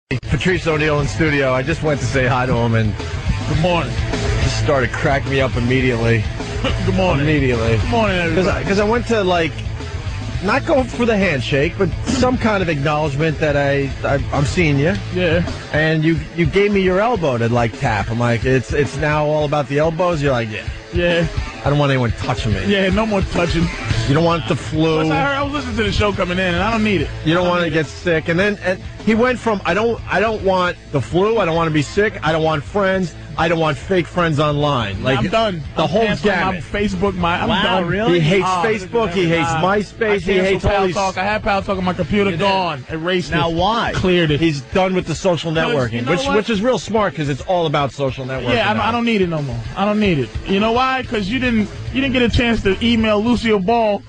Patrice O'Neill in studio. I just went to say hi to him, and Good morning. just started cracking me up immediately. Good morning. Immediately. Good morning, everybody. Because I went to, not go for the handshake, but some kind of acknowledgement that I'm seeing you. Yeah. And you gave me your elbow to, tap. I'm like, it's now all about the elbows? You're like, yeah. Yeah. I don't want anyone touching me. Yeah, no more touching. You don't want the flu. Plus, I was listening to the show coming in, and I don't need it. You don't want to get sick. And he went from, I don't want the flu. I don't want to be sick. I don't want friends. I don't want fake friends online. I'm done. The whole gamut. My Facebook, I'm done. Really? He hates Facebook. He hates MySpace. He hates all Pal these. Talk. I had Pal Talk on my computer. Gone. Erased it. Now why? Cleared it. He's done with the social networking, you know what? which is real smart because it's all about social networking. Yeah, I don't need it no more. I don't need it. You know why? Because you didn't get a chance to email Lucille Ball.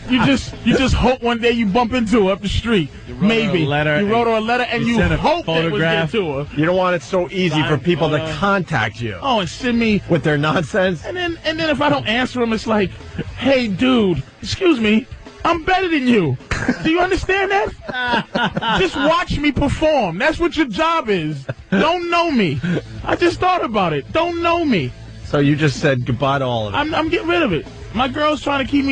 you just hope one day you bump into her up the street. Maybe you wrote her a letter, and you hope that would get to her. You don't want it so easy for people to contact you. Oh, and send me with their nonsense. And then if I don't answer them, it's like, hey, dude, excuse me, I'm better than you. Do you understand that? Just watch me perform. That's what your job is. Don't know me. I just thought about it. Don't know me. So you just said goodbye to all of it. I'm getting rid of it. My girl's trying to keep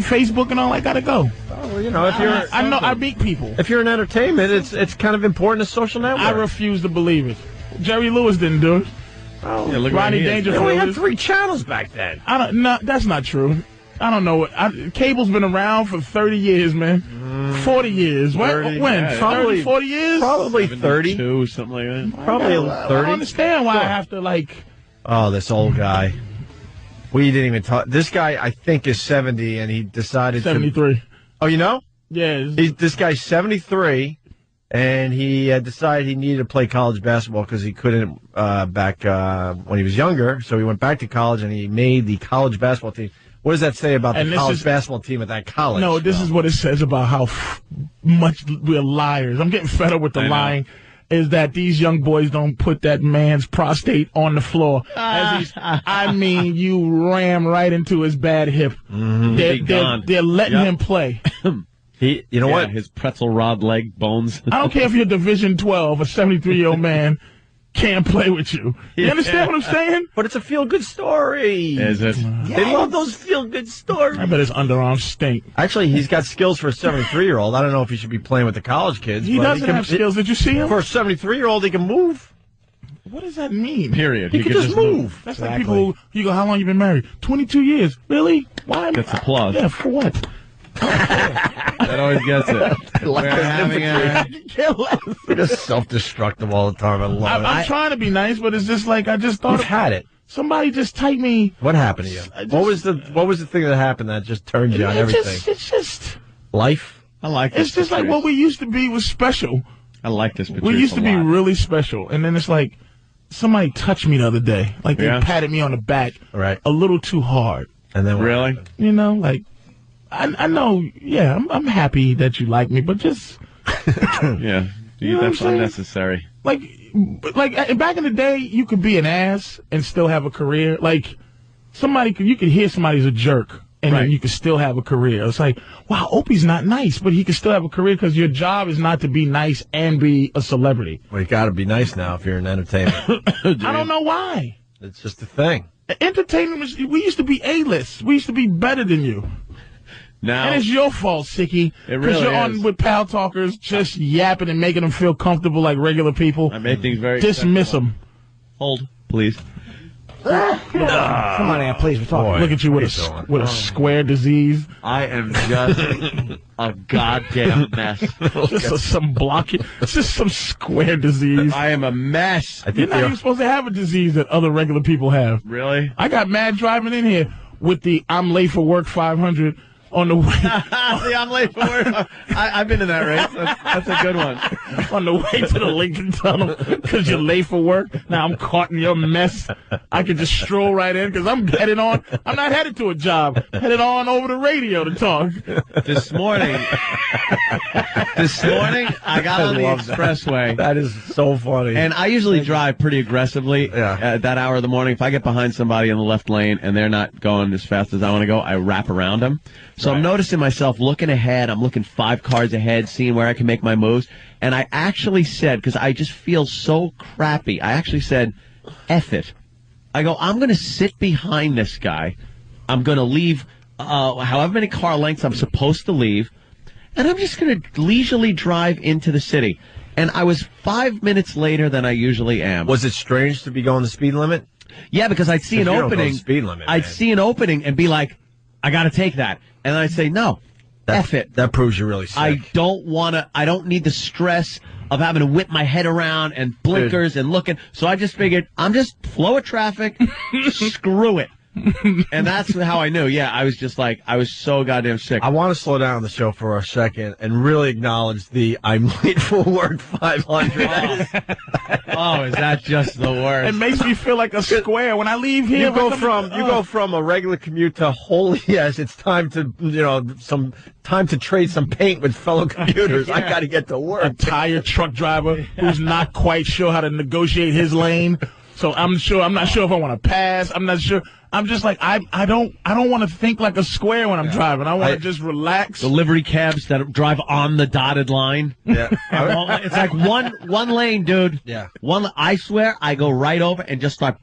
Facebook and all. I gotta go. Oh, well, if you're, I know I meet people. If you're in entertainment, it's kind of important to social network. I refuse to believe it. Jerry Lewis didn't do it. Oh, yeah, Rodney Dangerfield. We had 3 channels back then. No, that's not true. I don't know. Cable's been around for 30 years, man. 40 years. 30, when? Yeah. Probably 40 years? Probably 30. 72, something like that. Probably 30. I don't understand why I have to, Oh, this old guy. We didn't even talk. This guy, I think, is 70, and he decided 73. Oh, you know? Yeah. This guy's 73, and he decided he needed to play college basketball because he couldn't back when he was younger. So he went back to college, and he made the college basketball team. What does that say about the college basketball team at that college? No, this is what it says about how much we're liars. I'm getting fed up with the lying. Is that these young boys don't put that man's prostate on the floor. You ram right into his bad hip. Mm-hmm. They're letting him play. You know what? His pretzel rod leg bones. I don't care if you're Division 12, a 73-year-old man can't play with you. You understand what I'm saying? But it's a feel-good story. Is it? They love those feel-good stories. I bet his underarms stink. Actually, he's got skills for a 73-year-old. I don't know if he should be playing with the college kids. He doesn't have skills. Did you see him? For a 73-year-old, he can move. What does that mean? Period. He can just move. That's like people you go, how long you been married? 22 years. Really? Why? Gets applause. Yeah, for what? That always gets it. Like We're having You're just self-destructive all the time. I love it. I'm trying to be nice, but it's just like I just thought. You've had it. Somebody just typed me. What happened to you? What was the thing that happened that just turned you on everything? It's just life. I like this. It's just like what we used to be was special. I like this. Patrice We used to a be lot. really special, and then it's like somebody touched me the other day. Like they patted me on the back, right, a little too hard. And then really, you know, like. I know, yeah, I'm happy that you like me, but just... yeah, that's unnecessary. Like back in the day, you could be an ass and still have a career. Like, you could hear somebody's a jerk, and then you could still have a career. It's like, wow, Opie's not nice, but he could still have a career because your job is not to be nice and be a celebrity. Well, you got to be nice now if you're in entertainment. I don't know why. It's just a thing. Entertainment, we used to be A-list. We used to be better than you. Now, and it's your fault, Sicky. It really Because you're is. on with pal talkers, just yapping and making them feel comfortable like regular people. I made things very dismiss them. Hold, please. Come on, Ann, please. We're talking. Look at you with a square disease. I am just a goddamn mess. It's just some square disease. I am a mess. You're not even supposed to have a disease that other regular people have. Really? I got mad driving in here with the I'm late for work 500 on the way. See, I'm late for work. I've been in that race. That's a good one. On the way to the Lincoln Tunnel because you're late for work. Now I'm caught in your mess. I can just stroll right in because I'm headed on. I'm not headed to a job. Headed on over the radio to talk. This morning, I got on the expressway. That is so funny. And I usually drive pretty aggressively at that hour of the morning. If I get behind somebody in the left lane and they're not going as fast as I want to go, I wrap around them. So I'm noticing myself looking ahead. I'm looking 5 cars ahead, seeing where I can make my moves. And I actually said, because I just feel so crappy, I actually said, F it. I go, I'm going to sit behind this guy. I'm going to leave however many car lengths I'm supposed to leave. And I'm just going to leisurely drive into the city. And I was 5 minutes later than I usually am. Was it strange to be going the speed limit? Yeah, because I'd see an opening. Speed limit, I'd see an opening and be like, I got to take that. And then I'd say, no, F it. That proves you're really sick. I don't need the stress of having to whip my head around and blinkers and looking. So I just figured, I'm just flow of traffic, screw it. And that's how I knew. Yeah, I was just like, I was so goddamn sick. I want to slow down the show for a second and really acknowledge the I'm late for work 500. Oh, is that just the worst? It makes me feel like a square when I leave here. You go from a regular commute to holy yes, it's time to some time to trade some paint with fellow commuters. I got to get to work. A tired truck driver who's not quite sure how to negotiate his lane. So I'm not sure if I want to pass. I'm not sure. I'm just like, I don't want to think like a square when I'm driving. I want to just relax. The livery cabs that drive on the dotted line. Yeah. It's like one lane, dude. Yeah. I swear, I go right over and just start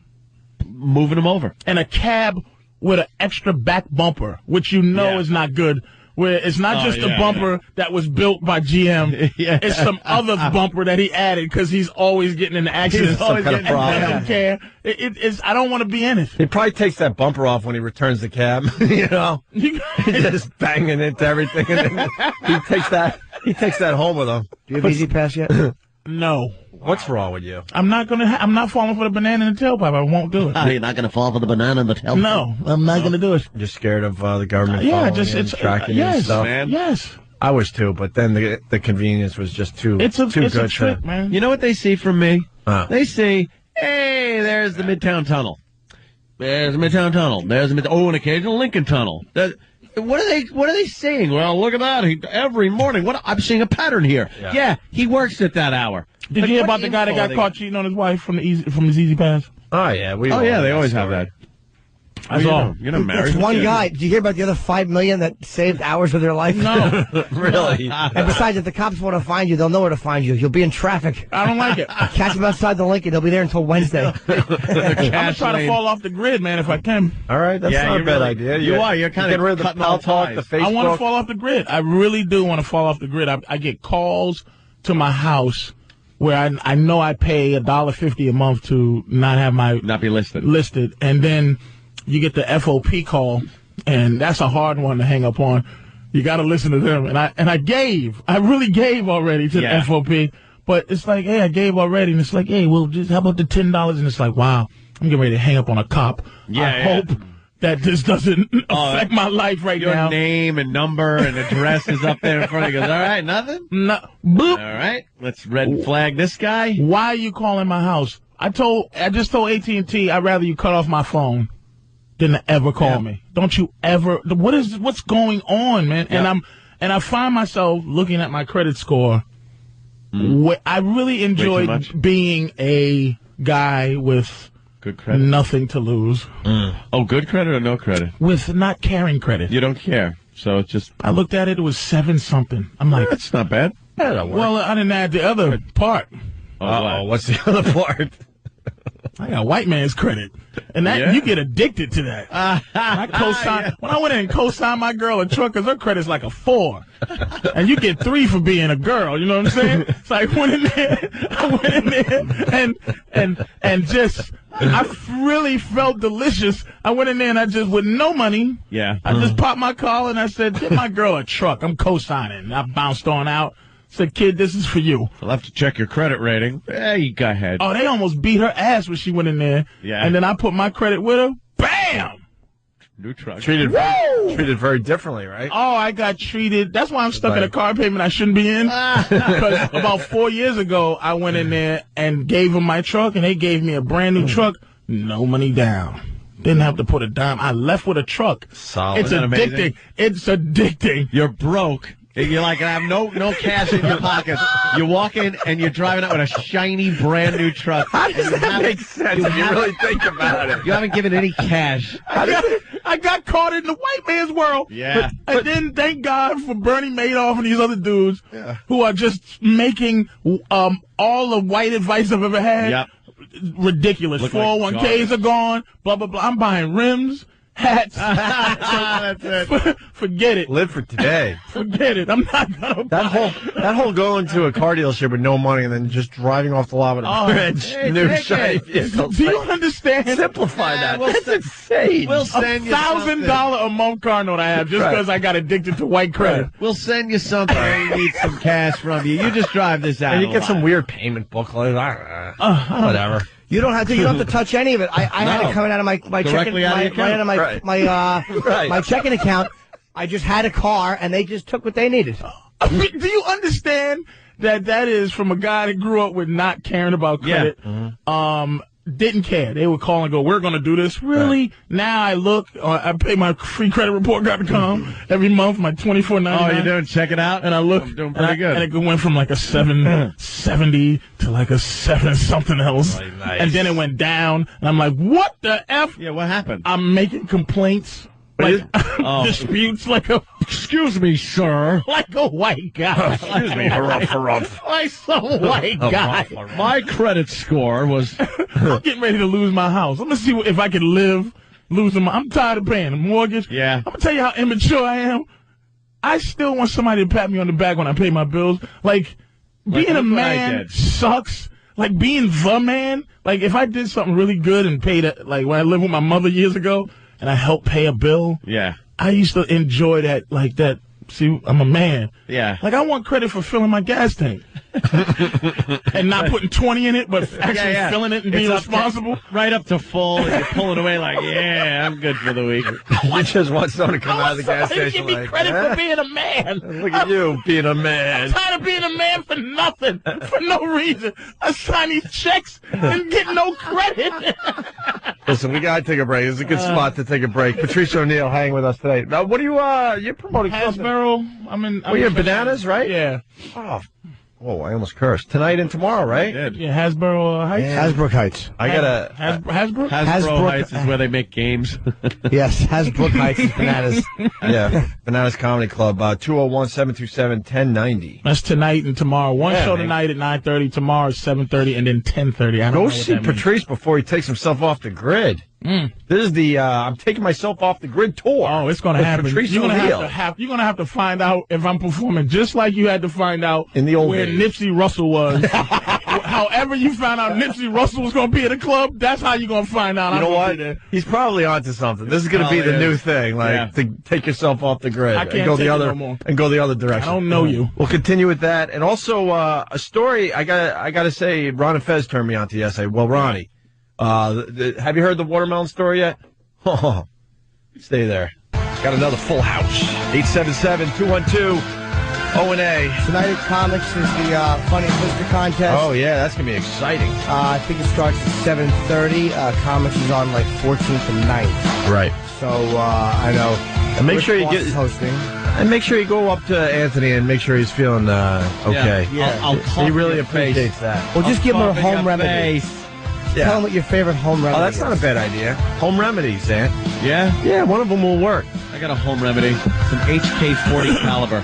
moving them over. And a cab with an extra back bumper, which is not good. Where it's not just a bumper that was built by GM. It's some other bumper that he added because he's always getting in accidents. He's always getting I don't care. I don't want to be in it. He probably takes that bumper off when he returns the cab. He's just banging into everything. And then he takes that home with him. Do you have Easy Pass yet? No. What's wrong with you? I'm not falling for the banana in the tailpipe. I won't do it. You're not going to fall for the banana in the tailpipe? No, I'm not going to do it. You're scared of the government it's tracking you and stuff? Man. Yes. I was too, but then the convenience was just too It's good. a trick, man. You know what they see from me? They see, hey, there's the Midtown Tunnel. There's the Midtown Tunnel. There's an occasional Lincoln Tunnel. What are they seeing? Well, look at that. Every morning. I'm seeing a pattern here. Yeah. He works at that hour. Did you hear about the guy that got caught cheating on his wife from his Easy Pass? Oh yeah, they always have that. I saw. You're not married. It's one guy. Did you hear about the other 5 million that saved hours of their life? No. Really? And besides, if the cops want to find you, they'll know where to find you. You'll be in traffic. I don't like it. Catch them outside the Lincoln. They'll be there until Wednesday. I'm gonna try to fall off the grid, man, if I can. All right, that's not a bad idea. You're kind of getting rid of the cutting all Talk, ties. the Facebook. I want to fall off the grid. I really do want to fall off the grid. I get calls to my house where I know I pay $1.50 a month to not be listed, and then you get the FOP call, and that's a hard one to hang up on. You got to listen to them, and I really gave already to the FOP, but it's like, hey, I gave already, and it's like, hey, well, just how about the $10? And it's like, wow, I'm getting ready to hang up on a cop. I hope that this doesn't affect my life now. Your name and number and address is up there in front. He goes, all right, nothing? No. Boop. All right, let's red flag this guy. Why are you calling my house? I just told AT&T I'd rather you cut off my phone than to ever call me. Don't you ever. What's going on, man? Yeah. And I find myself looking at my credit score. I really enjoyed being a guy with good credit, nothing to lose. Oh, good credit or no credit? With not caring credit. You don't care, so it's just. I looked at it was 7-something. I'm like, that's not bad. Well, I didn't add the other part. What's the other part? I got white man's credit, and that you get addicted to that. I co-sign when I went in and co-signed my girl a truck because her credit's like a 4, and you get 3 for being a girl. You know what I'm saying? So I went in there, and just I really felt delicious. I went in there and I just with no money. Yeah, I just popped my collar and I said, "Get my girl a truck. I'm co-signing." And I bounced on out. Said, kid, this is for you. I'll have to check your credit rating. Hey, go ahead. Oh, they almost beat her ass when she went in there. Yeah. And then I put my credit with her. Bam! New truck. Treated very differently, right? Oh, I got treated. That's why I'm stuck in a car payment I shouldn't be in. Because about 4 years ago, I went in there and gave them my truck, and they gave me a brand new truck. No money down. Didn't have to put a dime. I left with a truck. Solid. It's addicting. It's addicting. You're broke. You're like, I have no cash in your pocket. You walk in and you're driving out with a shiny, brand new truck. How does that make sense if you really think about it? You haven't given any cash. I I got caught in the white man's world. Yeah. And then thank God for Bernie Madoff and these other dudes who are just making all the white advice I've ever had. Yep. Ridiculous. 401ks are gone. Blah, blah, blah. I'm buying rims, hats. That's it. Forget it. Live for today. Forget it. I'm not gonna That whole going to a car dealership with no money and then just driving off the lot with a rich new shiny vehicle. Do you understand? Simplify that. That's insane. We'll send you $1,000 a month car note I have just because I got addicted to white credit. We'll send you something. We need some cash from you. You just drive this out. And you get some weird payment booklet. Whatever. You don't have to touch any of it. I had it coming out of my checking Directly out of your account? out of my Right. my checking account. I just had a car, and they just took what they needed. Do you understand that is from a guy that grew up with not caring about credit? Didn't care. They would call and go, we're going to do this. Really? Right. Now I look, I pay my freecreditreport.com every month, my $24.99. Oh, you doing? Check it out. And I look. I'm doing pretty good. And it went from like a 770 to like a 7 something else. Oh, nice. And then it went down. And I'm like, what the F? Yeah, what happened? I'm making complaints. Like, disputes like a... Excuse me, sir. Like a white guy. Excuse me, harumph. Like some white guy. My credit score was... I'm getting ready to lose my house. I'm going to see if I can live losing my... I'm tired of paying a mortgage. Yeah. I'm going to tell you how immature I am. I still want somebody to pat me on the back when I pay my bills. Like being a man sucks. Like being the man. Like if I did something really good and paid it, like when I lived with my mother years ago, and I helped pay a bill. Yeah. I used to enjoy that, like that. See, I'm a man. Yeah. Like, I want credit for filling my gas tank. And not putting 20 in it, but actually filling it and being responsible. Right up to full, and you're pulling away like, yeah, I'm good for the week. You just want someone to come out of the gas Somebody station give me credit for being a man. Look at you being a man. I'm tired of being a man for nothing, for no reason. I sign these checks and get no credit. Listen, we got to take a break. This is a good spot to take a break. Patrice O'Neill hanging with us today. Now, what are you, you're promoting something? Hasbro. You're in Bananas, right? Yeah. Oh, whoa, I almost cursed. Tonight and tomorrow, right? Yeah, Hasbro Heights. Hasbrook Heights. I got to... Hasbro? Hasbro Heights is where they make games. Yes, Hasbrook Heights is Bananas. Yeah, Bananas Comedy Club, 201-727-1090. That's tonight and tomorrow. One show tonight at 9:30, tomorrow at 7:30, and then 10:30. Go see Patrice before he takes himself off the grid. This is the I'm taking myself off the grid tour. Oh, it's going to happen. Patrice You're going O'Neill. to have to find out if I'm performing just like you had to find out in the old where days. Nipsey Russell was. However you found out Nipsey Russell was going to be at a club, that's how you're going to find out. You know what? He's probably onto something. This is going to be the new thing, like to take yourself off the grid I can't and go take the it other no more. and go the other direction. I don't know you. We'll continue with that, and also a story. I got to say, Ron and Fez turned me on to yesterday. Well, Ronnie, have you heard the watermelon story yet? Oh, stay there. Got another full house. 877-212-O&A. Tonight at Comics is the Funny Twister contest. Oh, yeah, that's going to be exciting. I think it starts at 7:30. Comics is on like 14th and 9th. Right. So, I know. And make sure you Boss get is hosting. And make sure you go up to Anthony and make sure he's feeling okay. Yeah. I'll He really appreciates that. Well, just give him a home remedy. Yeah. Tell him what your favorite home remedy Oh, that's not a bad idea. Home remedies, Ant. Yeah? Yeah, one of them will work. I got a home remedy. It's an HK40 caliber.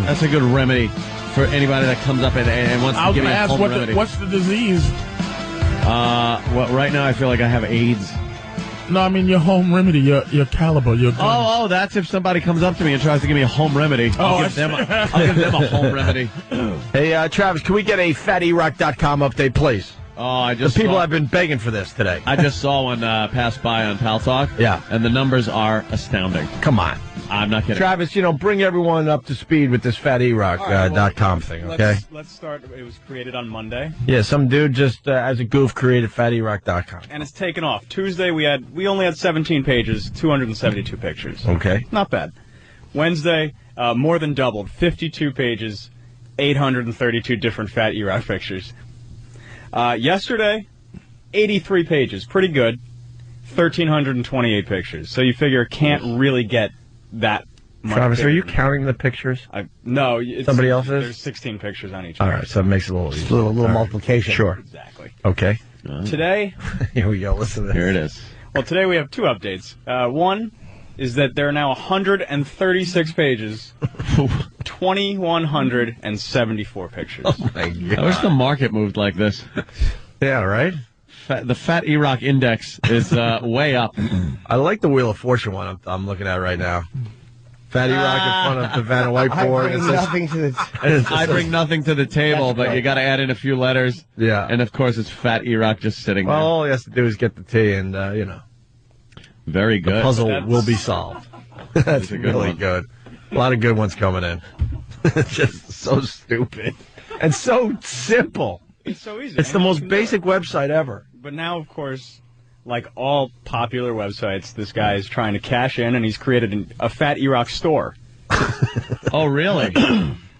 That's a good remedy for anybody that comes up and wants to give me a home remedy. What's the disease? Well, right now I feel like I have AIDS. No, I mean your home remedy, your caliber, your gun. Oh, that's if somebody comes up to me and tries to give me a home remedy. I'll give them a home remedy. Hey, Travis, can we get a FatErock.com update, please? Oh, The people have been begging for this today. I just saw one pass by on Pal Talk. Yeah. And the numbers are astounding. Come on. I'm not kidding. Travis, bring everyone up to speed with this FatErock.com thing, okay? Let's start. It was created on Monday. Yeah, some dude just, as a goof, created FatErock.com. And it's taken off. Tuesday, we only had 17 pages, 272 pictures. Okay. Not bad. Wednesday, more than doubled, 52 pages, 832 different Fat E-Rock pictures. Yesterday, 83 pages, pretty good, 1,328 pictures. So you figure it can't really get that much. Travis, are you bigger. counting the pictures? No. It's, Somebody else is? There's 16 pictures on each. All right, so it makes it a little easier. A little multiplication. Sure. Exactly. Okay. Today, Here we go. Listen to this. Here it is. Well, today we have two updates. One is that there are now 136 pages, 2,174 pictures. Oh, my God. I wish the market moved like this. Yeah, right? The Fat Erock Index is way up. I like the Wheel of Fortune one I'm looking at right now. Fatty Rock in front of the Vanna whiteboard. I bring nothing to the table, but you got to add in a few letters. Yeah. And, of course, it's Fat Erock just sitting there. Well, all he has to do is get the T and, Very good. The puzzle will be solved. That's really good. A lot of good ones coming in. It's just so stupid. And so simple. It's so easy. It's the most basic website ever. But now, of course, like all popular websites, this guy is trying to cash in, and he's created a Fat Erock store. Oh, really?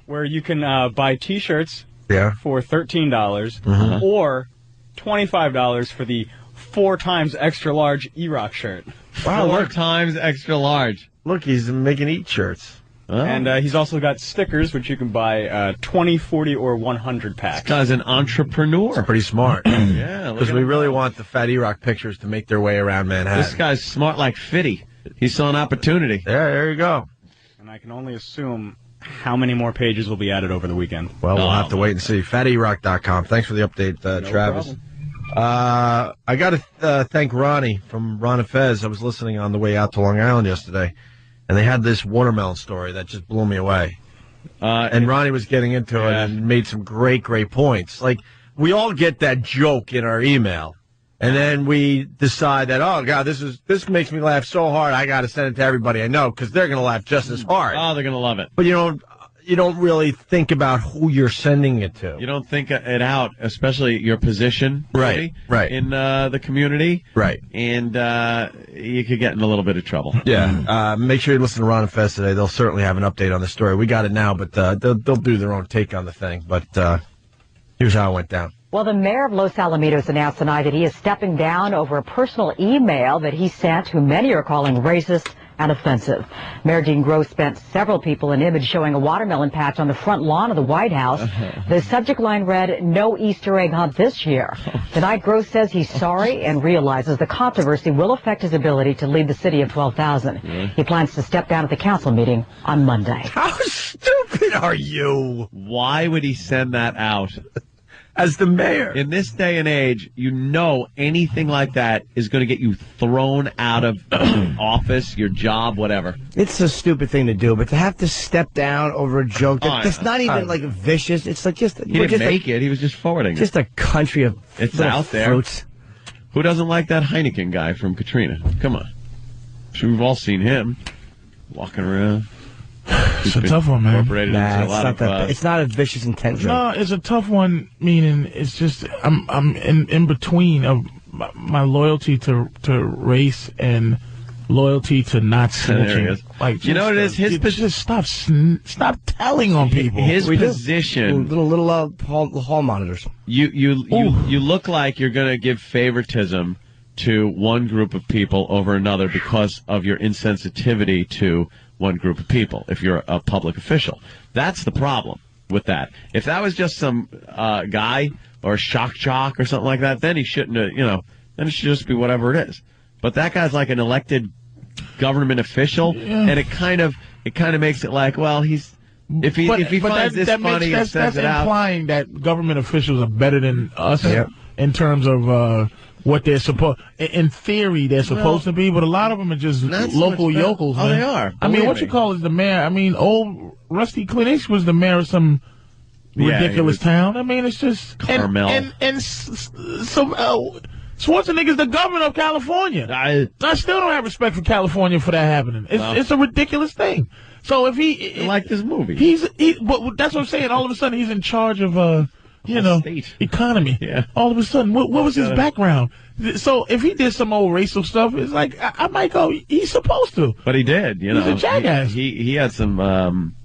Where you can buy T-shirts for $13 or $25 for the 4 times extra large Erock shirt. Wow, 4 times extra large. Look, he's making eat shirts. Oh. And he's also got stickers, which you can buy 20, 40, or 100 packs. This guy's an entrepreneur. That's pretty smart. Yeah. Because we really want the Fat Erock pictures to make their way around Manhattan. This guy's smart like Fitty. He saw an opportunity. Yeah, there you go. And I can only assume how many more pages will be added over the weekend. Well, we'll have to wait and see. FatErock.com. Thanks for the update, Travis. I got to thank Ronnie from Ron and Fez. I was listening on the way out to Long Island yesterday, and they had this watermelon story that just blew me away. And Ronnie was getting into it and made some great points. Like, we all get that joke in our email, and then we decide that, oh, God, this makes me laugh so hard, I got to send it to everybody I know, because they're going to laugh just as hard. Oh, they're going to love it. But you don't really think about who you're sending it to. You don't think it out, especially your position, right, in the community, right, and you could get in a little bit of trouble. Yeah, make sure you listen to Ron and Fest today. They'll certainly have an update on the story. We got it now, but they'll do their own take on the thing. But here's how it went down. Well, the mayor of Los Alamitos announced tonight that he is stepping down over a personal email that he sent, who many are calling racist and offensive. Mayor Dean Gross spent several people an image showing a watermelon patch on the front lawn of the White House. The subject line read, "No Easter egg hunt this year." Tonight, Gross says he's sorry and realizes the controversy will affect his ability to lead the city of 12,000. He plans to step down at the council meeting on Monday. How stupid are you? Why would he send that out? As the mayor. In this day and age, anything like that is going to get you thrown out of office, your job, whatever. It's a stupid thing to do, but to have to step down over a joke that's not even like vicious. It's like just he didn't make it. He was just forwarding just it. A country of it's out there. Fruits. Who doesn't like that Heineken guy from Katrina? Come on. Sure, we've all seen him walking around. It's a tough one, man. It's not a vicious intent joke. No, it's a tough one, meaning it's just I'm in between of my loyalty to race and loyalty to not snitching. Like, you know what it is? Just stop telling on people. His position, little hall monitors. You look like you're going to give favoritism to one group of people over another because of your insensitivity to one group of people, if you're a public official. That's the problem with that. If that was just some guy or a shock jock or something like that, then he shouldn't have, then it should just be whatever it is. But that guy's like an elected government official, and it kind of makes it like, well, if he finds this funny and sends it out. That's implying that government officials are better than us in terms of what they're supposed, in theory, they're supposed to be, but a lot of them are just local yokels. Oh, man. they are. I mean, what you call is the mayor? I mean, old Rusty Clint Eastwood was the mayor of some ridiculous town. I mean, it's just Carmel. And so Schwarzenegger's the governor of California. I still don't have respect for California for that happening. It's a ridiculous thing. So if he like this movie, but that's what I'm saying. All of a sudden, he's in charge of state economy. Yeah. All of a sudden, what was his background? So if he did some old racial stuff, it's like I might go, he's supposed to. But he did. He's a jackass. He had some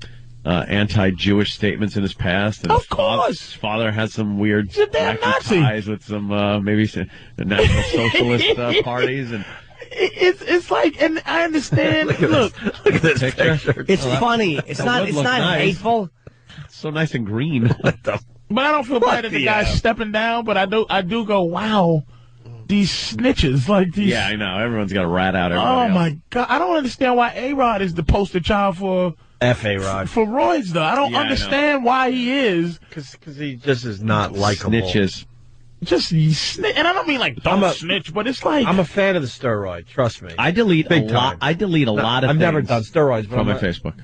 anti-Jewish statements in his past. And of course, his father had some weird Nazi ties with some maybe the National Socialist parties and. It's like, and I understand. look at this picture. It's funny. It's not hateful. It's so nice and green. But I don't feel bad that the guy's stepping down. But I do go, wow. these snitches, like these. Yeah, I know. Everyone's got to rat out everybody Oh else. my God! I don't understand why A-Rod is the poster child for A-Rod. for roids, though. I don't understand why he is. Because he just is not likable. Snitches. Just snitch, and I don't mean like don't snitch, but it's like I'm a fan of the steroid. Trust me. I delete Big a lot. time. I delete a lot of I've things never done steroids but from my Facebook.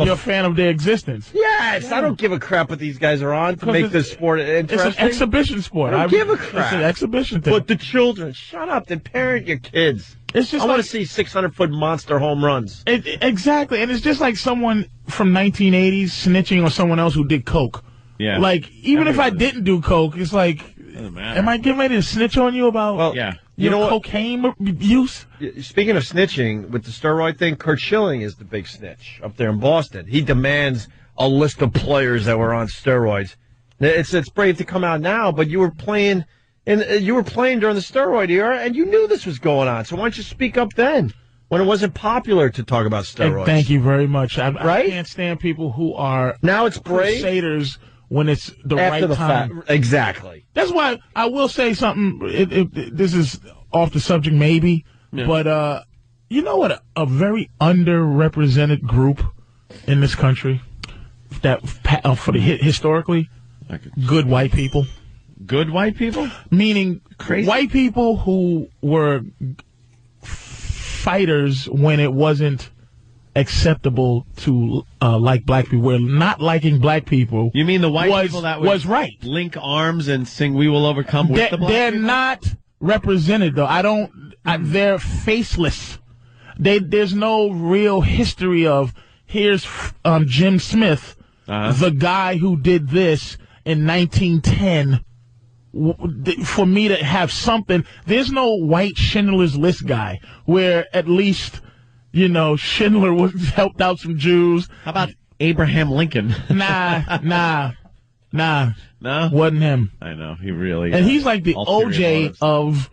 you're a fan of their existence. Yes, I don't give a crap what these guys are on to make this sport interesting. It's an exhibition sport. I don't give a crap. It's an exhibition thing. But the children, shut up. Then parent your kids. It's just I want like- to see 600-foot monster home runs. Exactly, and it's just like someone from 1980s snitching on someone else who did coke. Yeah. Like, even if I didn't do coke, it's like, Doesn't matter. am I getting ready to snitch on you about Yeah. You know what? cocaine abuse? Speaking of snitching, with the steroid thing, Kurt Schilling is the big snitch up there in Boston. He demands a list of players that were on steroids. It's brave to come out now, but you were playing during the steroid era, and you knew this was going on. So why don't you speak up then, when it wasn't popular to talk about steroids? Thank you very much. I Right? can't stand people who are Now it's brave crusaders when it's the after right the time. fact. Exactly. That's why I will say something. This is off the subject, maybe, but you know what? A very underrepresented group in this country that historically, good white people. Good white people? Meaning Crazy. white people who were fighters when it wasn't acceptable to like black people. Where not liking black people. You mean the white people that was right? Link arms and sing "We Will Overcome" with the black They're people? not represented though. They're faceless. There's no real history of here's Jim Smith, the guy who did this in 1910. For me to have something, there's no white Schindler's List guy where at least, Schindler helped out some Jews. How about Abraham Lincoln? Nah. No? Wasn't him. I know, he really And he's like the ulterior OJ motives.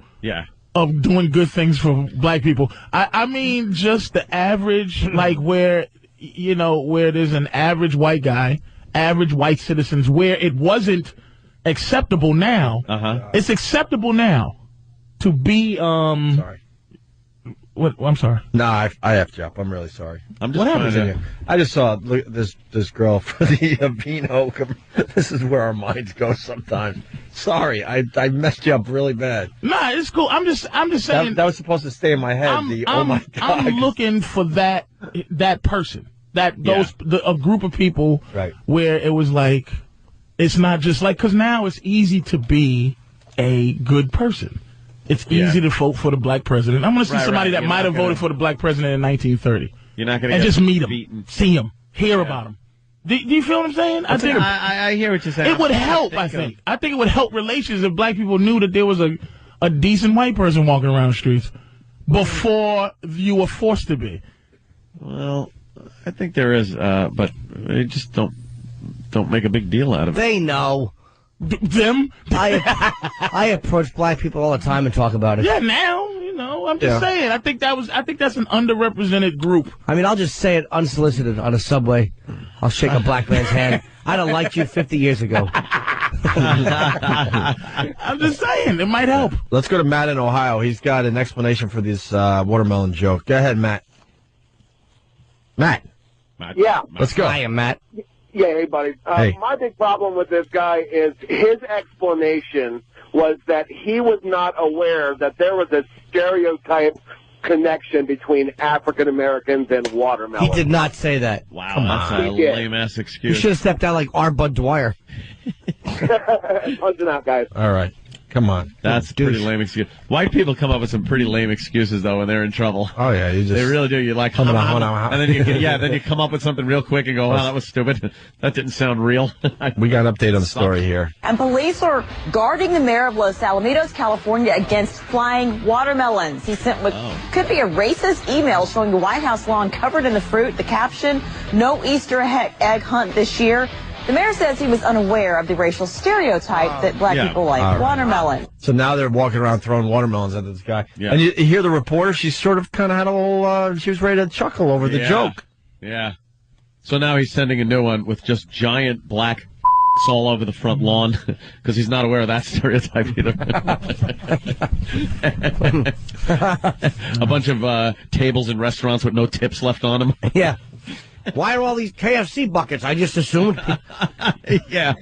of doing good things for black people. I mean, just the average, like where there's an average white guy, average white citizens, where it wasn't acceptable now. It's acceptable now to be Sorry. What? I'm sorry. No, I have to. I'm really sorry. I'm just trying to. I just saw this girl for the Vino. This is where our minds go sometimes. Sorry, I messed you up really bad. Nah, it's cool. I'm just saying that was supposed to stay in my head. Oh my God! I'm looking for that person, a group of people, right? Where it was like, it's not just like, because now it's easy to be a good person. It's easy to vote for the black president. I'm going to see somebody that might have voted for the black president in 1930. You're not going to and just meet him, beaten. see him, hear about him. Do you feel what I'm saying? I hear what you're saying. It would help. I think it would help relations if black people knew that there was a decent white person walking around the streets before you were forced to be. Well, I think there is, but they just don't make a big deal out of it. They know. Them? I approach black people all the time and talk about it. Yeah, now, I'm just saying. I think that's an underrepresented group. I mean, I'll just say it unsolicited on a subway. I'll shake a black man's hand. I'd have liked you 50 years ago. I'm just saying, it might help. Let's go to Matt in Ohio. He's got an explanation for this watermelon joke. Go ahead, Matt. Matt. Yeah. Let's go. Hiya, Matt. Yeah, hey, buddy. Hey. My big problem with this guy is his explanation was that he was not aware that there was a stereotype connection between African Americans and watermelon. He did not say that. Wow, that's a lame-ass You excuse. should have stepped out like R. Bud Dwyer. Punching out, guys. All right. Come on. That's a pretty lame excuse. White people come up with some pretty lame excuses, though, when they're in trouble. Oh, yeah. They really do. You're like, Hold on. and then you come up with something real quick and go, wow, that was stupid. That didn't sound real. We got an update on the story here. And police are guarding the mayor of Los Alamitos, California, against flying watermelons. He sent what could be a racist email showing the White House lawn covered in the fruit. The caption, "No Easter egg hunt this year." The mayor says he was unaware of the racial stereotype that black people like watermelon. So now they're walking around throwing watermelons at this guy. Yeah. And you hear the reporter, she sort of kind of had a little, she was ready to chuckle over the joke. Yeah. So now he's sending a new one with just giant black all over the front lawn because he's not aware of that stereotype either. A bunch of tables in restaurants with no tips left on them. Yeah. Why are all these KFC buckets? I just assumed. Yeah.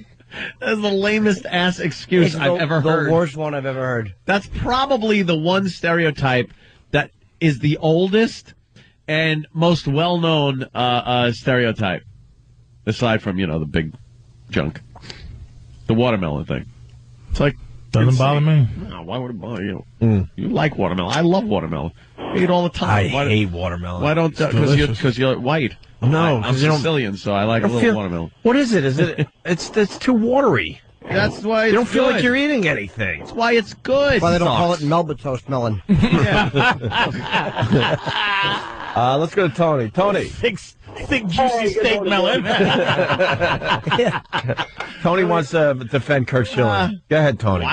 That's the lamest ass excuse I've ever heard. The worst one I've ever heard. That's probably the one stereotype that is the oldest and most well-known stereotype, aside from, the big junk. The watermelon thing. It's like, doesn't bother me. No, why would it bother you? You like watermelon. I love watermelon. I eat it all the time. I hate watermelon. Why don't, because you're white. No, I'm Sicilian, so I like a little watermelon. What is it? Is it? It's too watery. That's why it's you don't feel good. like you're eating anything. That's why it's good. Why they don't call it Melba toast melon. Let's go to Tony. Tony. Thick juicy steak melon. Tony wants to defend Kurt Schilling. Go ahead, Tony.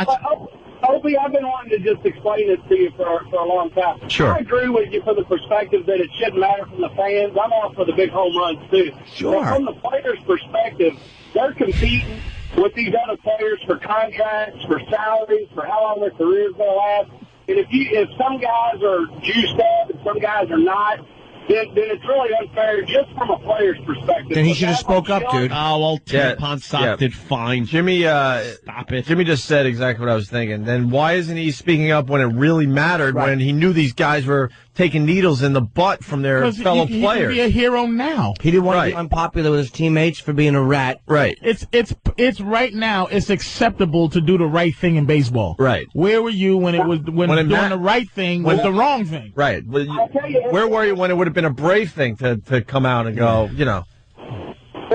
Opie, I've been wanting to just explain this to you for a long time. Sure. I agree with you for the perspective that it shouldn't matter from the fans. I'm all for the big home runs, too. Sure. But from the players' perspective, they're competing with these other players for contracts, for salaries, for how long their career's going to last. And if some guys are juiced up and some guys are not, then it's really unfair just from a player's perspective. Then he should have spoke up, dude. Oh, well, Tampon Sock did fine. Jimmy, stop it. Jimmy just said exactly what I was thinking. Then why isn't he speaking up when it really mattered, when he knew these guys were taking needles in the butt from their fellow players? He can be a hero now. He didn't want to be unpopular with his teammates for being a rat. Right. It's right now. It's acceptable to do the right thing in baseball. Right. Where were you when doing the right thing was the wrong thing? Right. Where were you when it would have been a brave thing to come out and go,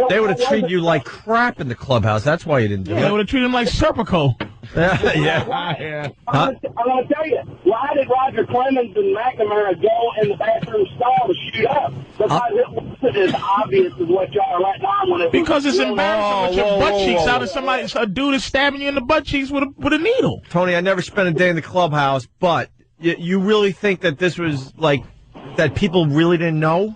they would have treated you like crap in the clubhouse. That's why you didn't do it. They would have treated him like Serpico. Yeah. I'm going to tell you, why did Roger Clemens and McNamara go in the bathroom stall to shoot up? Because it wasn't as obvious as what y'all are letting on when it Because it's embarrassing with your butt cheeks out and a dude is stabbing you in the butt cheeks with a needle. Tony, I never spent a day in the clubhouse, but you really think that this was like that people really didn't know?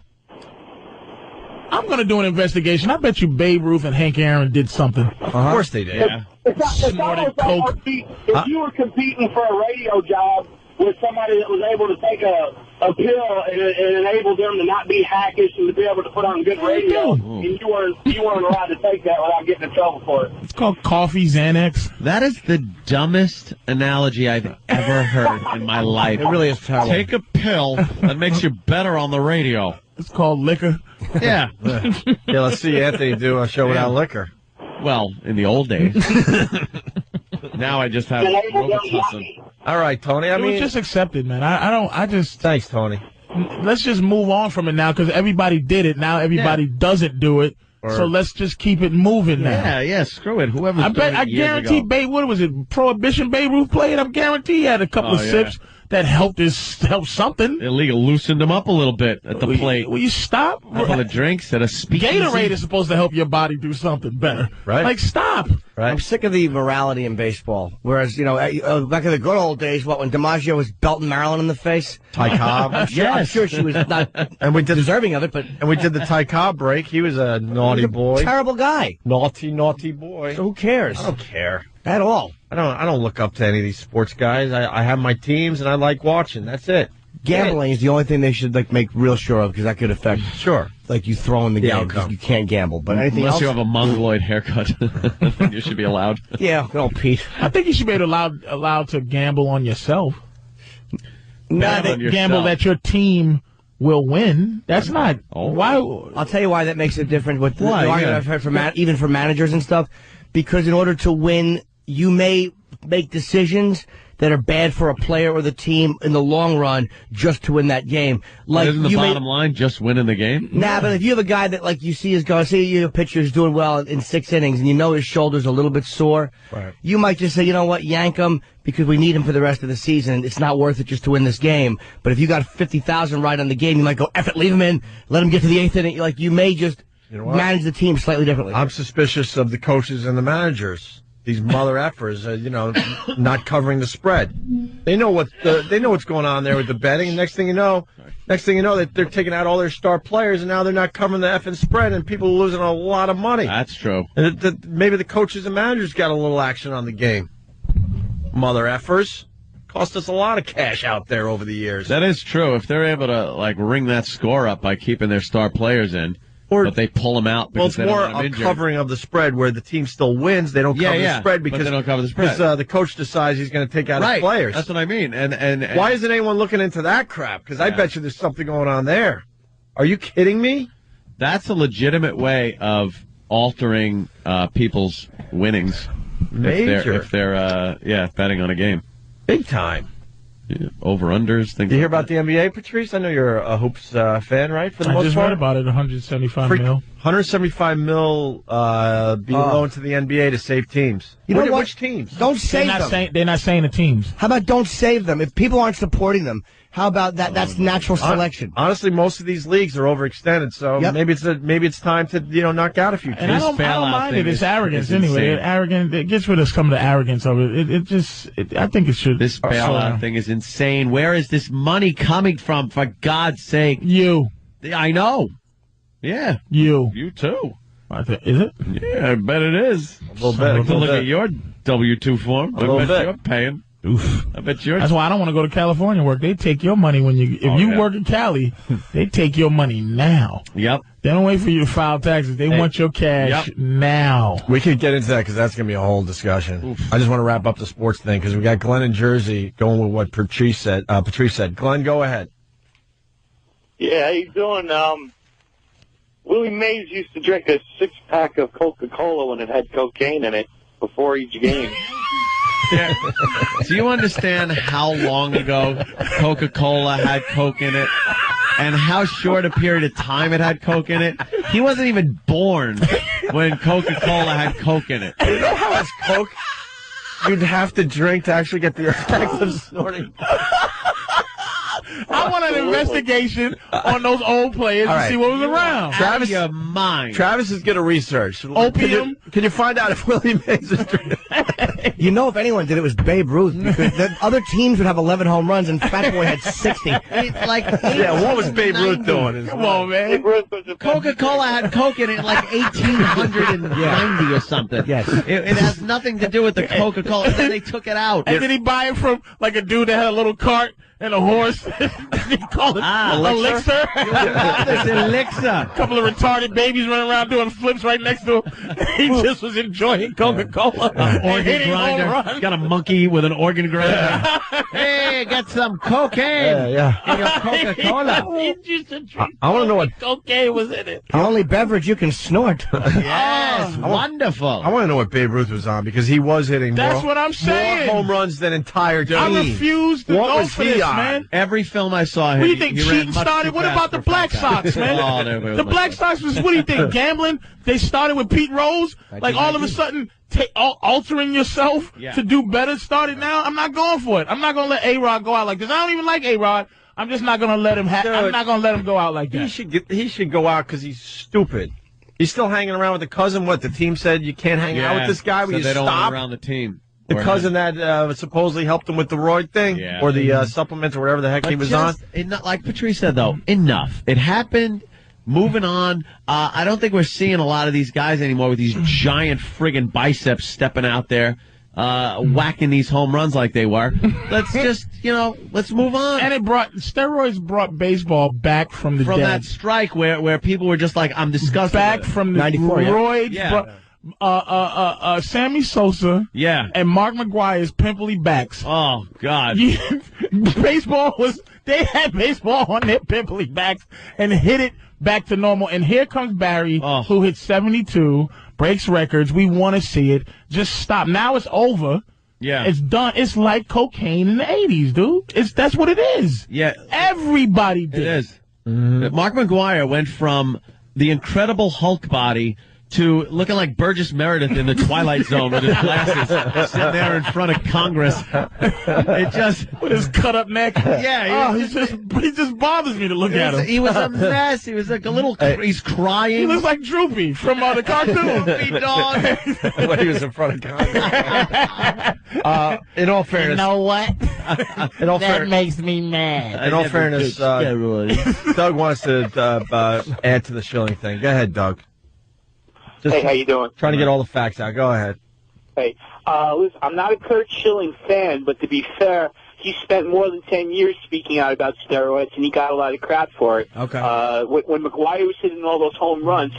I'm going to do an investigation. I bet you Babe Ruth and Hank Aaron did something. Of course they did. Yeah. It's almost like if you were competing for a radio job with somebody that was able to take a pill and enable them to not be hackish and to be able to put on good radio, and you weren't allowed to take that without getting in trouble for it. It's called coffee Xanax. That is the dumbest analogy I've ever heard in my life. It really is terrible. Take a pill that makes you better on the radio. It's called liquor. Yeah. Yeah, let's see Anthony do a show without liquor. Well, in the old days. Now I just have Robitussin. All right, Tony. It was just accepted, man. I just... Thanks, Tony. Let's just move on from it now because everybody did it. Now everybody doesn't do it. So let's just keep it moving now. Yeah, screw it. Whoever's I guarantee ago. What was it? Prohibition Babe Ruth played? I guarantee he had a couple of sips that helped something. Illegal loosened him up a little bit at the plate. Will you stop? A couple of drinks at a speakeasy. Gatorade is supposed to help your body do something better. Right. Like, stop. Right. I'm sick of the morality in baseball. Whereas, back in the good old days, when DiMaggio was belting Marilyn in the face? Ty Cobb. I'm sure she was not deserving of it, but... And we did the Ty Cobb break. He was a naughty boy. Terrible guy. Naughty boy. So who cares? I don't care. At all. I don't look up to any of these sports guys. I have my teams and I like watching. That's it. Gambling is the only thing they should make real sure of because that could affect you throwing the game because you can't gamble. But anything Unless else, you have a mongoloid haircut, you should be allowed. Yeah, no, Pete. I think you should be allowed to gamble on yourself. Not gamble that your team will win. That's not why. I'll tell you why that makes it different. With the argument I've heard even for managers and stuff, because in order to win, you may make decisions that are bad for a player or the team in the long run just to win that game. Like, isn't the bottom line just winning the game? Nah, but if you have a guy that you see is going, say your pitcher's doing well in 6 innings and you know his shoulder's a little bit sore, you might just say, you know what, yank him because we need him for the rest of the season. It's not worth it just to win this game. But if you got 50,000 right on the game, you might go, F it, leave him in, let him get to the 8th inning. You may just manage the team slightly differently. I'm suspicious of the coaches and the managers. These mother effers, not covering the spread. They know what's going on there with the betting. And next thing you know, they're taking out all their star players, and now they're not covering the effing spread, and people are losing a lot of money. That's true. And maybe the coaches and managers got a little action on the game. Mother effers. Cost us a lot of cash out there over the years. That is true. If they're able to ring that score up by keeping their star players in, but they pull them out because it's more a covering of the spread where the team still wins. They don't cover the spread because they don't cover the spread. Because the coach decides he's going to take out his players. That's what I mean. And why isn't anyone looking into that crap? Because I bet you there's something going on there. Are you kidding me? That's a legitimate way of altering people's winnings. Major. If they're betting on a game. Big time. Yeah, over-unders, things. You hear about the NBA, Patrice? I know you're a hoops fan, right? For the most part. I just read about it. 175 mil. 175 mil being loaned to the NBA to save teams. You know what? Which teams? Don't save them. They're not saying the teams. How about don't save them? If people aren't supporting them, how about that? That's natural selection. Honestly, most of these leagues are overextended, so maybe it's time to knock out a few teams. And I don't mind it. It's arrogance anyway. Arrogant. It gets rid of some of the arrogance of it. I think it should. This bailout thing is insane. Where is this money coming from? For God's sake, you. I know. Yeah, you too. Is it? Yeah, I bet it is. A little bit. Look at your W-2 form. I bet you're paying. Oof. I bet you're. That's why I don't want to go to California work. They take your money if you work in Cali, they take your money now. Yep. They don't wait for you to file taxes. They want your cash now. We could get into that because that's going to be a whole discussion. Oof. I just want to wrap up the sports thing because we got Glenn in Jersey going with what Patrice said. Glenn, go ahead. Yeah, how you doing? Willie Mays used to drink a 6-pack of Coca-Cola when it had cocaine in it before each game. Yeah. Do you understand how long ago Coca-Cola had Coke in it? And how short a period of time it had Coke in it? He wasn't even born when Coca-Cola had Coke in it. You know how it's Coke? You'd have to drink to actually get the effect of snorting. I want an investigation on those old players to see what was around. Travis, your mind. Travis is going to research. Opium? Can you find out if Willie Mays is drinking? You know, if anyone did, it was Babe Ruth, because the other teams would have 11 home runs, and Fat Boy had 60. What was Babe Ruth doing? Come on, man. Coca-Cola had Coke in it in 1890 or something. Yes. It has nothing to do with the Coca-Cola. And then they took it out. And did he buy it from a dude that had a little cart and a horse? He called it Elixir. It's Elixir. A couple of retarded babies running around doing flips right next to him. He just was enjoying Coca-Cola. Organ grinder. Got a monkey with an organ grinder. Hey, get some cocaine in your Coca-Cola. He used to drink. I want to know what cocaine was in it. The only beverage you can snort. Yes, wonderful. I want to know what Babe Ruth was on because he was hitting That's what I'm saying. more home runs than entire teams. I refuse to go for this, man. Every film I saw him. What do you think? Cheating started? What about the Black Sox, man? The Black Sox was, what do you think? Gambling? They started with Pete Rose? Like all of a sudden altering yourself to do better started now? I'm not going for it. I'm not going to let A-Rod go out like this. I don't even like A-Rod. I'm just not going to let him I'm not going to let him go out like that. He should go out because he's stupid. He's still hanging around with the cousin. What, the team said you can't hang out with this guy? Will you they don't stop? want around the team. The cousin that supposedly helped him with the roid thing, or the supplements or whatever the heck he was on. Like Patrice said, though, enough. It happened. Moving on. I don't think we're seeing a lot of these guys anymore with these giant friggin' biceps stepping out there, whacking these home runs like they were. Let's just, let's move on. And steroids brought baseball back from the dead. That strike where people were just like, I'm disgusted. Back from the 94, roids. Yeah. Sammy Sosa and Mark McGuire's pimply backs. Oh, God. They had baseball on their pimply backs and hit it back to normal. And here comes Barry, who hit 72, breaks records. We want to see it. Just stop. Now it's over. Yeah. It's done. It's like cocaine in the 80s, dude. That's what it is. Yeah. Everybody did. It is. Mm-hmm. Mark McGuire went from the Incredible Hulk body to looking like Burgess Meredith in the Twilight Zone with his glasses, sitting there in front of Congress. It just with his cut up neck. Yeah, he just bothers me to look at him. He was a mess. He was like a little. He's crying. He looks like Droopy from the cartoon. Droopy dog. When he was in front of Congress. In all fairness, you know what? That makes me mad. In all fairness, Doug wants to add to the shilling thing. Go ahead, Doug. Hey, how you doing? Trying to get all the facts out. Go ahead. Hey, listen, I'm not a Kurt Schilling fan, but to be fair, he spent more than 10 years speaking out about steroids, and he got a lot of crap for it. Okay. When McGwire was hitting all those home runs,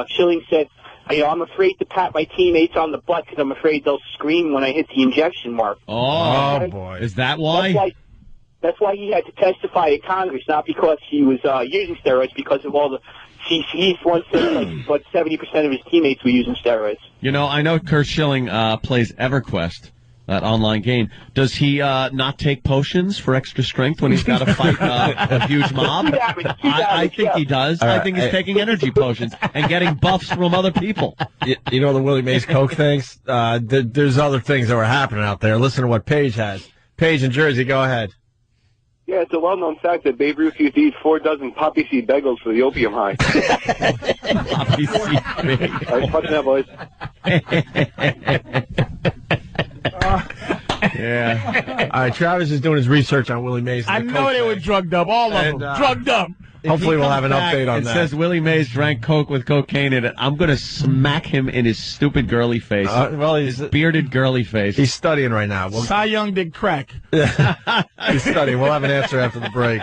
Schilling said, I'm afraid to pat my teammates on the butt because I'm afraid they'll scream when I hit the injection mark. Oh boy. Is that why? That's why he had to testify at Congress, not because he was using steroids, because of all the... He once said like 70% of his teammates were using steroids. You know, I know Kurt Schilling plays EverQuest, that online game. Does he not take potions for extra strength when he's got to fight a huge mob? I think he does. Right. I think he's taking energy potions and getting buffs from other people. You know the Willie Mays Coke things? There's other things that were happening out there. Listen to what Paige has. Paige in Jersey, go ahead. Yeah, it's a well-known fact that Babe Ruth used to eat 4 dozen poppy seed bagels for the opium high. Poppy seed bagels. All right, punch that, boys. Yeah. All right, Travis is doing his research on Willie Mays. I know they were drugged up, all of them. Drugged up. Hopefully we'll have an update on it that. It says Willie Mays drank Coke with cocaine in it. I'm going to smack him in his stupid girly face. Well, he's his bearded girly face. He's studying right now. Cy Young did crack. He's studying. We'll have an answer after the break.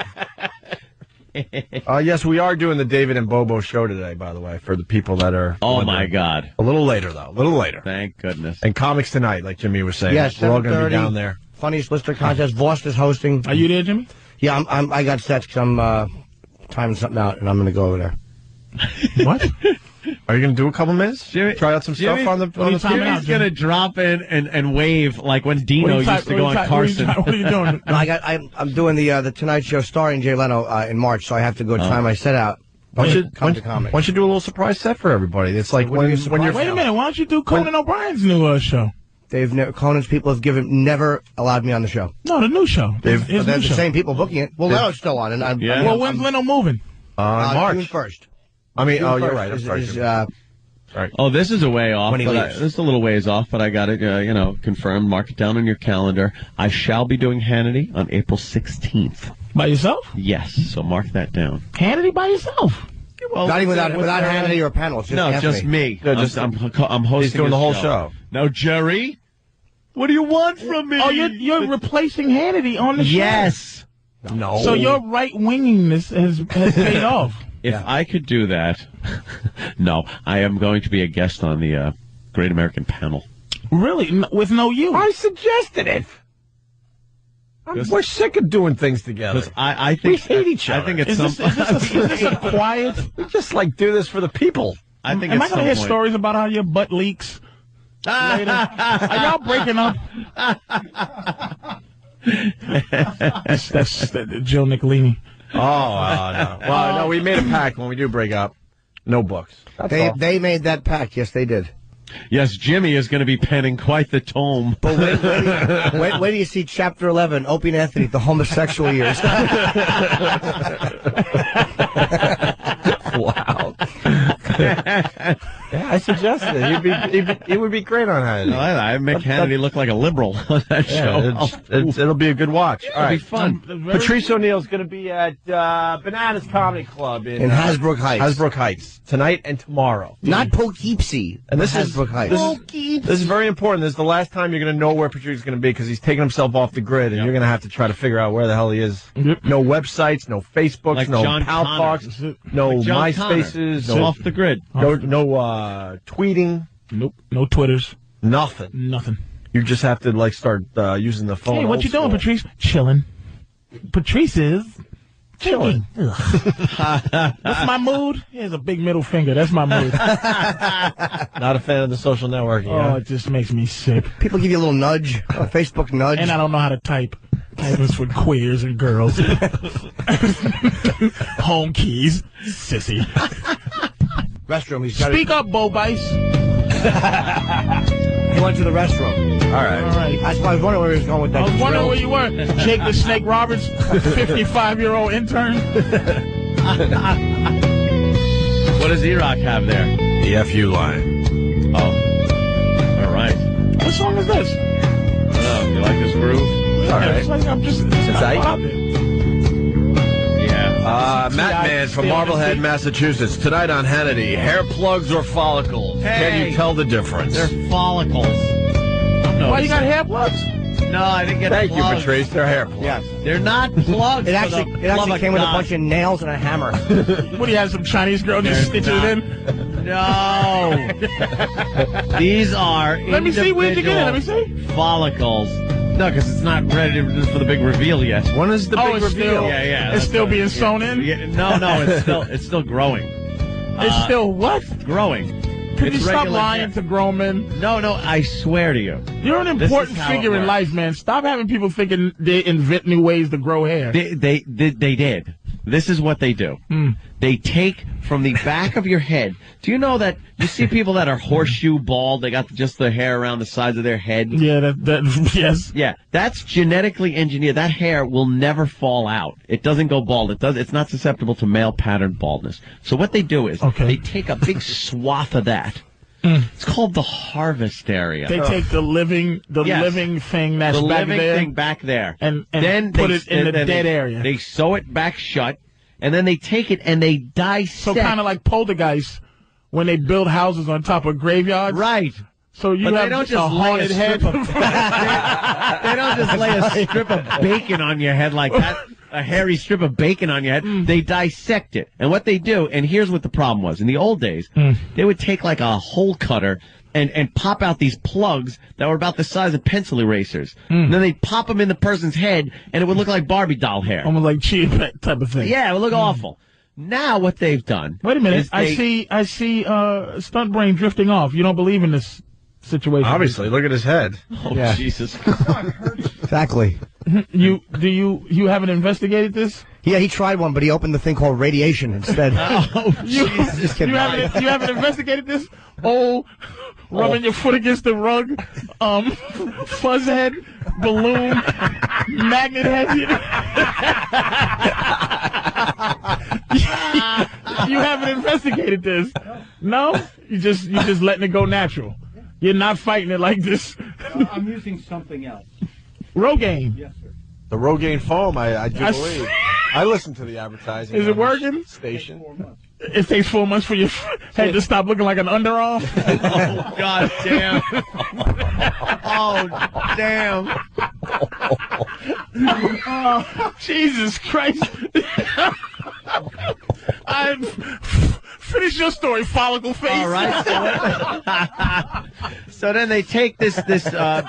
Yes, we are doing the David and Bobo show today, by the way, for the people that are... Oh, my God. A little later, though. A little later. Thank goodness. And comics tonight, like Jimmy was saying. Yes, we're all going to be down there. Funniest Lister contest. Voss is hosting. Are you there, Jimmy? Yeah, I got sets because I'm timing something out, and I'm going to go over there. What? Are you going to do a couple minutes? Jimmy, try out some stuff on the Jimmy's going to drop in and wave like when Dino used to go on Carson. What are you doing? No, I'm doing the Tonight Show starring Jay Leno in March, so I have to go try my set out. Why don't you do a little surprise set for everybody? It's like when you're... Wait a minute, why don't you do Conan O'Brien's new show? Conan's people have never allowed me on the show. No, the new show. They're the same people booking it. Well, Leno's still on. And well, when's Leno moving? March. June 1st. I mean, June you're right. I'm sorry. Right. Oh, this is a way off. When he leaves. This is a little ways off, but I got it, confirmed. Mark it down on your calendar. I shall be doing Hannity on April 16th. By yourself? Yes, so mark that down. Hannity by yourself? Well, not even without Hannity or a panel. It's just me. No, I'm hosting. He's doing the whole show. Now, Jerry, what do you want from me? Oh, you're replacing Hannity on the show? Yes. No. So your right-wingingness has paid off. If I could do that, no, I am going to be a guest on the Great American Panel. Really? With no you? I suggested it. We're sick of doing things together. I think we hate each other. I think it's is this a quiet? We just do this for the people. I think. Am I going to hear stories about how your butt leaks later? Are y'all breaking up? that's Joe Nicolini. Oh, no. Well, no, we made a pact when we do break up. No books. They made that pact. Yes, they did. Yes, Jimmy is going to be penning quite the tome. But wait do you see Chapter 11, Opie and Anthony, the homosexual years. Wow. Yeah, I suggested it. He would be great on Hannity. I make Hannity look like a liberal on that show. It'll be a good watch. Yeah, all right. It'll be fun. Patrice O'Neill's going to be at Bananas Comedy Club in Hasbrook Heights. Hasbrook Heights tonight and tomorrow. Not Poughkeepsie. And this is Hasbrook Heights. This is very important. This is the last time you're going to know where Patrice is going to be because he's taking himself off the grid, and you're going to have to try to figure out where the hell he is. Yep. No websites, no Facebooks, like no John Pal Connor. Talks, no like John MySpaces, Connor. Off the grid. No tweeting. Nope. No Twitters. Nothing. You just have to start using the phone. Hey, what you doing, Patrice? Chilling. Patrice is chilling. What's my mood? Here's a big middle finger. That's my mood. Not a fan of the social networking. Oh, it just makes me sick. People give you a little nudge, a Facebook nudge. And I don't know how to type. Typing's for queers and girls. Home keys. Sissy. Restroom. Speak up, Bo Bice. He went to the restroom. All right. That's why I was wondering where he was going with that. I was wondering where you were. Jake the Snake Roberts, 55-year-old intern. What does E-Rock have there? The FU line. Oh. All right. What song is this? Oh, you like this groove? All right. It's like I'm just... Matt Man from Marblehead, Massachusetts. Tonight on Hannity, hair plugs or follicles? Hey, can you tell the difference? They're follicles. Why you got hair plugs? No, I didn't get Thank plugs. you, Patrice. They're hair plugs. Yes. They're not plugs. It actually came with a bunch of nails and a hammer. What do you have, some Chinese girl just stitch it in? No. These are Let me see. Where'd you get it? Let me see. Follicles. No, because it's not ready for the big reveal yet. When is the big reveal? Still, it's still being sewn in? Yeah, no, it's still growing. It's still what? Growing. Could you stop lying to grown men? No, I swear to you. You're an important figure in life, man. Stop having people thinking they invent new ways to grow hair. They did. This is what they do. They take from the back of your head. Do you know that you see people that are horseshoe bald? They got just the hair around the sides of their head. Yeah, yes. Yeah, that's genetically engineered. That hair will never fall out. It doesn't go bald. It's not susceptible to male pattern baldness. So what they do is they take a big swath of that. It's called the harvest area. They take the living thing that's back there. The living thing back there. And then put it in the dead area. They sew it back shut, and then they take it and they dissect. So kind of like poltergeists when they build houses on top of graveyards. Right. So you have a haunted head. They don't just lay a strip of bacon on your head like that. A hairy strip of bacon on your head. They dissect it. And what they do, and here's what the problem was. In the old days, they would take like a hole cutter and pop out these plugs that were about the size of pencil erasers. And then they'd pop them in the person's head, and it would look like Barbie doll hair. Almost like cheap type of thing. Yeah, it would look awful. Now what they've done... Wait a minute. I see Stunt Brain drifting off. You don't believe in this situation? Obviously. Look at his head. Oh, yeah. Jesus. Exactly. You haven't investigated this? Yeah, he tried one, but he opened the thing called radiation instead. You haven't investigated this? Rubbing your foot against the rug, fuzz head, balloon, magnet head. You haven't investigated this? No? You just letting it go natural. You're not fighting it like this. I'm using something else. Rogaine. Yes, sir. The Rogaine foam, I do believe. I listen to the advertising. Is it working? Station. It takes 4 months for your head to stop looking like an underarm. Oh, God damn. Oh, damn. Oh, Jesus Christ. Finish your story, follicle face. All right. So then they take this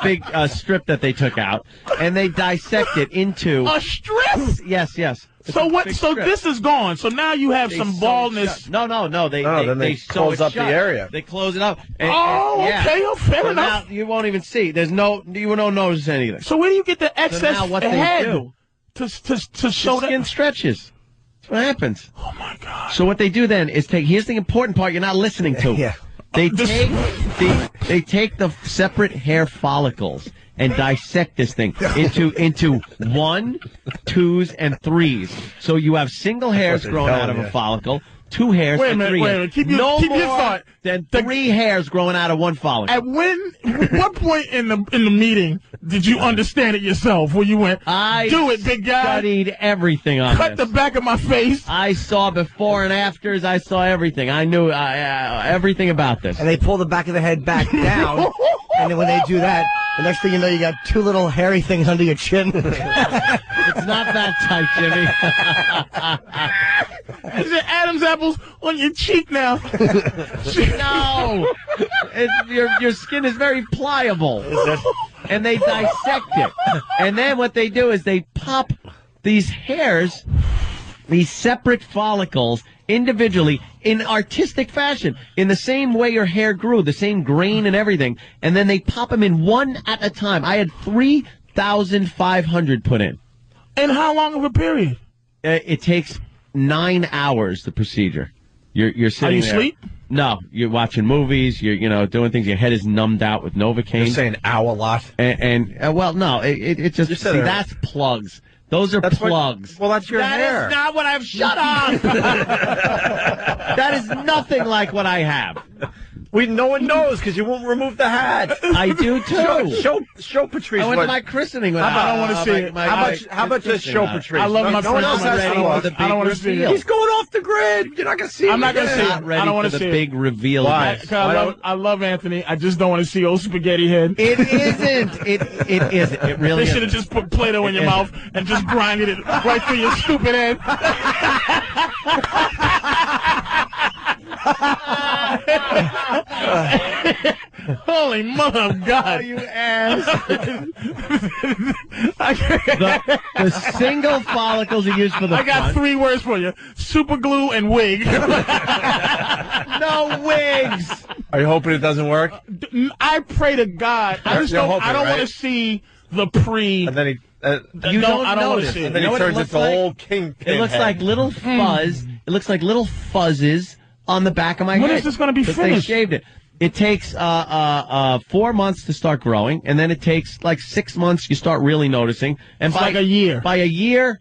big strip that they took out, and they dissect it into... A strip? Yes. So what? So this is gone. So now you have some baldness. No. Then they close up the area. They close it up. Okay. Oh, fair enough. Now you won't even see. You won't notice anything. So where do you get the excess now what head they do to show the skin stretches. That's what happens. Oh my God. So what they do then is here's the important part you're not listening to. Yeah. They take the separate hair follicles and dissect this thing into 1s, 2s, and 3s. So you have single hairs growing out of a follicle, 2 hairs, and 3 hairs. Keep your thought. Then 3 hairs growing out of 1 follicle. At what point in the meeting did you understand it yourself? Where you went, do it, big guy. I studied everything on Cut this. the back of my face. I saw before and afters. I saw everything. I knew everything about this. And they pull the back of the head back down, and then when they do that, the next thing you know, you got 2 little hairy things under your chin. It's not that tight, Jimmy. Is it Adam's apples on your cheek now? No. Your skin is very pliable. And they dissect it. And then what they do is they pop these hairs, these separate follicles, individually in artistic fashion, in the same way your hair grew, the same grain and everything, and then they pop them in one at a time. I had 3,500 put in. And how long of a period? It takes 9 hours, the procedure. You're sitting there. Are you asleep? No, you're watching movies. You're doing things. Your head is numbed out with Novocaine. You're saying ow a lot. And well, no, it just that's plugs. Those are plugs. Well, that's your hair. That is not what I've. Shut up. That is nothing like what I have. No one knows because you won't remove the hat. I do too. Show Patrice. I went to my christening. I don't want to see it. How about just show Patrice? I love my no one else has to look. I don't want to see it. He's going off the grid. You're not going to see it. I'm not going to see it. I don't want to see the big reveal. Why? I love Anthony. I just don't want to see old spaghetti head. It isn't. It isn't. It really. They should have just put Play-Doh in your mouth and just grinded it right through your stupid head. Holy mother of God! Oh, you ass! the single follicles are used for the. I got 3 words for you: super glue and wig. No wigs. Are you hoping it doesn't work? I pray to God. I just don't. I don't want to see the pre. And then he. I don't want to see it. And then he turns into old kingpin. It looks like little fuzz. It looks like little fuzzes on the back of my head. When is this going to be finished? They shaved it. It takes 4 months to start growing, and then it takes like 6 months. You start really noticing, and it's like a year. By a year,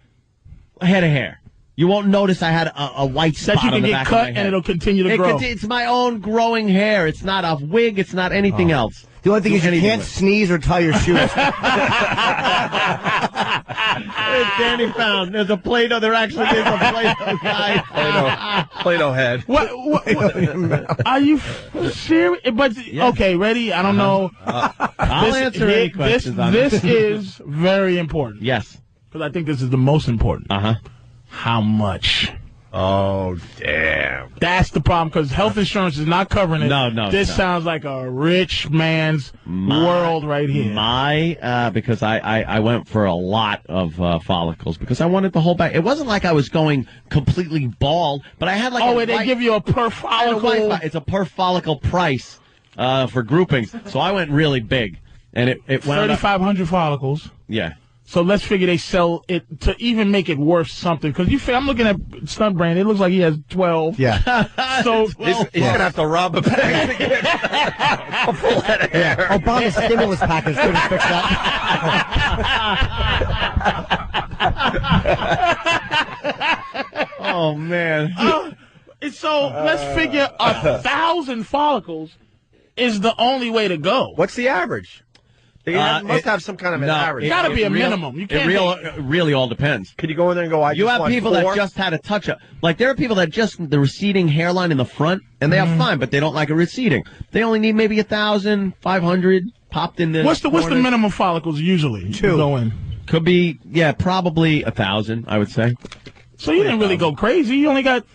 a head of hair. You won't notice I had a white spot that you on can the get back cut of my head. and it'll continue to grow. It's my own growing hair. It's not a wig. It's not anything else. The only thing is you can't sneeze or tie your shoes. Danny found. There's a Play-Doh. There actually is a Play-Doh guy. Play-Doh head. What are you serious? But okay, ready? I don't know. I'll answer any questions on this is very important. Yes. Because I think this is the most important. How much? Oh, damn. That's the problem, because health insurance is not covering it. No. This sounds like a rich man's world right here. Because I went for a lot of follicles, because I wanted the whole back. It wasn't like I was going completely bald, but I had like they give you a per follicle. It's a per follicle price for groupings. So I went really big. And it went 3,500 follicles. Yeah. So let's figure they sell it to even make it worth something. Because I'm looking at Stunt Brand. It looks like he has 12. Yeah. So he's going to have to rob a bank to get a full head of hair. Obama's stimulus package could have fixed that. Oh, man. So let's figure 1,000 follicles is the only way to go. What's the average? They must have some kind of an average. It got to be a minimum. You can't. It really all depends. Could you go in there and go, you have people that just had a touch-up. Like, there are people that just, the receding hairline in the front, and they are fine, but they don't like it receding. They only need maybe 1,000, 500 popped in the What's the minimum follicles usually? 2. Go in? Could be, probably 1,000, I would say. So you didn't really go crazy. You only got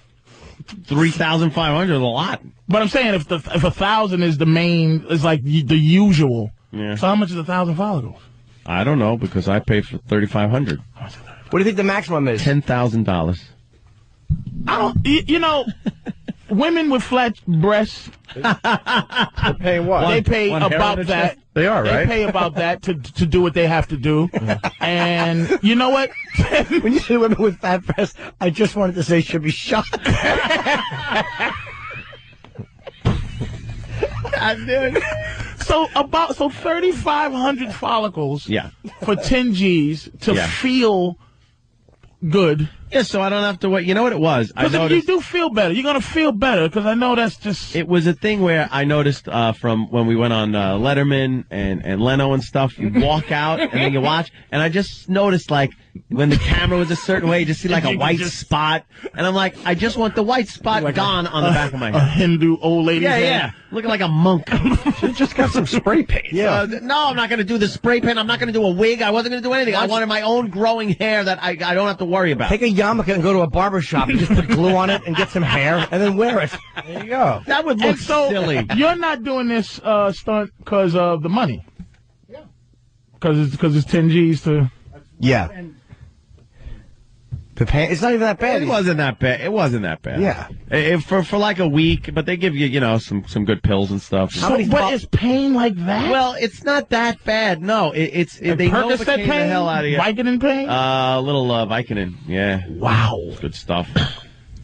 3,500 is a lot. But I'm saying if 1,000 is the main, is like the usual. Yeah. So how much is 1,000 follicles? I don't know, because I paid for 3,500. What do you think the maximum is? $10,000. I don't. Women with flat breasts. They're paying what? They pay about that. They are, right? They pay about that to do what they have to do. And you know what? When you say women with fat breasts, I just wanted to say should be shot. So 3,500 follicles for 10 G's to feel good. Yeah, so I don't have to wait. You know what it was? Because if you do feel better, you're going to feel better, because I know that's just... It was a thing where I noticed from when we went on Letterman and Leno and stuff, you walk out and then you watch, and I just noticed, like, when the camera was a certain way, you just see like a white spot, and I'm like, I just want the white spot gone on the back of my head. A Hindu old lady's head. Yeah, looking like a monk. You just got some spray paint. Yeah. No, I'm not going to do the spray paint. I'm not going to do a wig. I wasn't going to do anything. I wanted my own growing hair that I don't have to worry about. Take a yarmulke and go to a barber shop and just put glue on it and get some hair and then wear it. There you go. That would look silly. You're not doing this stunt because of the money. Yeah. Because it's 10 G's to... Yeah. It's not even that bad. It wasn't that bad. Yeah. For like a week, but they give you, some good pills and stuff. So what is pain like that? Well, it's not that bad. No, they Novocaine the hell out of you. Vicodin pain? A little Vicodin. Yeah. Wow. Good stuff.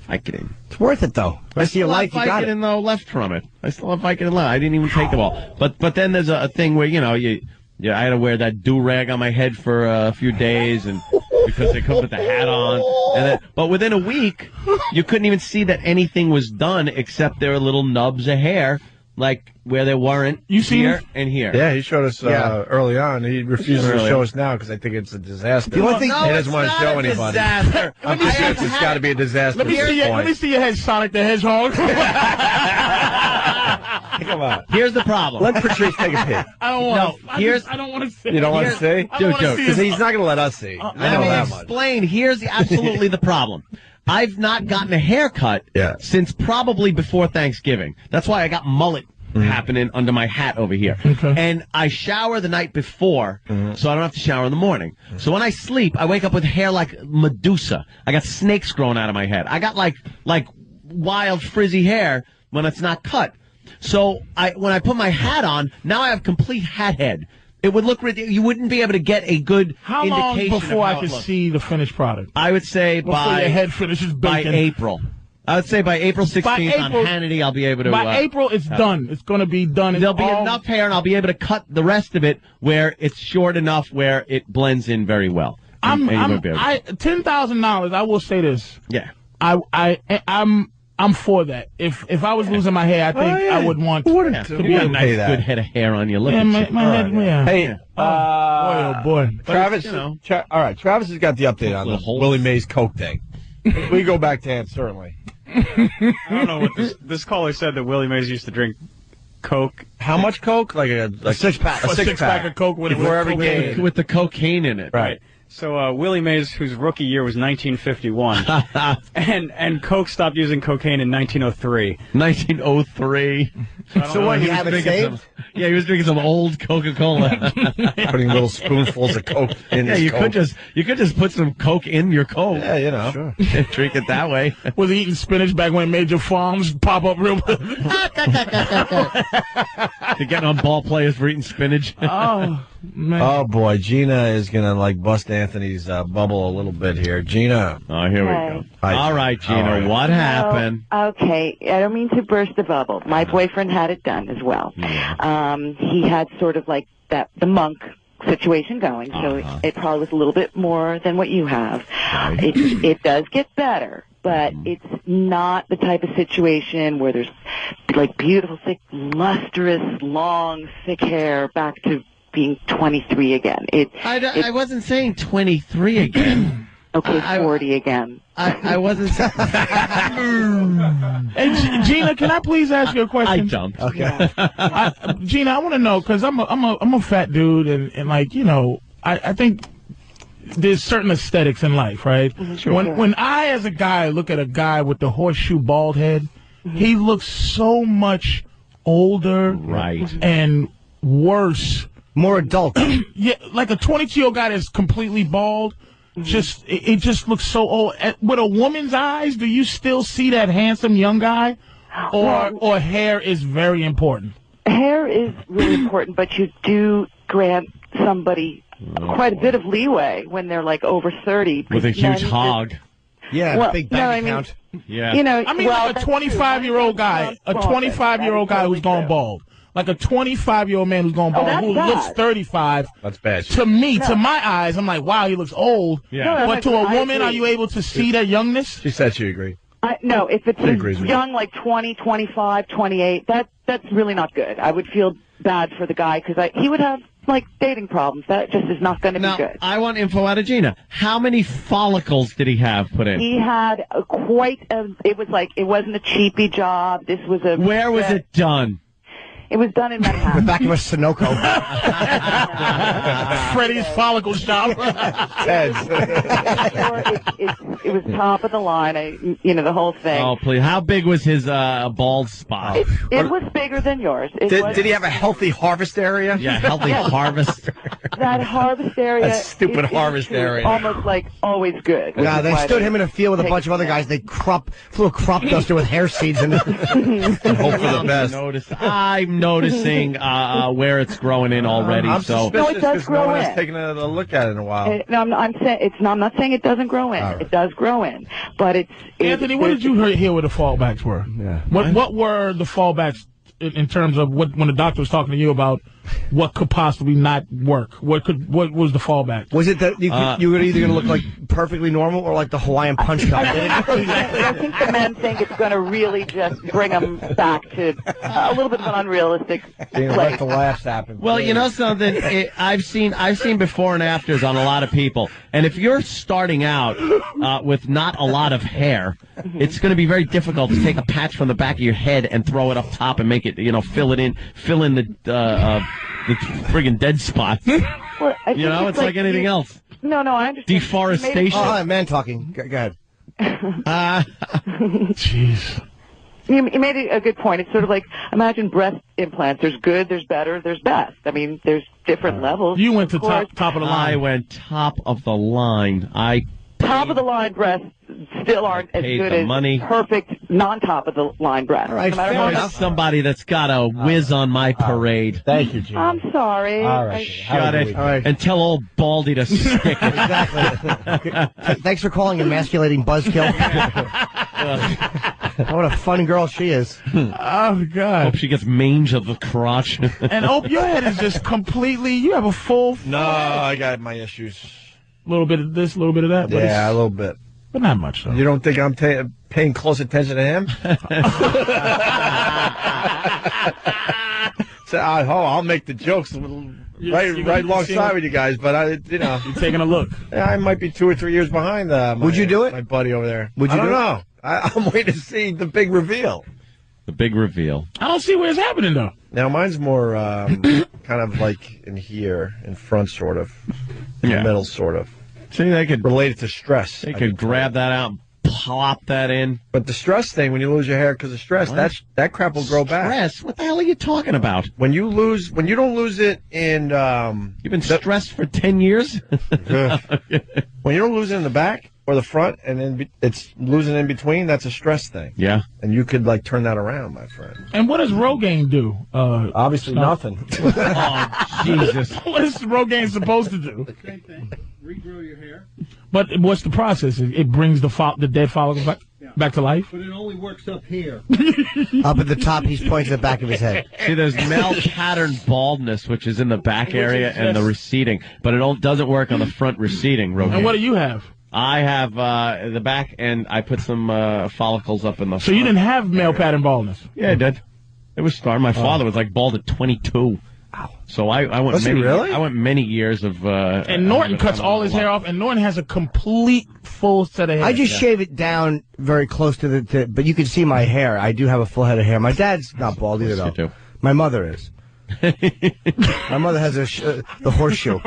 Vicodin. It's worth it, though. The rest of your life, you got it. Vicodin, though, left from it. I still have Vicodin left. I didn't even take them all. But then there's a thing where, you know, I had to wear that do-rag on my head for a few days and because they couldn't put the hat on. But within a week, you couldn't even see that anything was done except there were little nubs of hair, like where there weren't here and here. Yeah, he showed us early on. He refuses to show us now because I think it's a disaster. The only thing he doesn't want to show anybody. Disaster. I'm convinced it's got to be a disaster. Let me see your head, Sonic the Hedgehog. Come on. Here's the problem. Let Patrice take a peek. I don't want. No, I don't want to see. You don't want to see? Dude, because he's not going to let us see. I know that much. Explain. Here's absolutely the problem. I've not gotten a haircut since probably before Thanksgiving. That's why I got mullet happening under my hat over here. Okay. And I shower the night before, so I don't have to shower in the morning. So when I sleep, I wake up with hair like Medusa. I got snakes growing out of my head. I got like wild frizzy hair when it's not cut. So when I put my hat on, now I have complete hat head. It would look ridiculous. You wouldn't be able to get a good how indication long before of how I could see the finished product? I would say before your head finishes by bacon. April. I would say by April 16th on Hannity, I'll be able to. By April, it's done. It's going to be done. There'll be enough hair, and I'll be able to cut the rest of it where it's short enough where it blends in very well. $10,000. I will say this. Yeah. I'm for that. If I was losing my hair, I think I would want to be a nice, good head of hair on you. Look at you. My head, Hey, boy. Travis, all right, Travis has got the update on the Willie Mays Coke thing. We go back to him, certainly. I don't know what this caller said that Willie Mays used to drink Coke. How much Coke? Like a six-pack. A six-pack of Coke before every game. With the cocaine in it. Right. So Willie Mays, whose rookie year was 1951, and Coke stopped using cocaine in 1903. 1903. So what, you have it saved? He was drinking some old Coca-Cola. Putting little spoonfuls of Coke in his Coke. You could just put some Coke in your Coke. Yeah, you know. Sure. Drink it that way. Was he eating spinach back when Major Farms pop up real quick? You're getting on ball players for eating spinach. Oh, man. Oh, boy. Gina is going to, bust Anthony's bubble a little bit here. Gina. Oh, here we go. Hi, all right, Gina. What happened? Okay. I don't mean to burst the bubble. My boyfriend had it done as well. He had sort of like the monk situation going, so it probably was a little bit more than what you have. Right. It does get better, but it's not the type of situation where there's beautiful, thick, lustrous, long, thick hair back to being 23 again. I wasn't saying 23 again. Okay, 40 again. I wasn't saying. Hey, Gina, can I please ask you a question? I jumped. Okay. Gina, I want to know, because I'm a fat dude, and I think there's certain aesthetics in life, right? Sure. When I, as a guy, look at a guy with the horseshoe bald head, he looks so much older, right, and worse, more adult. Yeah, like a 22-year-old guy that's completely bald. It just looks so old. With a woman's eyes, do you still see that handsome young guy, or hair is very important? Hair is really important, but you do grant somebody quite a bit of leeway when they're over 30 with a huge hog. Yeah, big bank account. Yeah, I mean, like a 25-year-old guy, who's gone bald. Like a 25-year-old man who's going bald, who looks 35. That's bad. To me, to my eyes, I'm like, wow, he looks old. Yeah. But to a woman, are you able to see that youngness? She said she agreed. No, if it's young, like 20, 25, 28, that's really not good. I would feel bad for the guy because he would have dating problems. That just is not going to be good. I want info out of Gina. How many follicles did he have put in? He had it wasn't a cheapy job. This was Where was it done? It was done in Manhattan. The back of a Sunoco. Freddie's follicle shop. It was top of the line. The whole thing. Oh, please. How big was his bald spot? It was bigger than yours. Did he have a healthy harvest area? Yeah, healthy harvest. that harvest area. That stupid is harvest area. Almost like always good. Yeah, they stood him in a field with a bunch of other guys. They flew a crop duster with hair seeds in it. Hope for the best. I'm noticing where it's growing in already. I'm so No, it does grow no one in. has taken a look at it in a while. No, I'm saying I'm not saying it doesn't grow in. Right. It does grow in, but it's Anthony, what did you hear where the fallbacks were? Yeah. What were the fallbacks in terms of when the doctor was talking to you about what could possibly not work? What was the fallback? Was it that you were either going to look like perfectly normal or like the Hawaiian punch guy? I think the men think it's going to really just bring them back to a little bit of an unrealistic place. Let the laughs happen. Well, you know something? I've seen before and afters on a lot of people, and if you're starting out with not a lot of hair, it's going to be very difficult to take a patch from the back of your head and throw it up top and make it, fill in the friggin' dead spots. Well, it's like anything else. No, I understand. Deforestation. Oh, man talking. Go ahead. Jeez. You made a good point. It's sort of like, imagine breast implants. There's good, there's better, there's best. I mean, there's different levels. You went to top of the line. I went top of the line. Top of the line breasts still aren't as good as perfect non-top of the line breasts. All right, no matter fair how enough. Somebody that's got a whiz on my parade. Thank you, Jim. I'm sorry. All right. Shut it. All right. And tell old Baldy to stick it. Exactly. Thanks for calling emasculating buzzkill. What a fun girl she is. Oh, God. Hope she gets mange of the crotch. And Hope, your head is just completely, you have a full... No, I got my issues. A little bit of this, a little bit of that. But Yeah, a little bit. But not much, though. You don't think I'm paying close attention to him? So, I'll make the jokes right alongside with you guys, but You're taking a look. I might be 2 or 3 years behind. Would you do it? My buddy over there. Would you I don't do it? know. I'm waiting to see the big reveal. The big reveal. I don't see where it's happening, though. Now, mine's more kind of like in here, in front, sort of. In the middle, sort of. See, they could relate it to stress. They could grab that out and plop that in. But the stress thing, when you lose your hair because of stress, that crap will grow back. Stress? What the hell are you talking about? When you don't lose it in... You've been stressed for 10 years? When you don't lose it in the back or the front, and then it's losing in between, that's a stress thing. Yeah. And you could, turn that around, my friend. And what does Rogaine do? Obviously nothing. Oh, Jesus. What is Rogaine supposed to do? Same thing. Regrow your hair. But what's the process? It brings the dead follicles back to life? But it only works up here. Up at the top, he's pointing to the back of his head. See, there's male-pattern baldness, which is in the back area and the receding. But it doesn't work on the front receding, Rogaine. And what do you have? I have the back, and I put some follicles up in the front. So you didn't have male pattern baldness? Yeah, I did. It was starting. My father was bald at 22. Wow. So I went Was he really? I went many years of. And Norton cuts all his hair off, and Norton has a complete full set of hair. I just shave it down very close to but you can see my hair. I do have a full head of hair. My dad's not bald either, though. do. My mother is. My mother has the horseshoe.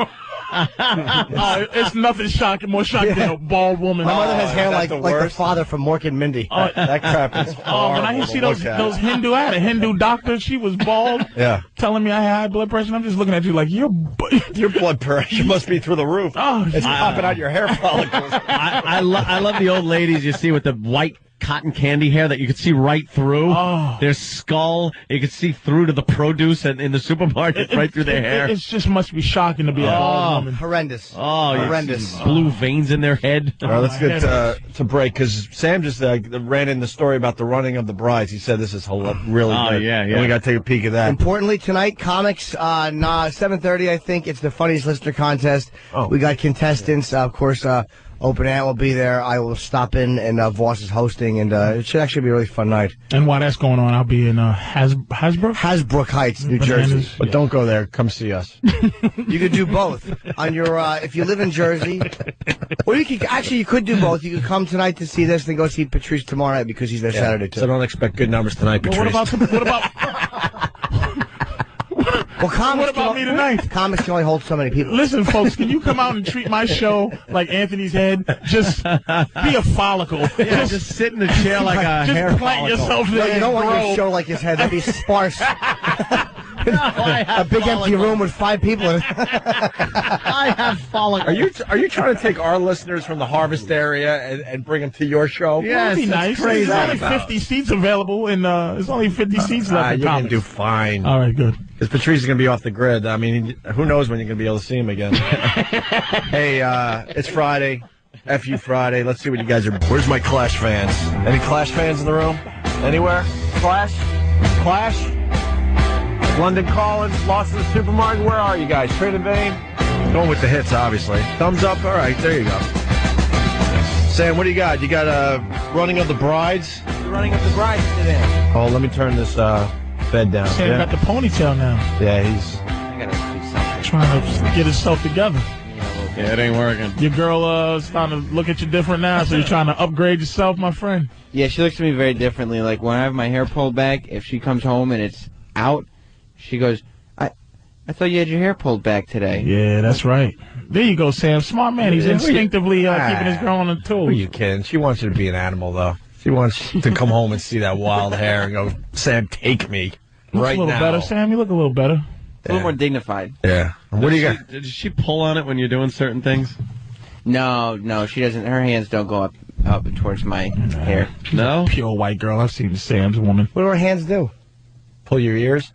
It's nothing more shocking than a bald woman. My mother has hair like the father from Mork and Mindy. That crap is horrible. When I see those Hindu, I had a Hindu doctor. She was bald. Yeah. Telling me I had high blood pressure. And I'm just looking at you like your blood pressure must be through the roof. Oh, it's popping out your hair follicles. I love the old ladies you see with the white cotton candy hair that you could see right through. Oh. Their skull, you could see through to the produce in the supermarket, right through their hair. It just must be shocking to be a bald woman. Horrendous. Oh, horrendous. Blue veins in their head. All right, let's get to break, because Sam just ran in the story about the running of the brides. He said this is really good. Yeah. And we got to take a peek at that. Importantly, tonight, comics, 7:30, I think. It's the Funniest Listener Contest. Oh. We got contestants. Of course, Open Ant will be there. I will stop in, and Voss is hosting, and it should actually be a really fun night. And while that's going on, I'll be in Hasbrook Heights, New Jersey. But don't go there. Come see us. You could do both. On your, if you live in Jersey, or you could do both. You could come tonight to see this, then go see Patrice tomorrow night because he's there Saturday too. So don't expect good numbers tonight, Patrice. What about comics? What about me tonight? Comics can only hold so many people. Listen, folks, can you come out and treat my show like Anthony's head? Just be a follicle. Yeah, just sit in the chair like a hair Just plant follicle. yourself there. No, you don't want grow. your show like his head. That'd be sparse. A big empty room with 5 people in it. I have fallen. Are you trying to take our listeners from the Harvest area and bring them to your show? Yes, that'd be nice. Crazy. There's only 50 seats available, and there's only 50 seats left. You're going to do fine. All right, good. Because Patrice is going to be off the grid. I mean, who knows when you're going to be able to see him again. Hey, it's Friday. F you Friday. Let's see what you guys are. Where's my Clash fans? Any Clash fans in the room? Anywhere? Clash? London Calling, lost in the supermarket. Where are you guys? Trade in vain? Going with the hits, obviously. Thumbs up. All right, there you go. Sam, what do you got? You got Running of the Brides? Running of the Brides today. Oh, let me turn this bed down. Sam got the ponytail now. Yeah, he's trying to get himself together. Yeah, it ain't working. Your girl starting to look at you different now, so you're trying to upgrade yourself, my friend? Yeah, she looks at me very differently. Like, when I have my hair pulled back, if she comes home and it's out, she goes, I thought you had your hair pulled back today. Yeah, that's right. There you go, Sam. Smart man. He's instinctively keeping his girl on the toes. Who are you kidding? She wants you to be an animal, though. She wants to come home and see that wild hair and go, Sam, take me right now. You look a little better, Sam. You look a little better. It's a little more dignified. Yeah. What do you got? Did she pull on it when you're doing certain things? No, she doesn't. Her hands don't go up towards my hair. No? Pure white girl. I've seen Sam's woman. What do her hands do? Pull your ears?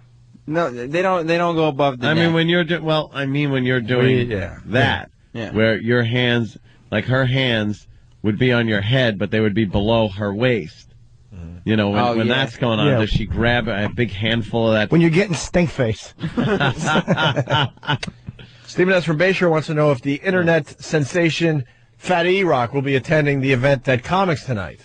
No, they don't go above the I neck. mean, when you're when you're doing that, where your hands, like her hands, would be on your head, but they would be below her waist. You know, when that's going on, does she grab a big handful of that? When you're getting stink face. Stephen S. from Bayshore wants to know if the internet sensation Fatty E-Rock will be attending the event at Comics tonight.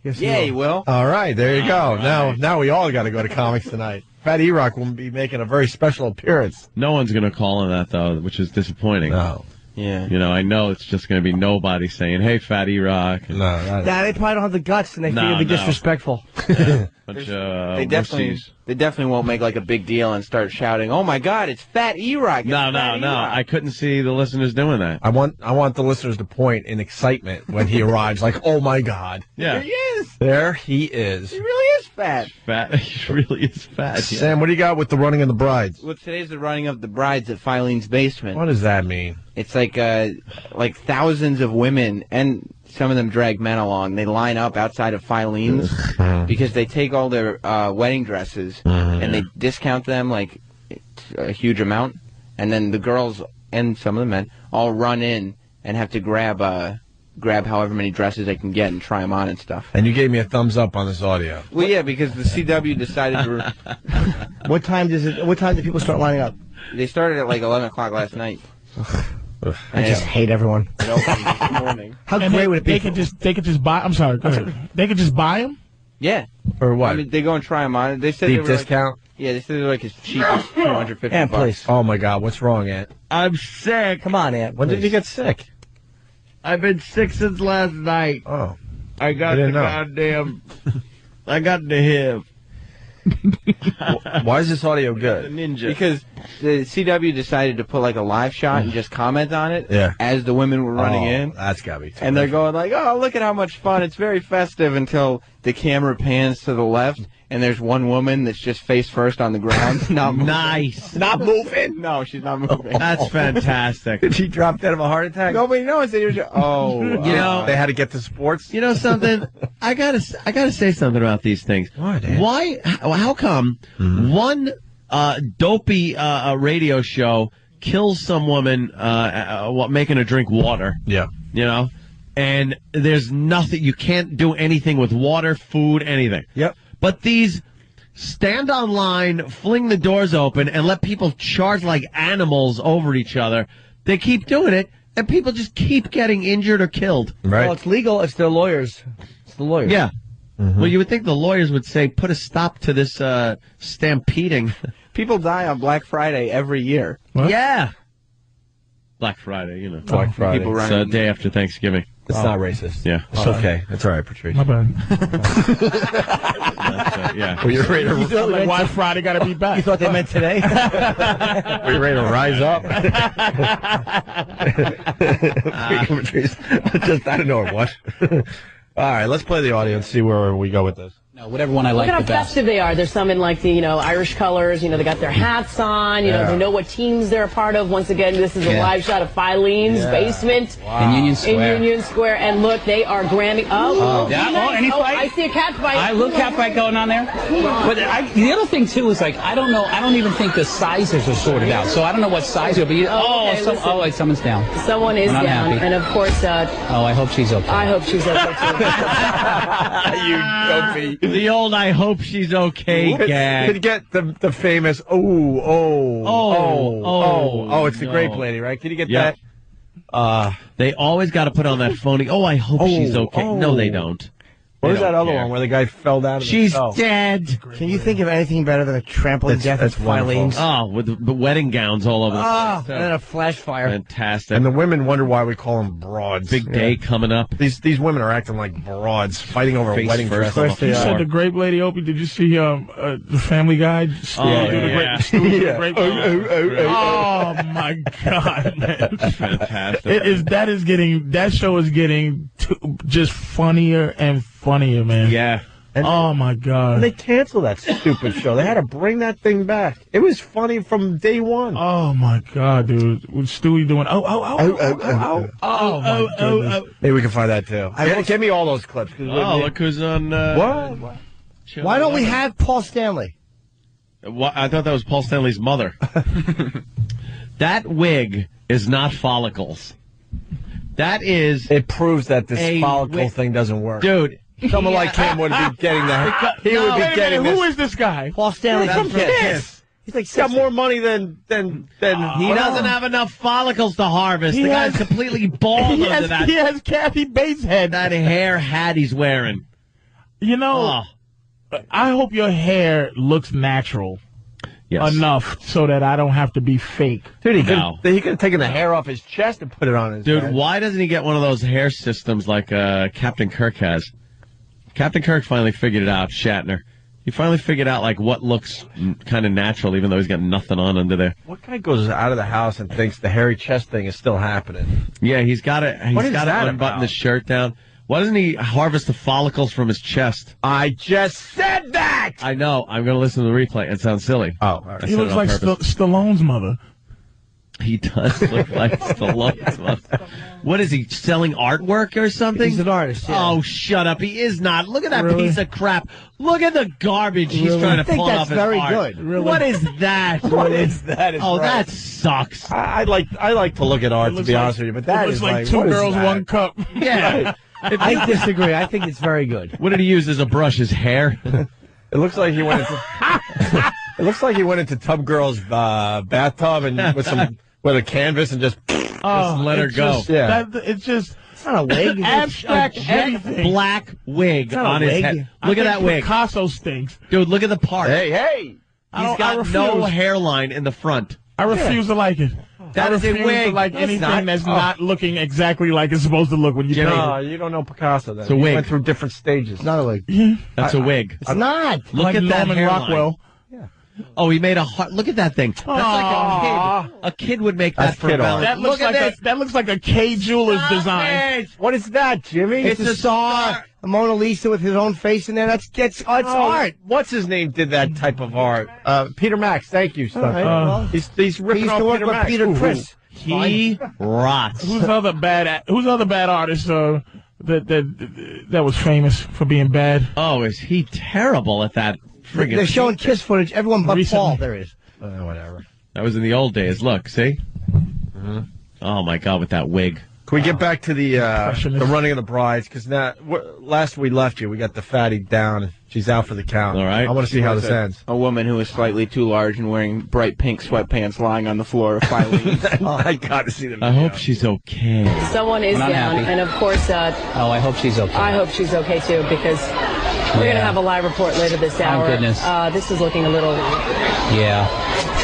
Yes, he will. All right, there you go. Now we all got to go to Comics tonight. Fatty E-Rock will be making a very special appearance. No one's going to call on that, though, which is disappointing. No. Yeah. You know, I know it's just going to be nobody saying, hey, Fatty Rock. No. They probably don't have the guts, and they feel it'd be disrespectful. They definitely won't make like a big deal and start shouting, "Oh my God, it's Fat E-Rock!" No. I couldn't see the listeners doing that. I want the listeners to point in excitement when he arrives, like, "Oh my God!" Yeah, there he is. There he is. He really is fat. He really is fat. Sam, what do you got with the Running of the Brides? Well, today's the Running of the Brides at Filene's basement. What does that mean? It's like thousands of women, and some of them drag men along. They line up outside of Filene's because they take all their wedding dresses and they discount them like a huge amount, and then the girls and some of the men all run in and have to grab however many dresses they can get and try them on and stuff. And you gave me a thumbs up on this audio. Well, yeah, because the CW decided to. What time do people start lining up? They started at like 11 o'clock last night. I just hate everyone. It opened this morning. How great would it be? They could just buy. I'm sorry. Go ahead. They could just buy them. Yeah. Or what? I mean, they go and try them on. They said deep they were discount. Yeah, they said they're like as cheap as $250. Aunt, please. Oh my God, what's wrong, Aunt? I'm sick. Come on, Aunt. When did you get sick? I've been sick since last night. Oh, I got the goddamn. I got the hip. Why is this audio The good? ninja. Because the CW decided to put like a live shot and just comment on it as the women were running in. That's gotta be. And they're going like, "Oh, look at how much fun! It's very festive." Until the camera pans to the left, and there's one woman that's just face first on the ground, not moving. Nice. Not moving. No, she's not moving. That's fantastic. Did she drop dead of a heart attack? Nobody knows that. You know, they had to get to sports. You know something? I gotta say something about these things. Why, Dan? Why? How come one dopey radio show kills some woman making her drink water? Yeah. You know, and there's nothing. You can't do anything with water, food, anything. Yep. But these stand on line, fling the doors open, and let people charge like animals over each other. They keep doing it, and people just keep getting injured or killed. Right. Well, it's legal. It's their lawyers. It's the lawyers. Yeah. Well, you would think the lawyers would say, put a stop to this stampeding. People die on Black Friday every year. What? Yeah. Black Friday, you know. Black Friday. People It's running. day after Thanksgiving. It's not racist. Yeah. It's okay. It's all right, Patrice. My bad. Yeah. Were you ready to, Like, why Friday got to be back? You thought they meant today? were you ready to rise up? Patrice. I don't know what. All right, let's play the audio and see where we go with this. Whatever one I like the best. Look how festive they are. There's some in like the Irish colors. They got their hats on. They know what teams they're a part of. Once again, this is a live shot of Filene's basement in Union Square. In Union Square, and look, they are Grammy. Any fight? I see a cat fight. I look cat fight going on there. But the other thing too is I don't know. I don't even think the sizes are sorted out. So I don't know what size it'll be. Someone's down. Someone is down, happy. And of course. I hope she's okay. I hope she's okay too. You dopey. The old "I hope she's okay" gag. Could you get the famous it's the grape lady, right? Can you get that? They always got to put on that phony. I hope she's okay. No, they don't. What was that other one where the guy fell down? She's dead. Can you think of anything better than a trampling death at Filene's? With the wedding gowns all over the place. And then a flash fire. Fantastic. And the women wonder why we call them broads. Big day coming up. These women are acting like broads, fighting over a wedding dress. You said the grape lady, Opie. Did you see the Family Guy? Oh my God, man! Fantastic. That show is getting just funnier and funnier, man. Yeah. Oh my God! And they canceled that stupid show. They had to bring that thing back. It was funny from day one. Oh my God, dude! With Stewie doing Maybe we can find that too. Give me all those clips. Look who's on. What? Why don't we have Paul Stanley? I thought that was Paul Stanley's mother. That wig is not follicles. That is. It proves that this follicle thing doesn't work, dude. Someone like him would be getting that. He would be getting this. Who is this guy? Paul Stanley from Kiss. He's like got more money than he doesn't have enough follicles to harvest. The guy's completely bald under that. He has Kathy Bates head. That hair hat he's wearing. I hope your hair looks natural. Yes. Enough so that I don't have to be fake. Dude, he could have taken the hair off his chest and put it on his head. Why doesn't he get one of those hair systems like Captain Kirk has? Captain Kirk finally figured it out, Shatner. He finally figured out what looks kind of natural, even though he's got nothing on under there. What guy goes out of the house and thinks the hairy chest thing is still happening? Yeah, he's got to unbutton his shirt down. Why doesn't he harvest the follicles from his chest? I just said that! I know. I'm going to listen to the replay. It sounds silly. Oh, right. He looks like Stallone's mother. He does look like Stallone's mother. What is he, selling artwork or something? He's an artist, yeah. Oh, shut up. He is not. Look at that piece of crap. Look at the garbage he's trying to pull off his art. I think that's very good. Really? What is that? What is that? That sucks. I like to look at art, to be honest with you, but that is like two girls, one cup. Yeah. I disagree. I think it's very good. What did he use as a brush? His hair? It looks like he went into. It looks like he went into Tub Girl's bathtub and with a canvas and just let her go. It's not a wig. Abstract everything. Black wig on his head. Look at that wig. Picasso stinks. Dude, look at the part. Hey. He's got no hairline in the front. I refuse to like it. That is a wig. To like anything that's not looking exactly like it's supposed to look when you paint it. No, you don't know Picasso. Then. It's a wig. He went through different stages. It's not a wig. That's a wig. It's not. Look like at that Norman hairline. Rockwell. Yeah. Oh, he made a heart. Look at that thing. That's like a kid. A kid would make that for Valentine's. That looks like a K Jewelers design. What is that, Jimmy? It's a star. A Mona Lisa with his own face in there. That's art. What's his name did that type of art? Peter Max. Thank you, son. He's ripping off Peter Max. Peter Chris. He rots. Who's other bad artist that was famous for being bad? Oh, is he terrible at that? They're showing kiss footage. Everyone but Recently. Paul. There is. Whatever. That was in the old days. Look, see? Mm-hmm. Oh my God, with that wig. Can we get back to the running of the brides? Because last we left you, we got the fatty down. She's out for the count. All right. I want to see how this ends. A woman who is slightly too large and wearing bright pink sweatpants lying on the floor of Filene's. I got to see the video. I hope she's okay. Someone is down, and of course. I hope she's okay. I hope she's okay too, because we're going to have a live report later this hour. Oh, goodness. This is looking a little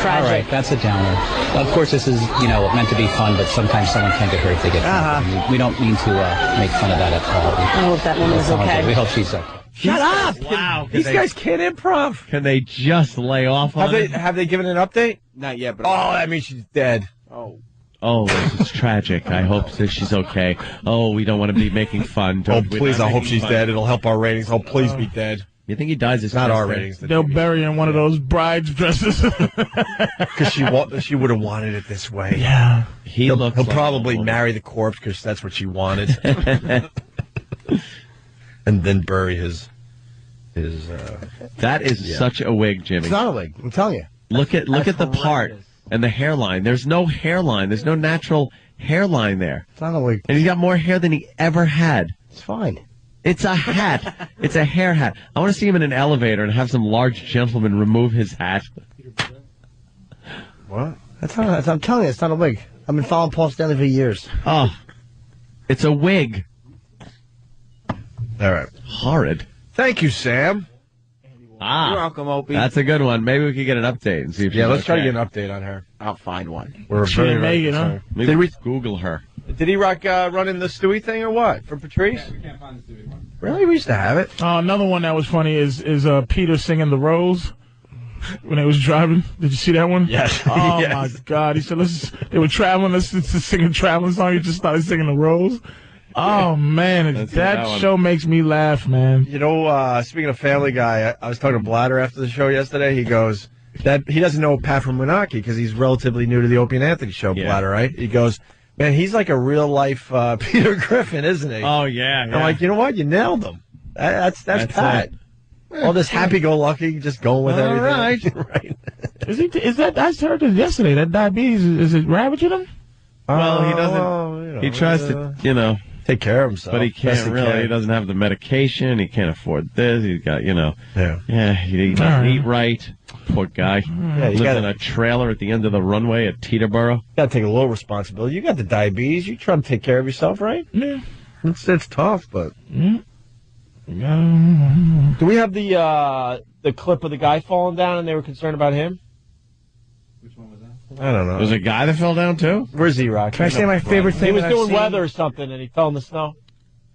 tragic. All right, that's a downer. Of course, this is meant to be fun, but sometimes someone can get hurt if they get hurt. We don't mean to make fun of that at all. I hope that woman is okay. We hope she's okay. Shut up! Wow. These guys can't improv. Can they just lay off on it? Have they given an update? Not yet, but that means she's dead. Oh, it's tragic. I hope that she's okay. Oh, we don't want to be making fun. Please, I hope she's dead. It'll help our ratings. Oh, please be dead. You think he dyes his Not chest R hair? ratings. They'll bury her in one of those bride's dresses. Because she would have wanted it this way. Yeah. He'll like probably marry the corpse because that's what she wanted. And then bury his. That is such a wig, Jimmy. It's not a wig. I'm telling you. Look at the part and the hairline. There's no hairline. There's no natural hairline there. It's not a wig. And he's got more hair than he ever had. It's fine. It's a hat. It's a hair hat. I want to see him in an elevator and have some large gentleman remove his hat. What? I'm telling you, it's not a wig. I've been following Paul Stanley for years. Oh, it's a wig. All right. Horrid. Thank you, Sam. You're welcome, Opie. That's a good one. Maybe we could get an update and see if she's let's try to okay. get an update on her. I'll find one. We're She very, didn't very make it, huh? concerned. Maybe Did we Google her? Did he running the Stewie thing or what? From Patrice? We can't find the Stewie one. Really? We used to have it. Another one that was funny is Peter singing The Rose when they was driving. Did you see that one? Yes. Oh, Yes. my God. He said, they were traveling. Let's sing a traveling song. He just started singing The Rose. Oh, man. That show makes me laugh, man. You know, speaking of Family Guy, I was talking to Bladder after the show yesterday. He goes that he doesn't know Pat from Moonachie because he's relatively new to the Opie and Anthony show, Yeah. Bladder, right? He goes, man, he's like a real-life Peter Griffin, isn't he? Oh, yeah. I'm like, you know what? You nailed him. That's Pat. All this happy-go-lucky, just going with everything. Right. Is that? I heard this yesterday. That diabetes, is it ravaging him? Well, he doesn't. He tries to, take care of himself. But he can't really. He doesn't have the medication. He can't afford this. He's got, he doesn't eat right. Poor guy. Yeah, you lives in a trailer at the end of the runway at Teterboro. You got to take a little responsibility. You got the diabetes. You try to take care of yourself, right? Yeah. It's tough, but. Yeah. Do we have the clip of the guy falling down and they were concerned about him? Which one was that? I don't know. There's a guy that fell down, too? Where's E-Rock? Can I say my favorite thing? He was that I've doing seen? weather or something and he fell in the snow.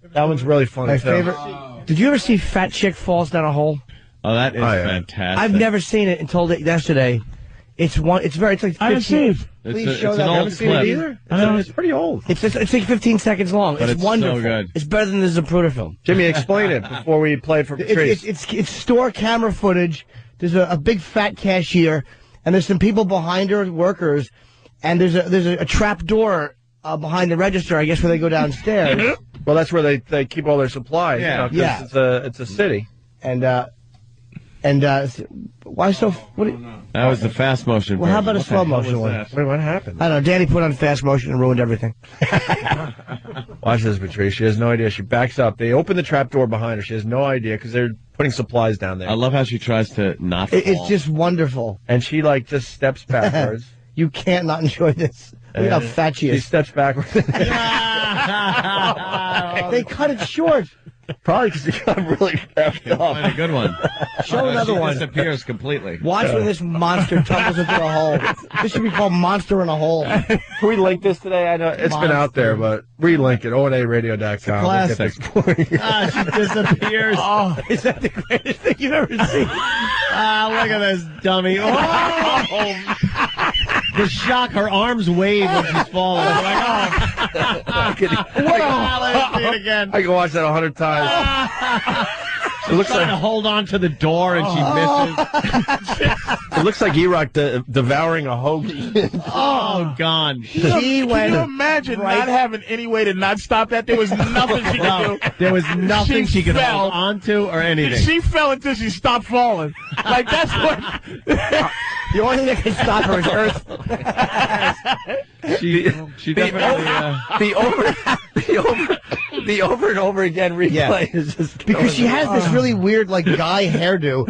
That one's really funny, My too. favorite. Did you ever see Fat Chick falls down a hole? Oh, that is fantastic. I've never seen it until yesterday. It's like 15. I didn't see it. Please show it's that. an I old haven't seen it clip. either. It's pretty old. It's like 15 seconds long. But It's it's wonderful. so good. It's better than the Zapruder film. Jimmy, explain it before we play it for Patrice. It's store camera footage. There's a big fat cashier, and there's some people behind her, workers, and there's a trap door behind the register, I guess, where they go downstairs. Well, that's where they keep all their supplies. Yeah. 'Cause it's a city. And why so? That was the fast motion. Well, how version. about a What the slow hell motion was one? that? Wait, what happened? I don't know. Danny put on fast motion and ruined everything. Watch this, Patrice. She has no idea. She backs up. They open the trap door behind her. She has no idea because they're putting supplies down there. I love how she tries to not fall. It's just wonderful. And she, just steps backwards. You can't not enjoy this. Look at how fat she She is. steps backwards. They cut it short. Probably because he got really effed up. Quite a good one. Show another she one. disappears completely. Watch when this monster tumbles into a hole. This should be called Monster in a Hole. Can we link this today? I know it's been out there, but relink it. ONARadio.com. Classic. She disappears. Oh, is that the greatest thing you've ever seen? Look at this dummy. Oh! The shock, her arms wave when she's falling. You're like, I can watch that 100 times. It looks trying like to hold on to the door and she misses. it looks like E-Rock devouring a hoagie. Oh, gone. Can you imagine not having any way to not stop that? There was nothing she could do. There was nothing she could fell. hold on to or anything. She fell until she stopped falling. Like, that's what... The only thing that can stop her is Earth. She definitely... The over and over again replay is just because she has this really weird guy hairdo,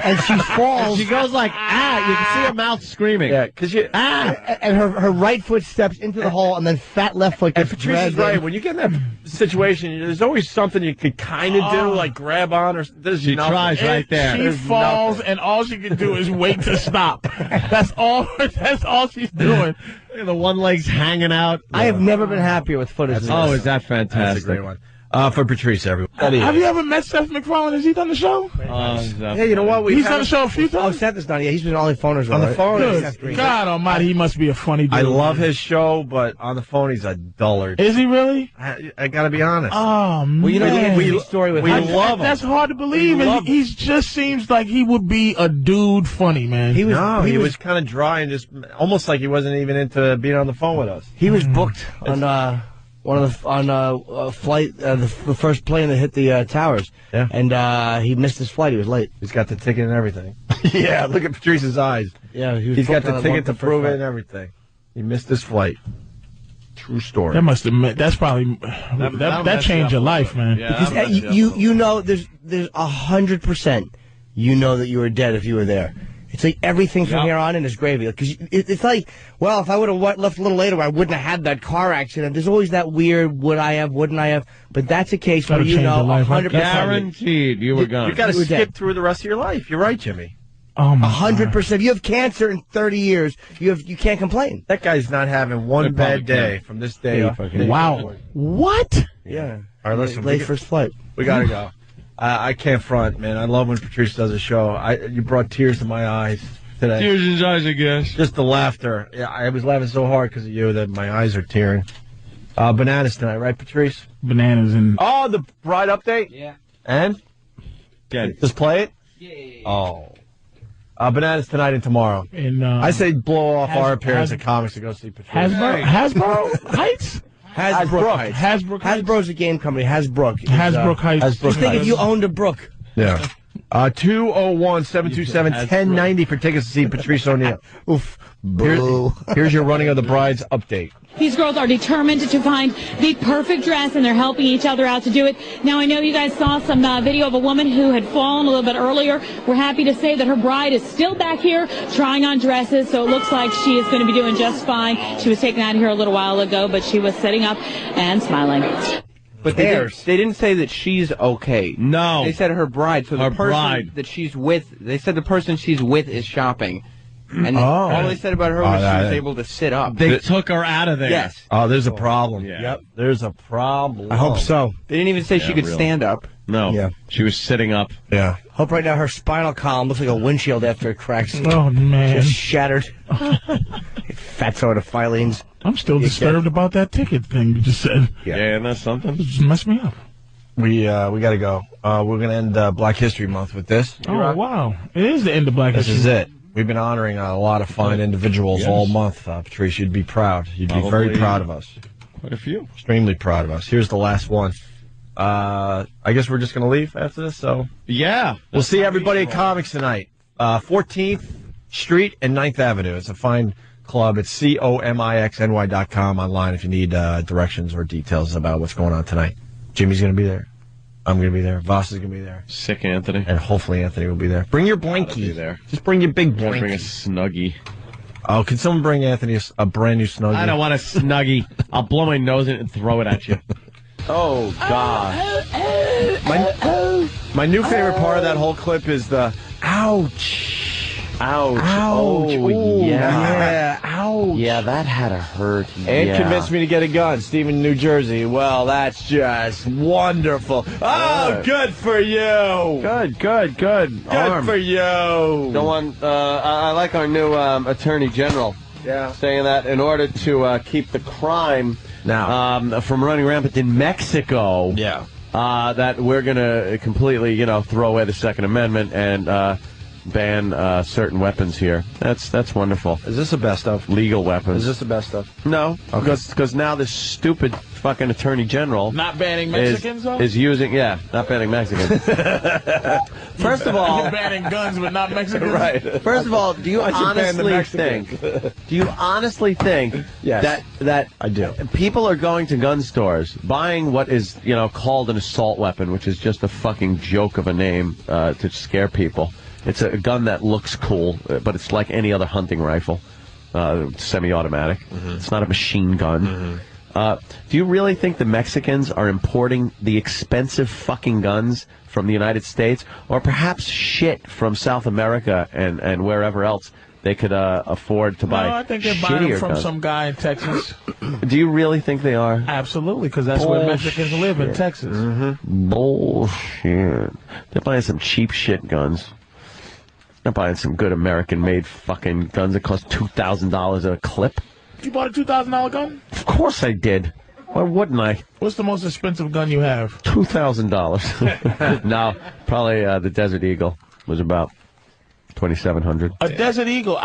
and she falls. She goes like, ah, you can see her mouth screaming. Yeah, because and her right foot steps into the hole, and then fat left foot and gets Patrice is dragged right. in. When you get in that situation, there's always something you could kind of do, like grab on, or there's She nothing. tries right there. She There's falls, nothing. and all she can do is wait to stop. That's all she's doing. Look at the one leg's hanging out. I have never been happier with footage. than Oh, this. is that fantastic? That's a great one. For Patrice, everyone. Have you ever met Seth MacFarlane? Has he done the show? Yeah, you know what? He's done the show a few times. Oh, Seth is done. Yeah, he's been on the phoners. On the phone. Good. God almighty, he must be a funny dude. I love his show, but on the phone, he's a dullard. Is he really? I gotta be honest. Oh, man. Well, you know, we story with him. love him. That's hard to believe. He just seems like he would be a dude funny, man. He was kind of dry and just almost like he wasn't even into being on the phone with us. He was booked on flight, the first plane that hit the towers. Yeah. And he missed his flight. He was late. He's got the ticket and everything. Yeah, look at Patrice's eyes. Yeah, he's got the ticket to prove it and everything. He missed his flight. True story. That must have. That's probably that changed your life, man. Yeah, because you know there's 100%. You know that you were dead if you were there. It's like everything from here on in is gravy. Because it's like, well, if I would have left a little later, I wouldn't have had that car accident. There's always that weird, would I have, wouldn't I have? But that's a case where you know 100%. Guaranteed you were gone. You got to skip through the rest of your life. You're right, Jimmy. Oh my 100%. If you have cancer in 30 years, you can't complain. That guy's not having one bad day from this day. Wow. What? Yeah. All right, listen. Late first flight. We got to go. I can't front, man. I love when Patrice does a show. You brought tears to my eyes today. Tears in his eyes, I guess. Just the laughter. Yeah, I was laughing so hard because of you that my eyes are tearing. Bananas tonight, right, Patrice? Bananas and... Oh, the bride update? Yeah. And? Good. Just play it? Yeah. Oh. Bananas tonight and tomorrow. And, I say blow off our appearance at Comics to go see Patrice. Hasbro Heights? Hasbrook Heights. Hasbro's a game company. Hasbrook. Hasbrook Heights. Just think if you owned a brook. Yeah. 201-727-1090 for tickets to see Patrice O'Neal. Oof. Here's your running of the brides update. These girls are determined to find the perfect dress, and they're helping each other out to do it. Now, I know you guys saw some video of a woman who had fallen a little bit earlier. We're happy to say that her bride is still back here trying on dresses, so it looks like she is going to be doing just fine. She was taken out of here a little while ago, but she was sitting up and smiling. But they didn't say that she's okay. No. They said her bride. So her the person bride that she's with, they said the person she's with is shopping. And all they said about her was she was able to sit up. They took her out of there. Yes. Oh, there's a problem. Yeah. Yep. There's a problem. I hope so. They didn't even say she could really. stand up. No. Yeah. She was sitting up. Yeah. Hope right now her spinal column looks like a windshield after it cracks. Oh, man. Just shattered. Fatso to filings. I'm still disturbed about that ticket thing you just said. Yeah, and that's something. It just messed me up. We got to go. We're going to end Black History Month with this. Oh, wow. It is the end of Black History. This is it. We've been honoring a lot of fine individuals all month. Patrice, you'd be proud. You'd be very proud of us. Quite a few. Extremely proud of us. Here's the last one. I guess we're just going to leave after this. So yeah. We'll see everybody at Comics tonight. 14th Street and 9th Avenue. It's a fine club. It's comixny.com online if you need directions or details about what's going on tonight. Jimmy's going to be there. I'm going to be there. Voss is going to be there. Sick Anthony. And hopefully Anthony will be there. Bring your blankie. Be there. Just bring your big blankie. Bring a Snuggie. Oh, can someone bring Anthony a brand new Snuggie? I don't want a Snuggie. I'll blow my nose in it and throw it at you. Oh, God. My new favorite part of that whole clip is the ouch. Ouch. Ouch. Oh, yeah. Ouch. Yeah, that had to hurt. And convinced me to get a gun. Stephen, New Jersey. Well, that's just wonderful. Oh, good for you. Good. Good for you. I like our new Attorney General. Yeah. Saying that in order to keep the crime from running rampant in Mexico. Yeah. That we're going to completely, throw away the Second Amendment and ban certain weapons here. That's wonderful. Is this the best of? Legal weapons. Is this the best of? No, because now this stupid fucking Attorney General not banning Mexicans though? Is using not banning Mexicans. First of all, banning guns but not Mexicans. Right. First of all, do you honestly think yes, that I do. People are going to gun stores buying what is called an assault weapon, which is just a fucking joke of a name to scare people. It's a gun that looks cool, but it's like any other hunting rifle, semi-automatic. Mm-hmm. It's not a machine gun. Mm-hmm. Do you really think the Mexicans are importing the expensive fucking guns from the United States, or perhaps shit from South America and wherever else they could afford to buy No, I think they're buying them shittier from guns. some guy in Texas. Do you really think they are? Absolutely, because that's where Mexicans live, in Texas. Bullshit. They're buying some cheap shit guns. They're buying some good American-made fucking guns that cost $2,000 a clip. You bought a $2,000 gun? Of course I did. Why wouldn't I? What's the most expensive gun you have? $2,000. No, probably the Desert Eagle was about $2,700. A Desert Eagle,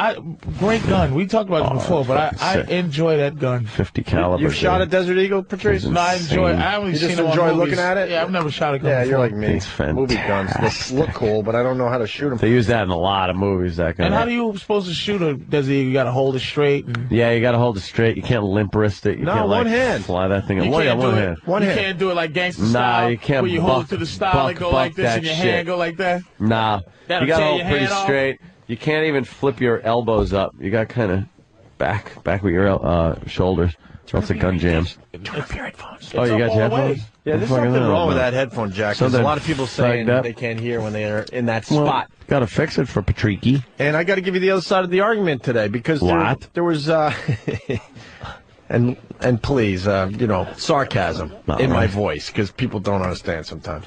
great gun. We talked about it before, but I enjoy that gun. 50 caliber. You shot a Desert Eagle, Patrice? No, I enjoy it. I only You seen just it on enjoy movies. looking at it? Yeah, I've never shot a gun Yeah, before. you're like me. It's fantastic. Movie guns look cool, but I don't know how to shoot them. They use that in a lot of movies. That kind And of. how do you supposed to shoot a Desert Eagle? You got to hold it straight. And Yeah, you got to hold it straight. You can't limp wrist it. You No, can't, one like, hand. fly that thing. you One can't do hand. it. You can't do it like gangster Nah, style. you can't Where you hold buck- it to the style and go like buck this, that and your shit. hand go like that. Nah, That'll you got to tear hold your pretty hand off. straight. You can't even flip your elbows up. You got kind of back with your shoulders. That's a gun jam. Oh, you got your headphones? Yeah, there's something wrong with that headphone jack. 'Cause Something a lot of people saying fucked up. they can't hear when they're in that Well, spot. Got to fix it for Patrice. And I got to give you the other side of the argument today because there was and please sarcasm in my voice because people don't understand sometimes.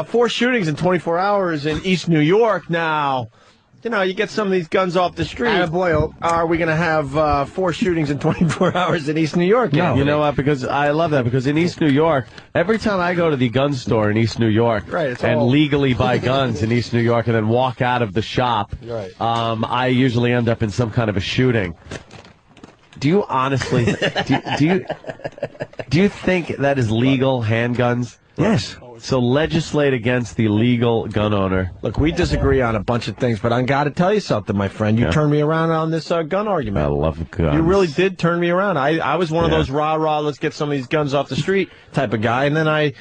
4 shootings in 24 hours in East New York. Now, you get some of these guns off the street. Are we going to have 4 shootings in 24 hours in East New York? No. You know what? Because I love that. Because in East New York, every time I go to the gun store in East New York and legally buy guns in East New York and then walk out of the shop, I usually end up in some kind of a shooting. Do you honestly do you think that is legal, handguns? Yes. So legislate against the legal gun owner. Look, we disagree on a bunch of things, but I got to tell you something, my friend. You turned me around on this gun argument. I love guns. You really did turn me around. I was one of those rah-rah, let's get some of these guns off the street type of guy, and then I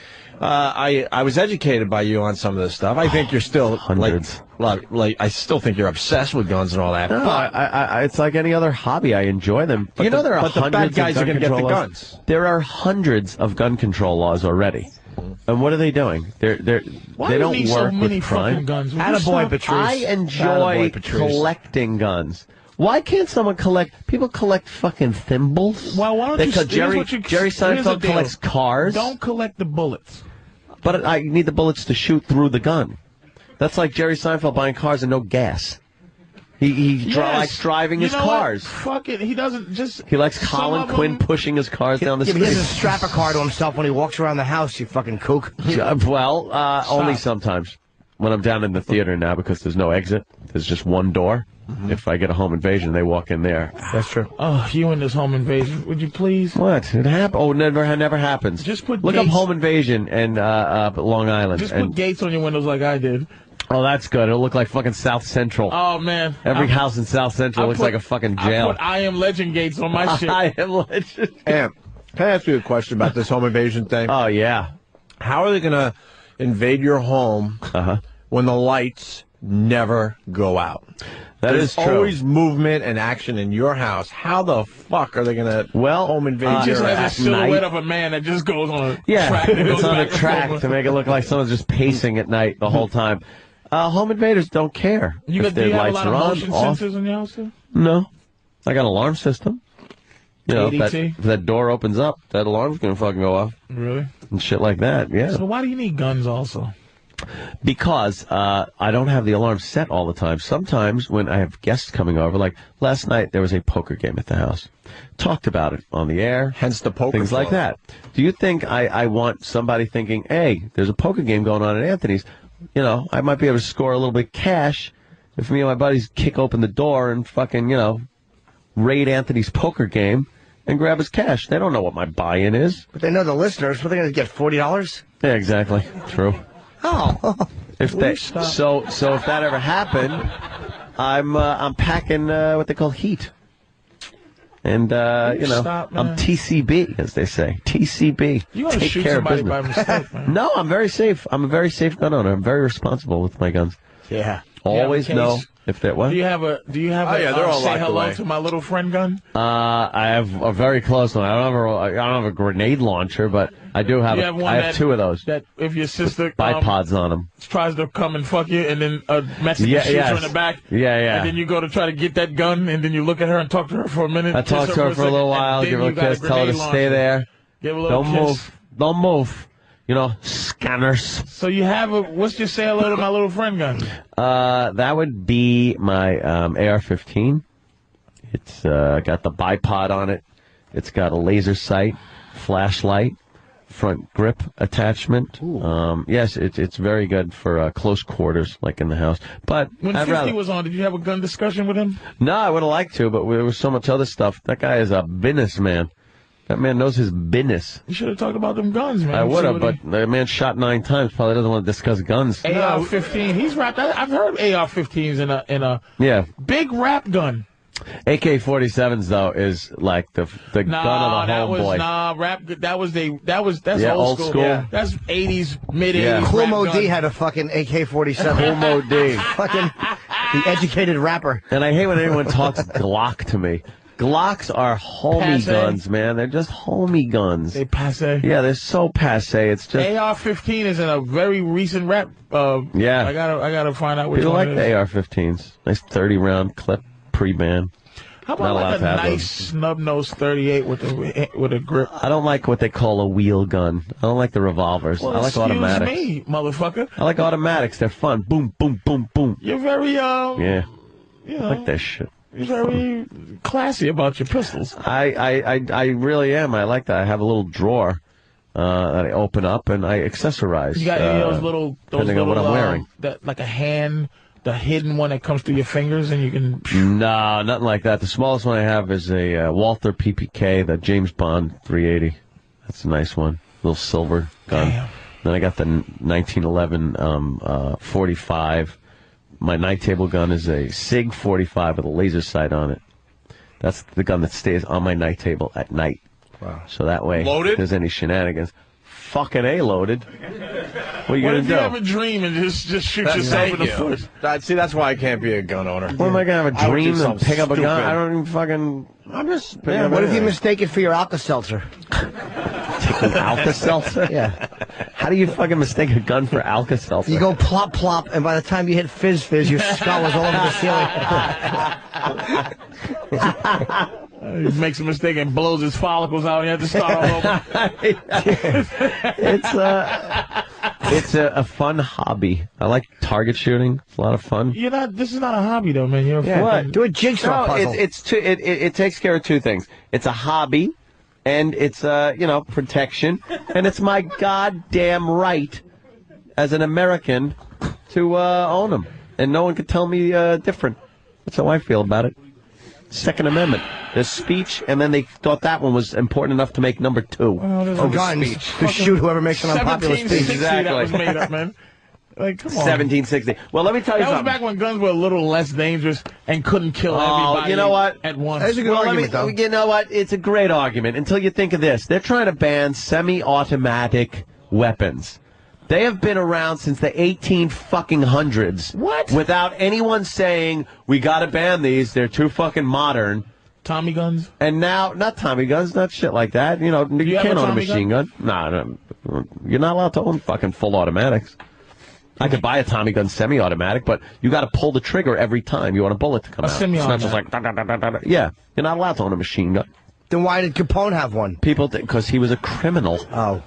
was educated by you on some of this stuff. I think you're still like I still think you're obsessed with guns and all that. No, but it's like any other hobby. I enjoy them. But there are but the hundreds bad guys of are gun going to get the control laws. guns. There are hundreds of gun control laws already. And what are they doing? They don't need so work many with crime. fucking guns? Attaboy, Patrice. I enjoy Attaboy, Patrice. collecting guns. Why can't someone collect? People collect fucking thimbles. Well, why don't you? Jerry here's the Seinfeld deal. collects cars. Don't collect the bullets. But I need the bullets to shoot through the gun. That's like Jerry Seinfeld buying cars and no gas. He likes driving his cars. Fuck it. He doesn't just. He likes Colin Quinn pushing his cars down the street. He doesn't strap a car to himself when he walks around the house, you fucking kook. Only sometimes. When I'm down in the theater now because there's no exit. There's just one door. If I get a home invasion, they walk in there. That's true. Oh, you and this home invasion. Would you please? What? It happened? Oh, never happens. Just put Look up gates. home invasion and Long Island. Just put gates on your windows like I did. Oh, that's good. It'll look like fucking South Central. Oh, man. Every house in South Central looks like a fucking jail. I put I Am Legend gates on my shit. I Am Legend. Amp, can I ask you a question about this home invasion thing? Oh, yeah. How are they going to invade your home when the lights never go out? There's There's always movement and action in your house. How the fuck are they going to home invade Just your has a house? silhouette of a man that just goes on a track. And it's goes on a back and track forth. to make it look like someone's just pacing at night the whole time. Home invaders don't care Do if their you have a lights lot of are on, motion off. sensors in your house, too? No. I got an alarm system. You know, ADT? if that door opens up, that alarm's going to fucking go off. Really? And shit like that, yeah. So why do you need guns also? Because I don't have the alarm set all the time. Sometimes when I have guests coming over, like last night there was a poker game at the house. Talked about it on the air. Hence the poker Things like flow. that. Do you think I want somebody thinking, hey, there's a poker game going on at Anthony's. You know, I might be able to score a little bit of cash if me and my buddies kick open the door and fucking, raid Anthony's poker game and grab his cash. They don't know what my buy-in is. But they know the listeners. What, they're going to get $40? Yeah, exactly. True. Oh. If that ever happened, I'm packing what they call heat. And Stop, man. I'm TCB, as they say. TCB. You want to Take shoot care of somebody business. by mistake, man. No, I'm very safe. I'm a very safe gun owner. I'm very responsible with my guns. Yeah. Always You have a know case? If that what? Do you have a yeah, they're all say locked hello away. to my little friend gun? I have a very close one. I don't have a grenade launcher, but I do have. You have one I have two of those. That if your sister bipods on them. tries to come and fuck you, and then a Mexican shoots her in the back. Yeah. And then you go to try to get that gun, and then you look at her and talk to her for a minute. I talk to her for a little while, give her a kiss, tell her to stay there. Give her a little Don't kiss. move. Don't move. You know, scanners. So you have what's your say hello to my little friend gun? That would be my AR-15. It's got the bipod on it. It's got a laser sight, flashlight, front grip attachment. Yes, it's very good for close quarters, like in the house. But When 50 was on, did you have a gun discussion with him? No, I would have liked to, but there was so much other stuff. That guy is a businessman. That man knows his business. You should have talked about them guns, man. I would have, but the man shot 9 times. Probably doesn't want to discuss guns. AR-15. He's rapped. I've heard AR-15s in a big rap gun. AK-47s though is like the gun of the homeboy. Rap. That's old school. Yeah. That's 80s, mid 80s. Cool rap Mo gun. D had a fucking AK-47. Cool Mo D. Fucking the educated rapper. And I hate when anyone talks Glock to me. Glocks are homie guns, man. They're just homie guns. They passe. Yeah, they're so passe. It's just AR-15 is in a very recent rap. Yeah. I gotta find out which people one like it is. the AR-15s. Nice 30-round clip, pre-ban. How Not about allowed like to a have nice those. snub-nosed 38 with a grip? I don't like what they call a wheel gun. I don't like the revolvers. Well, I like excuse automatics. me, motherfucker. I like automatics. They're fun. Boom, boom, boom, boom. You're very Yeah. you I know, like that shit. you're very classy about your pistols. I really am. I like that. I have a little drawer that I open up and I accessorize. You got any of those little depending on what I'm wearing. that like a hand, the hidden one that comes through your fingers and you can. No, nothing like that. The smallest one I have is a Walther PPK, the James Bond 380. That's a nice one. Little silver gun. Damn. Then I got the 1911 45. My night table gun is a SIG 45 with a laser sight on it. That's the gun that stays on my night table at night. Wow. So that way, Loaded? if there's any shenanigans, fucking A loaded. What are you What going if to you do? have a dream and just shoot yourself in the foot? See, that's why I can't be a gun owner. What am I going to have a I would do dream and something pick up a gun? stupid. I don't even fucking. I'm just. Yeah, what if you mistake it for your Alka-Seltzer? Take an Alka-Seltzer? Yeah. How do you fucking mistake a gun for Alka-Seltzer? You go plop, plop, and by the time you hit fizz, your skull is all over the ceiling. He makes a mistake and blows his follicles out. And you have to start all over. It's a fun hobby. I like target shooting. It's a lot of fun. You're not. This is not a hobby, though, man. You're a Yeah. fucking. Do a jigsaw puzzle. It takes care of two things. It's a hobby, and it's protection, and it's my goddamn right as an American to own them, and no one can tell me different. That's how I feel about it. Second Amendment. There's speech, and then they thought that one was important enough to make number 2. For guns, to shoot whoever makes an unpopular speech. 1760 Exactly. that was made up, man. Like, come on. 1760. Well, let me tell you That was something. back when guns were a little less dangerous and couldn't kill Oh, everybody you know what? at once. That's a good argument, though. You know what? It's a great argument until you think of this. They're trying to ban semi-automatic weapons. They have been around since the 1800s. What? Without anyone saying, we got to ban these. They're too fucking modern. Tommy guns? And now, not Tommy guns, not shit like that. You know, you have can't a own a Tommy machine gun. No, you're not allowed to own fucking full automatics. I could buy a Tommy gun semi-automatic, but you got to pull the trigger every time you want a bullet to come out. It's not just like, yeah, you're not allowed to own a machine gun. Then why did Capone have one? People think, because he was a criminal. Oh.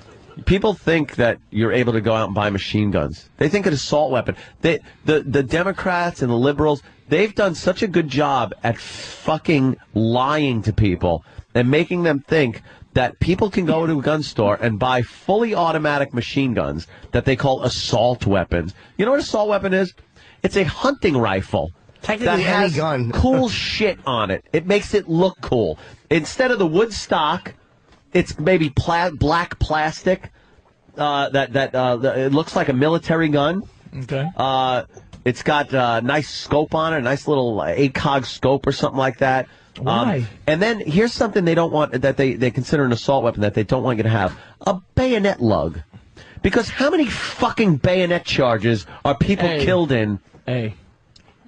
People think that you're able to go out and buy machine guns. They think an assault weapon. The Democrats and the liberals, they've done such a good job at fucking lying to people and making them think that people can go to a gun store and buy fully automatic machine guns that they call assault weapons. You know what an assault weapon is? It's a hunting rifle. Technically, that has any gun. cool shit on it. It makes it look cool. Instead of the wood stock, it's maybe black plastic that it looks like a military gun. Okay. It's got a nice scope on it, a nice little ACOG scope or something like that. Why? And then here's something they don't want, that they consider an assault weapon that they don't want you to have: a bayonet lug. Because how many fucking bayonet charges are people killed in?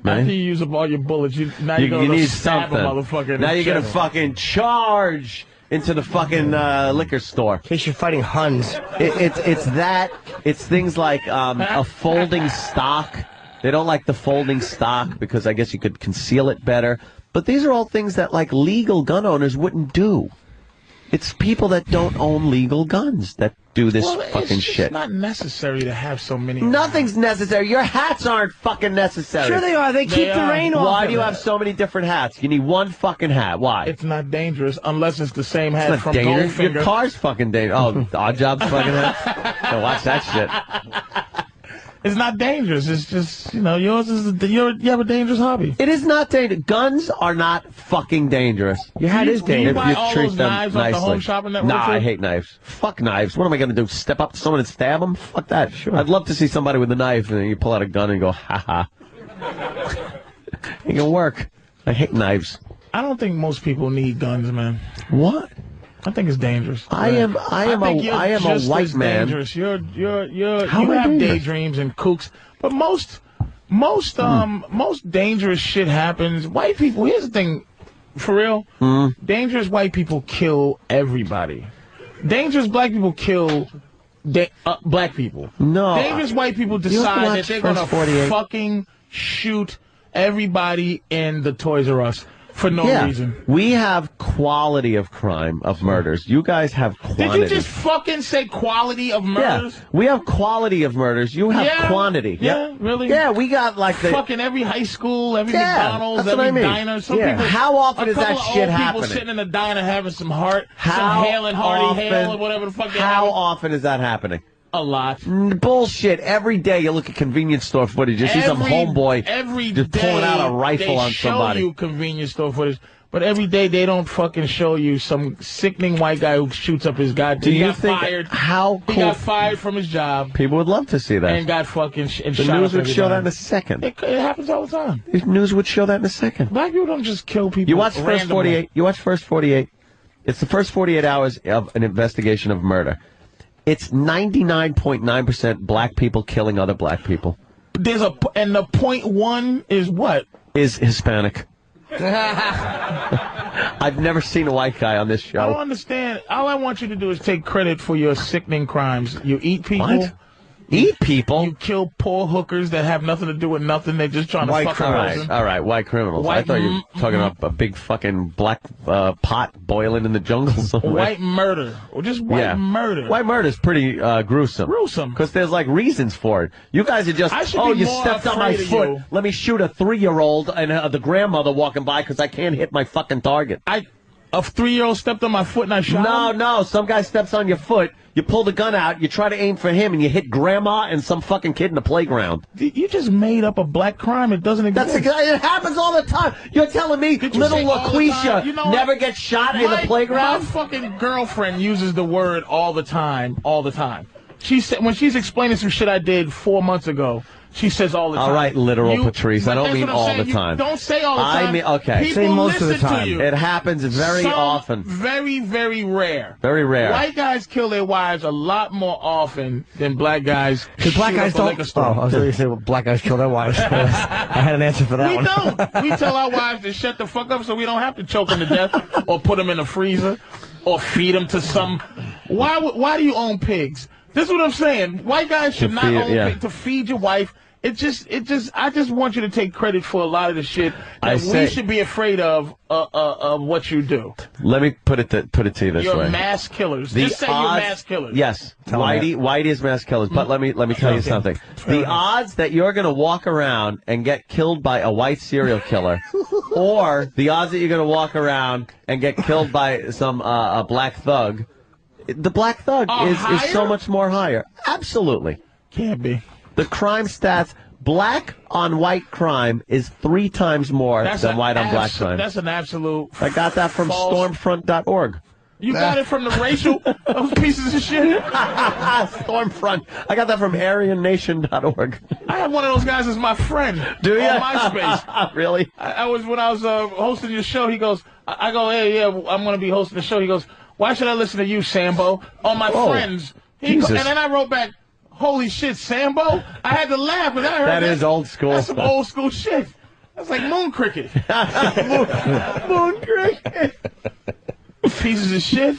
man. After you use up all your bullets, now you're you going to need stab something. a motherfucker. Now you're going to fucking charge into the fucking liquor store. In case you're fighting Huns. It's things like a folding stock. They don't like the folding stock because I guess you could conceal it better. But these are all things that like legal gun owners wouldn't do. It's people that don't own legal guns that do this fucking shit. It's not necessary to have so many. Nothing's necessary. Your hats aren't fucking necessary. Sure they are. They keep the rain off. Why do you have so many different hats? You need one fucking hat. Why? It's not dangerous unless it's the same hat It's not from dangerous. Goldfinger. Your car's fucking dangerous. Oh, Odd Job's fucking hats? So watch that shit. It's not dangerous. It's just, yours is you have a dangerous hobby. It is not dangerous. Guns are not fucking dangerous. Your hat is dangerous. If Do you buy all treat those them knives off the nicely. Home Shopping Network? Nah, I hate knives. Fuck knives. What am I going to do? Step up to someone and stab them? Fuck that. Sure. I'd love to see somebody with a knife and you pull out a gun and go, ha ha. It can work. I hate knives. I don't think most people need guns, man. What? I think it's dangerous. I am a white man. Dangerous. You How am I have dangerous? daydreams and kooks, but most dangerous shit happens. White people. Here's the thing, for real. Dangerous white people kill everybody. Dangerous black people kill black people. No. Dangerous white people You have to decide that watch they're First gonna 48. fucking shoot everybody in the Toys R Us. For no reason. We have quality of crime, of murders. You guys have quantity. Did you just fucking say quality of murders? Yeah, we have quality of murders. You have quantity. Yeah, really? Yeah, we got like the fucking every high school, every Yeah, McDonald's, that's what every I mean. diner. Some Yeah. people. How often a is that couple of shit old happening? People sitting in a diner having some heart, How some Hale and Hardy Hale often- or whatever the fuck. How often is that happening? A lot. Bullshit. Every day you look at convenience store footage, you see some homeboy every just day pulling out a rifle they on somebody. show you convenience store footage, but every day they don't fucking show you some sickening white guy who shoots up his goddamn. Do He you got think fired. how He cool? got fired from his job People would love to see that. and got fucking and The shot news up would show that in everybody. a second. It happens all the time. The news would show that in a second. Black people don't just kill people. You watch First randomly. 48. You watch First 48. It's the first 48 hours of an investigation of murder. It's 99.9% black people killing other black people. And the .1 is what? Is Hispanic. I've never seen a white guy on this show. I don't understand. All I want you to do is take credit for your sickening crimes. You eat people. What? Eat people? You kill poor hookers that have nothing to do with nothing. They're just trying to fuck a person. All right, white criminals. I White thought you were talking about a big fucking black pot boiling in the jungle somewhere. White murder. Or just white murder. White murder is pretty gruesome. Gruesome. Because there's like reasons for it. You guys are just, I should oh, be you more stepped on my afraid of foot. you. Let me shoot a 3-year-old and the grandmother walking by because I can't hit my fucking target. A 3-year-old stepped on my foot and I shot him? No. Some guy steps on your foot. You pull the gun out. You try to aim for him, and you hit grandma and some fucking kid in the playground. You just made up a black crime. It doesn't exist. It happens all the time. You're telling me little LaQuisha never gets shot in the playground? My fucking girlfriend uses the word all the time. All the time. She said when she's explaining some shit I did 4 months ago. She says all the time. All right, literal Patrice. I don't mean all the You time. don't say all the time. I mean, okay. People Say most of the listen to time. you. It happens very often. Very, very rare. Very rare. White guys kill their wives a lot more often than black guys. Because black shoot guys up a liquor don't. store. Oh, I was going to say, well, black guys kill their wives. I had an answer for that We one. don't. We tell our wives to shut the fuck up so we don't have to choke them to death or put them in the freezer or feed them to some. Why do you own pigs? This is what I'm saying. White guys should not own pigs to feed your wife. I just want you to take credit for a lot of the shit that we should be afraid of what you do. Let me put it to you this You're way. mass killers. Just say you're mass killers. Yes, Whitey is mass killers. But let me tell you something. The odds that you're going to walk around and get killed by a white serial killer, or the odds that you're going to walk around and get killed by some a black thug, the black thug is so much more higher. Absolutely. Can't be. The crime stats, black on white crime is 3 times more than white on black crime. That's an absolute. I got that from stormfront.org. You got it from the racial pieces of shit? Stormfront. I got that from AryanNation.org. I have one of those guys as my friend. Do you? On MySpace. Really? When I was hosting your show, he goes, I go, hey, yeah, I'm going to be hosting the show. He goes, why should I listen to you, Sambo? On my friends. And then I wrote back, holy shit, Sambo? I had to laugh because I heard that is old school. That's some old school shit. That's like moon cricket. Moon cricket. Pieces of shit.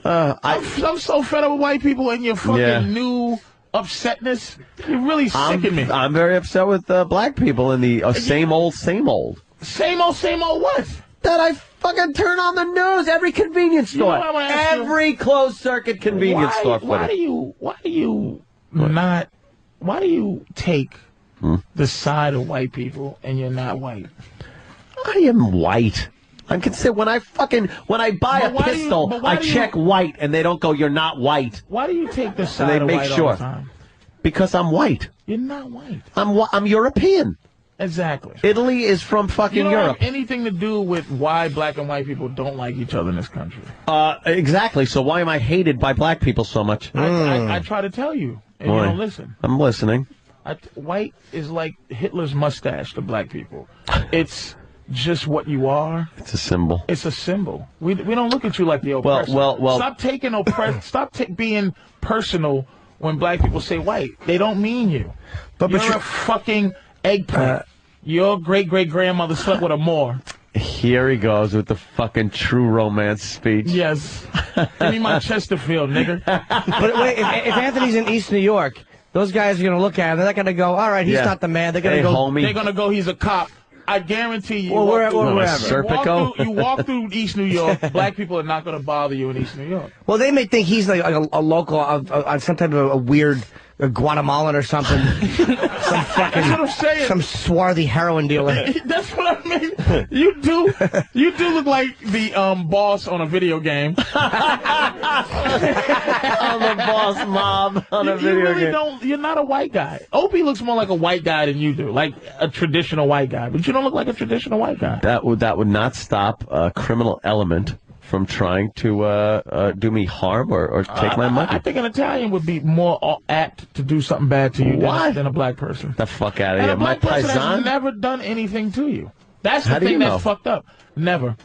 I'm so fed up with white people and your fucking new upsetness. You're really sicking me. I'm very upset with black people in the same old, same old. Same old what? That I fucking turn on the news every convenience store. You know what I'm every closed circuit convenience store. Why do you take the side of white people and you're not white? I am white. I'm considered when I buy a pistol, I check white, and they don't go, "You're not white." Why do you take the side of white all the time? Because I'm white. You're not white. I'm European. Exactly. Italy is from fucking Europe. Europe. Have anything to do with why black and white people don't like each other in this country? Exactly. So why am I hated by black people so much? I try to tell you, and you don't listen. I'm listening. White is like Hitler's mustache to black people. It's just what you are. It's a symbol. It's a symbol. We don't look at you like the oppressor. Well. Stop taking being personal when black people say white. They don't mean you. But you're a fucking eggplant. Your great-great-grandmother slept with a Moor. Here he goes with the fucking true romance speech. Yes. Give me my Chesterfield, nigga. But wait, if Anthony's in East New York, those guys are going to look at him. They're not going to go, all right, he's not the man. They're going to go, homie. They're going to go, he's a cop. I guarantee you. Well, wherever. You walk through East New York, black people are not going to bother you in East New York. Well, they may think he's like a local, some type of a weird Guatemalan or something. Some fucking, that's what I'm saying. Some swarthy heroin dealer. That's what I mean. You do look like the boss on a video game. I'm the boss mob on a video game. You're not a white guy. Opie looks more like a white guy than you do, like a traditional white guy. But you don't look like a traditional white guy. That would not stop a criminal element from trying to do me harm or take my money. I think an Italian would be more apt to do something bad to you than a black person. The fuck out of and here. A black My person paisan has never done anything to you. That's the How do thing you that's know? fucked up. Never.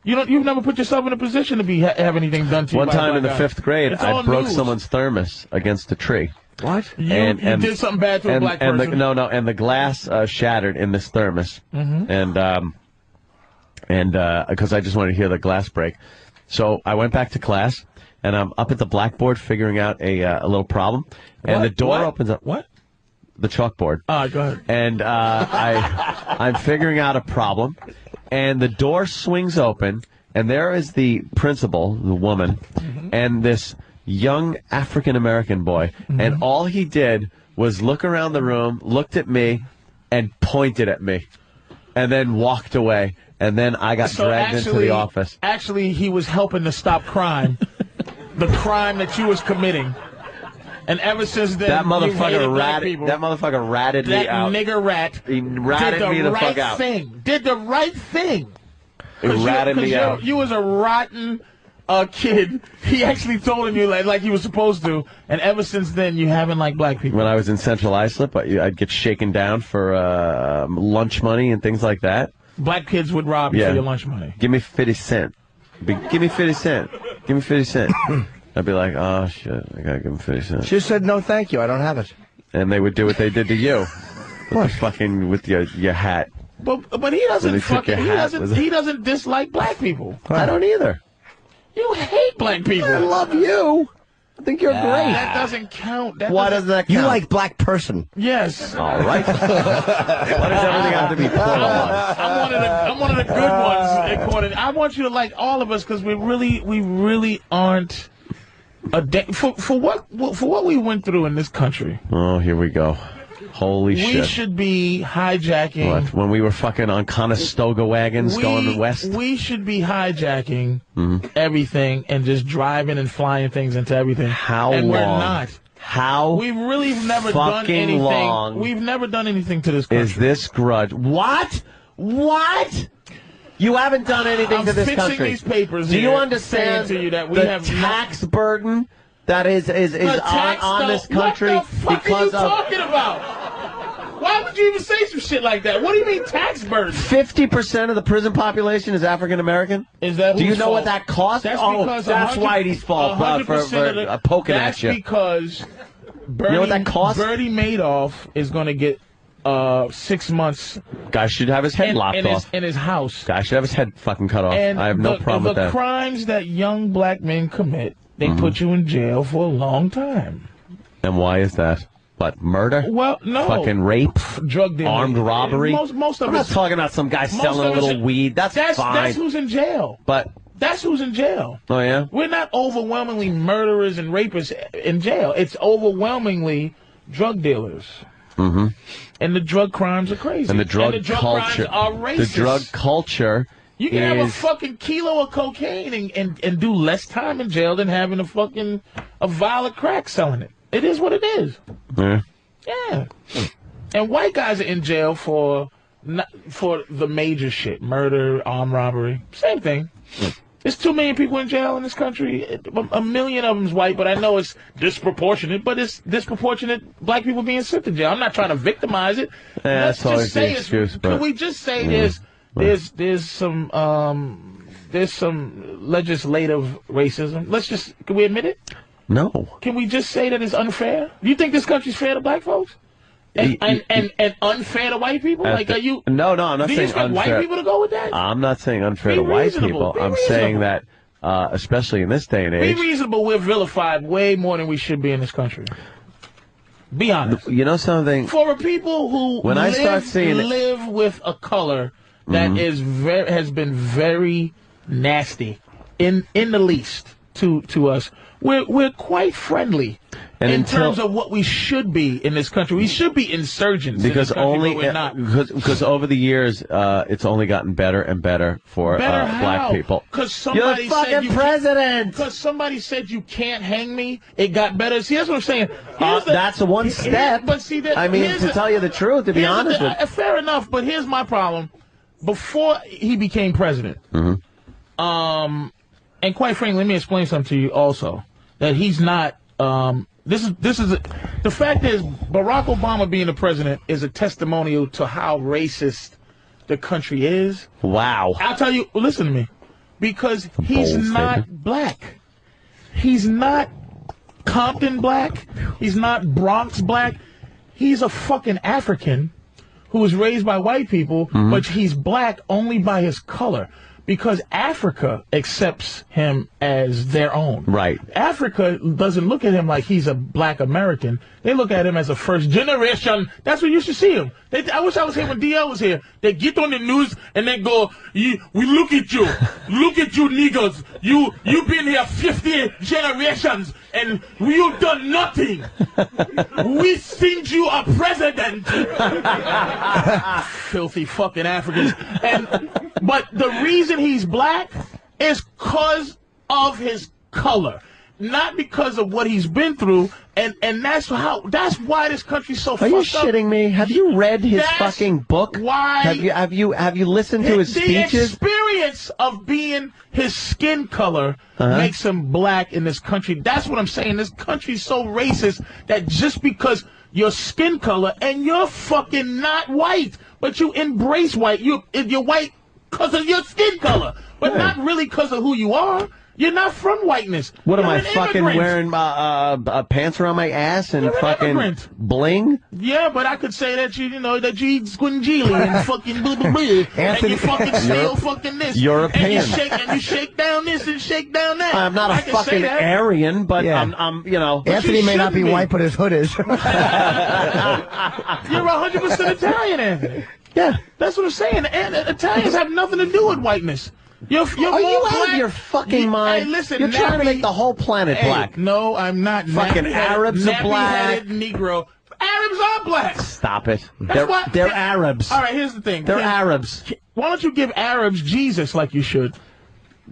You've never put yourself in a position to have anything done to you. One by a time in the black guy. 5th grade, It's I all broke news. someone's thermos against a tree. What? You did something bad to a black person. And the glass shattered in this thermos. Mm-hmm. And because I just wanted to hear the glass break. So I went back to class, and I'm up at the blackboard figuring out a little problem. And the door opens up. What? The chalkboard. Go ahead. And I'm figuring out a problem, and the door swings open, and there is the principal, the woman, and this young African-American boy. And all he did was look around the room, looked at me, and pointed at me, and then walked away. And then I got dragged into the office. Actually, he was helping to stop crime. The crime that you was committing. And ever since then, that motherfucker ratted me out. That nigger rat. He ratted me the fuck out. Did the right thing. He ratted me out. You was a rotten kid. He actually told you like he was supposed to. And ever since then, you haven't liked black people. When I was in Central Islip, I'd get shaken down for lunch money and things like that. Black kids would rob you for your lunch money. Give me 50 cents. Give me 50 cents. Give me 50 cents. I'd be like, oh, shit, I gotta give him 50 cents. She said, no, thank you, I don't have it. And they would do what they did to you. With your hat. But he doesn't he doesn't dislike black people. I don't either. You hate black people. I love you. I think you're great. That doesn't count. Why doesn't that count? You like black person. Yes. All right. Why does everything have to be put on? I'm one of the good ones. I want you to like all of us because we really aren't for what we went through in this country. Oh, here we go. Holy shit. We should be hijacking. What? When we were fucking on Conestoga wagons going west? We should be hijacking everything and just driving and flying things into everything. How and long? We're not. How We've really never done anything. Long We've never done anything to this country. Is this grudge? What? You haven't done anything to this country. I'm fixing these papers. Do you understand to you that we the have tax burden that is on this country? What the fuck are you talking about? Why would you even say some shit like that? What do you mean tax burden? 50% of the prison population is African American. Is that? Do you know what that costs? That's that's Whitey's fault for poking at you. That's because you know what that costs? Bernie Madoff is going to get 6 months. Guy should have his head lopped off. In his house. Guy should have his head fucking cut off. And I have no problem with that. The crimes that young black men commit, they put you in jail for a long time. And why is that? What, murder? Well, no. Fucking rape? Drug dealing. Armed robbery? Most of I'm not talking about some guy selling a little weed. That's fine. That's who's in jail. But that's who's in jail. Oh, yeah? We're not overwhelmingly murderers and rapists in jail. It's overwhelmingly drug dealers. Mm-hmm. And the drug crimes are crazy. And the drug crimes culture. are racist. The drug culture. You can have a fucking kilo of cocaine and do less time in jail than having a vial of crack selling it. It is what it is. Yeah. Yeah. And white guys are in jail for the major shit. Murder, armed robbery. Same thing. There's 2 million people in jail in this country. 1 million of them's white, but I know it's disproportionate. But it's disproportionate black people being sent to jail. I'm not trying to victimize it. Let's just say excuse. Can we just say there's some legislative racism? Can we admit it? No. Can we just say that it's unfair? Do you think this country's fair to black folks? And unfair to white people? Like, are you? No, I'm not do you saying expect unfair. white people to go with that? I'm not saying unfair Be to white reasonable. people. Be I'm reasonable. saying that, especially in this day and age. Be reasonable. We're vilified way more than we should be in this country. Be honest. You know something? For people who live with a color that has been very nasty, in the least to us, we're quite friendly. And in terms of what we should be in this country, we should be insurgents. Because we're not. Because over the years, it's only gotten better and better for black people. Because somebody You're the fucking president. Because somebody said you can't hang me. It got better. See, that's what I'm saying. That's one step. But see, I mean, to tell you the truth, to be honest with you. Fair enough. But here's my problem. Before he became president, and quite frankly, let me explain something to you also. That he's not. The fact is, Barack Obama being the president is a testimonial to how racist the country is. Wow. I'll tell you, listen to me. Because he's not black. He's not Compton black. He's not Bronx black. He's a fucking African who was raised by white people, but he's black only by his color. Because Africa accepts him as their own. Right. Africa doesn't look at him like he's a black American. They look at him as a first generation. That's what you should see him. I wish I was here when DL was here. They get on the news and they go, we look at you. Look at you niggas. You've been here 50 generations and you've done nothing. We think you are president. Filthy fucking Africans. But the reason he's black is because of his color, not because of what he's been through, and that's why this country's so fucked up. Are you shitting me? Have you read his fucking book? Why? Have you listened to his speeches? The experience of being his skin color makes him black in this country. That's what I'm saying. This country's so racist that just because your skin color and you're fucking not white, but you embrace white, you're white because of your skin color, but not really because of who you are. You're not from whiteness. What You're am I an fucking immigrant. wearing pants around my ass and fucking immigrant. bling? Yeah, but I could say that you eat squingeely and fucking blah blah blah, and you fucking steal fucking this, European, and you shake down this and shake down that. I'm not a fucking Aryan, but I'm you know. Anthony may not be white, but his hood is. You're 100% Italian, Anthony. Yeah, that's what I'm saying. And Italians have nothing to do with whiteness. You're Are you out of your fucking mind? Hey, listen, you're trying to make the whole planet black. No, I'm not. Fucking Arabs are black. Negro. Arabs are black. Stop it. That's they're Arabs. All right, here's the thing. They're Arabs. Why don't you give Arabs Jesus like you should?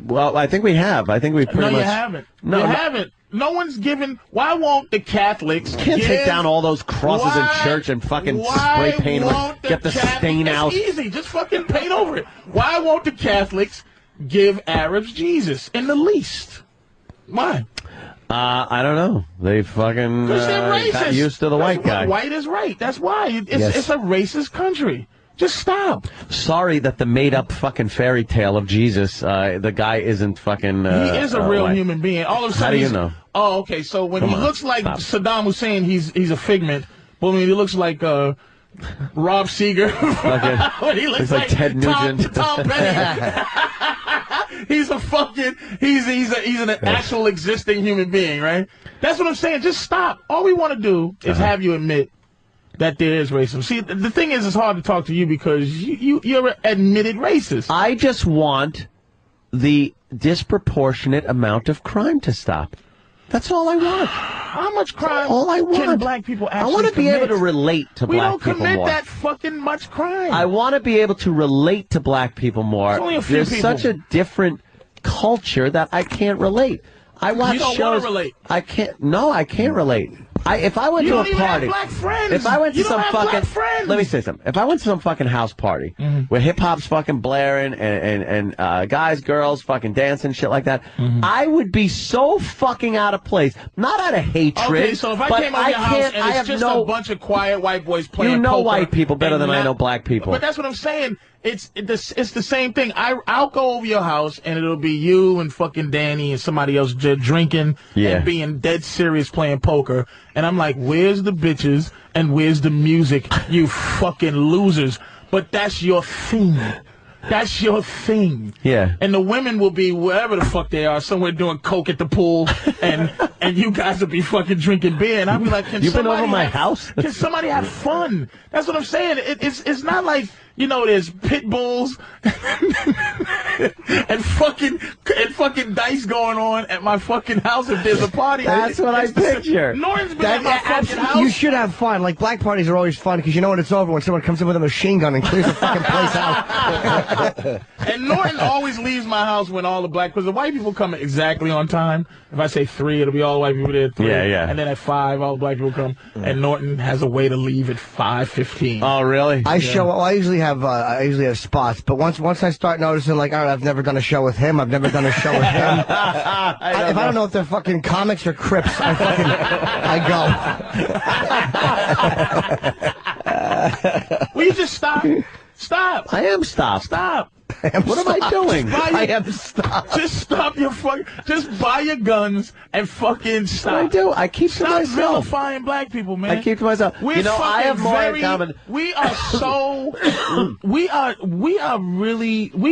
Well, I think we have. I think we pretty much. No, you haven't. No, you haven't. No one's given. Why won't the Catholics take down all those crosses in church and fucking spray paint them? Get the stain out. It's easy. Just fucking paint over it. Why won't the Catholics give Arabs Jesus in the least? Why? I don't know. They fucking got used to the white guy. White is right. That's why. It's a racist country. Just stop. Sorry that the made-up fucking fairy tale of Jesus, the guy isn't fucking... he is a real human being. All of a sudden, how do you know? Oh, okay. So when he looks like Saddam Hussein, he's a figment. But when he looks like Rob Seeger. When he looks like Ted Nugent. Tom Petty. He's a fucking. He's an actual existing human being, right? That's what I'm saying. Just stop. All we want to do is have you admit that there is racism. See, the thing is, it's hard to talk to you because you're an admitted racist. I just want the disproportionate amount of crime to stop. That's all I want. How much crime all I want. can black people actually I want to be commit? able to relate to black people more. We don't commit that fucking much crime. I want to be able to relate to black people more. There's only a few There's people. such a different culture that I can't relate. I watch You don't shows. want to relate. I can't. No, I can't relate. If I went You to don't a even have party, black friends. if I went to You don't some have black fucking, friends. let me say something. If I went to some fucking house party where hip hop's fucking blaring and guys, girls fucking dancing shit like that, I would be so fucking out of place. Not out of hatred. Okay, so if I but came over your house and it's just no, a bunch of quiet white boys playing you know poker white people better and than I not- know black people. But that's what I'm saying. It's the same thing. I'll go over your house and it'll be you and fucking Danny and somebody else drinking and being dead serious playing poker. And I'm like, where's the bitches and where's the music, you fucking losers? But that's your thing. That's your thing. Yeah. And the women will be wherever the fuck they are, somewhere doing coke at the pool, and you guys will be fucking drinking beer. And I'll be like, You've been over my house? Can somebody have fun? That's what I'm saying. It's not like, you know, there's pit bulls and fucking dice going on at my fucking house if there's a party. That's what I picture. Norton's been at my fucking house. You should have fun. Like, black parties are always fun because you know when it's over when someone comes in with a machine gun and clears the fucking place out. And Norton always leaves my house when all the black, because the white people come exactly on time. If I say 3, it'll be all the white people there at 3. Yeah. And then at 5, all the black people come. And Norton has a way to leave at 5:15. Oh, really? I usually have spots, but once I start noticing, like, all right, I've never done a show with him, I've never done a show with him. If I don't know if they're fucking comics or Crips, I go. Will you just stop? Stop. I am stopped. Stop. What am I doing? I am stopped. Just stop your fucking. Just buy your guns and fucking stop. I do. I keep to Stop myself. vilifying black people, man. I keep to myself. We're you know, I have more in common. We are so. we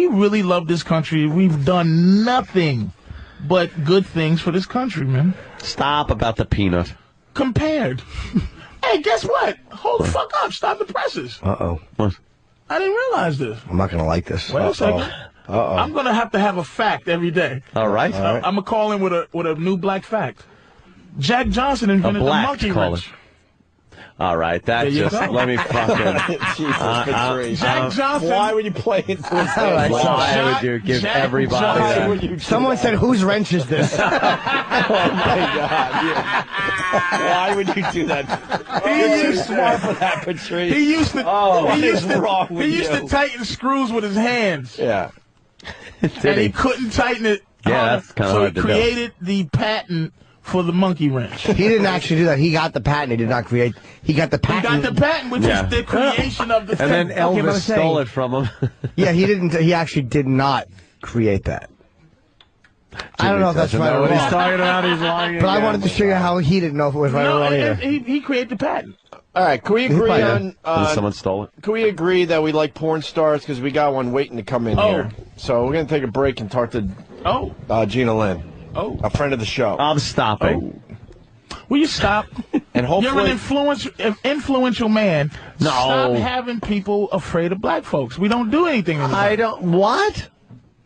really love this country. We've done nothing but good things for this country, man. Stop about the peanut. Compared. Hey, guess what? Hold the fuck up. Stop the presses. Uh-oh. What? I didn't realize this. I'm not going to like this. Wait a second. Uh-oh. I'm going to have a fact every day. All right. I'm going to call in with a new black fact. Jack Johnson invented the monkey wrench. All right, that just let me fucking. Jesus, Patrice. Jack Johnson. Why would you play into this? Why would you give everybody that? Someone said, "Whose wrench is this?" Oh my God! Why would you do that? You're too smart for that, Patrice. He used to. What is wrong with He used to tighten screws with his hands. Yeah. And he couldn't tighten it. Yeah, that's kind of so hard he to do. created the patent for the monkey wrench. He didn't actually do that. He got the patent. He did not create. He got the He patent. got the patent, which is the creation of the And then thing. Elvis stole it from him. Yeah, he didn't. He actually did not create that. I don't know if that's right or what wrong. he's talking about. He's lying. But I again. wanted to show you how he didn't know if it was right or wrong either. He created the patent. All right, can we agree on? Someone stole it. Can we agree that we like porn stars because we got one waiting to come in here? So we're gonna take a break and talk to Gina Lynn, a friend of the show. I'm stopping. Will you stop? And hopefully, you're an influential man. No. Stop having people afraid of black folks. We don't do anything anymore. I don't. What?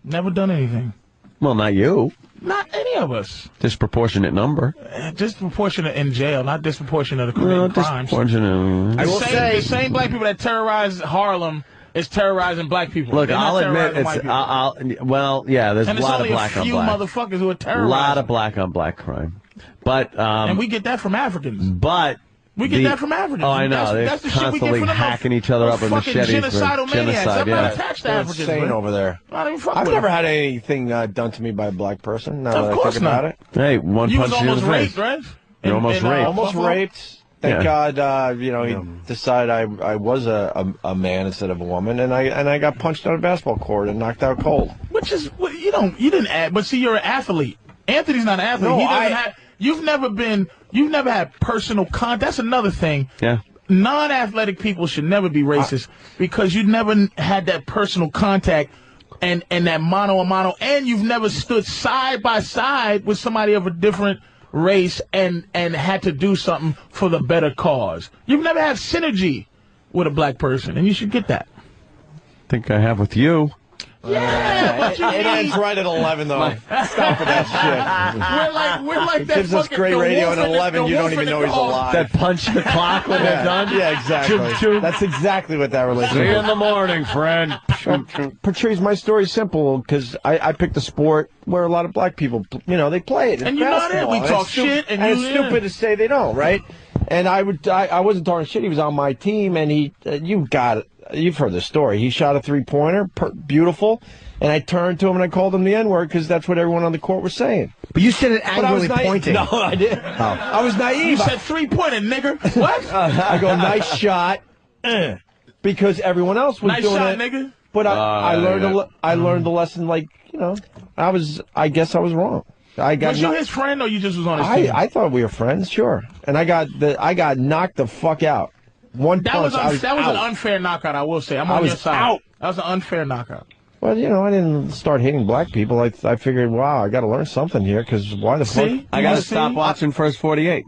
Never done anything. Well, not you. Not any of us. Disproportionate number. Disproportionate in jail, not disproportionate of committing crimes. Disproportionate. The same black people that terrorize Harlem is terrorizing black people. Look, They're not I'll admit terrorizing it's. white people. Well, yeah, there's And a it's lot of only black a on few black. motherfuckers who are A terrorizing. lot of black on black crime. But and we get that from Africans. But we get that from Africans. Oh, I know. That's They're the shit we get constantly from them. hacking each other up with Fucking machetes. genocidal for maniacs. genocide, I'm not attached to they're Africans. insane bro. over there. I don't even fuck I've with never them. had anything done to me by a black person. Now Of that I course think not. about it. Hey, one You was punch in the almost face. raped, right? You're almost raped. Almost raped. Thank Yeah. God, he decided I was a man instead of a woman, and I got punched on a basketball court and knocked out cold. Which is you didn't add, but see, you're an athlete. Anthony's not an athlete. No, He doesn't have. You've never had personal contact. That's another thing. Yeah. non-athletic people should never be racist because you never had that personal contact and that mano a mano, and you've never stood side by side with somebody of a different race and had to do something for the better cause. You've never had synergy with a black person, and you should get that. I think I have with you. Yeah, it ends right at 11, though. Stop with that shit. We're like it that. Gives us great radio at 11. You don't even know he's alive. That punch the clock when they're done. Yeah, exactly. That's exactly what that relationship is. See you in the morning, friend. Patrice, my story's simple because I picked a sport where a lot of black people, they play it. And you're not in. We talk shit, and it's stupid to say they don't, right? And I wasn't talking shit. He was on my team, and you've heard the story. He shot a three-pointer, beautiful, and I turned to him and I called him the N-word because that's what everyone on the court was saying. But you said it angrily pointing. No, I didn't. Oh. I was naive. You said three-pointer, nigger. What? I go, nice shot, because everyone else was doing shot, it. Nigga. But I learned the lesson. I guess I was wrong. Was you his friend or you just was on his team? I thought we were friends, sure. And I got knocked the fuck out. That was an unfair knockout, I will say. I'm on your side. Out. That was an unfair knockout. Well, I didn't start hating black people. I figured, wow, I got to learn something here, because why the fuck? I got to stop watching First 48.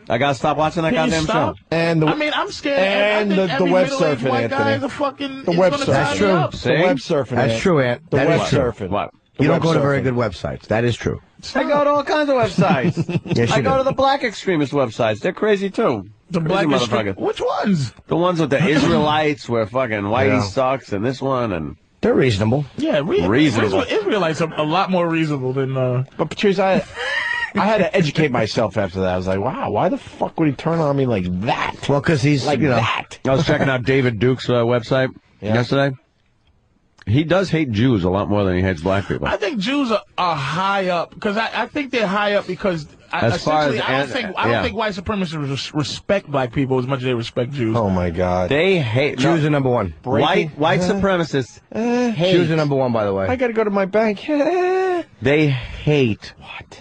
I got to stop watching that goddamn show. And I'm scared. And the web surfing, Anthony. The web surfing. That's true. The web surfing. That's true, Ant. The web true. surfing. What? You don't go to very good websites. That is true. I go to all kinds of websites. Yes, I go to the black extremist websites. They're crazy, too. The black motherfuckers. Which ones? The ones with the Israelites where fucking Whitey sucks and this one and... They're reasonable. Yeah, reasonable. Israelites are a lot more reasonable than... But Patrice, I had to educate myself after that. I was like, wow, why the fuck would he turn on me like that? Well, because he's like that. I was checking out David Duke's website yesterday. He does hate Jews a lot more than he hates black people. I think Jews are high up because I think they're high up because I don't think white supremacists respect black people as much as they respect Jews. Oh my God, they hate Jews are number one. White supremacists hate Jews are number one, by the way. I got to go to my bank. They hate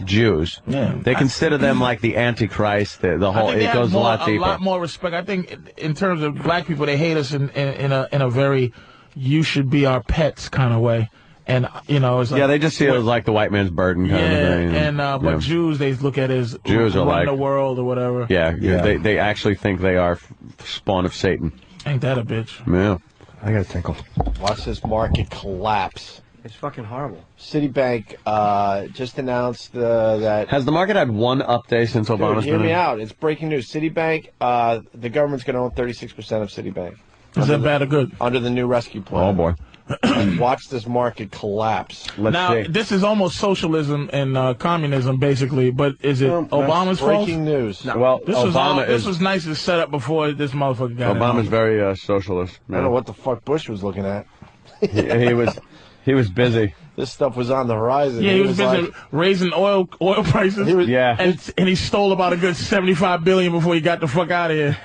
Jews. Yeah. They consider them like the Antichrist. The whole it goes a lot deeper. A lot more respect. I think in terms of black people, they hate us in a very you should be our pets kind of way. And, it's like... Yeah, they just see it as like the white man's burden kind of thing. But Jews, they look at it as Jews are run like... the world or whatever. Yeah. They actually think they are spawn of Satan. Ain't that a bitch? Yeah. I got a tinkle. Watch this market collapse. It's fucking horrible. Citibank just announced that... Has the market had one up day since Obama's been in? Hear me out. It's breaking news. Citibank, the government's going to own 36% of Citibank. Is that bad or good? Under the new rescue plan. Oh, boy. Watch this market collapse. Let's see. This is almost socialism and communism, basically, but is it Obama's fault? Breaking news. No. Well, this was nice to set up before this motherfucker got Obama's very socialist. Man. I don't know what the fuck Bush was looking at. He was busy. This stuff was on the horizon. Yeah, he was busy raising oil prices. And he stole about a good $75 billion before he got the fuck out of here.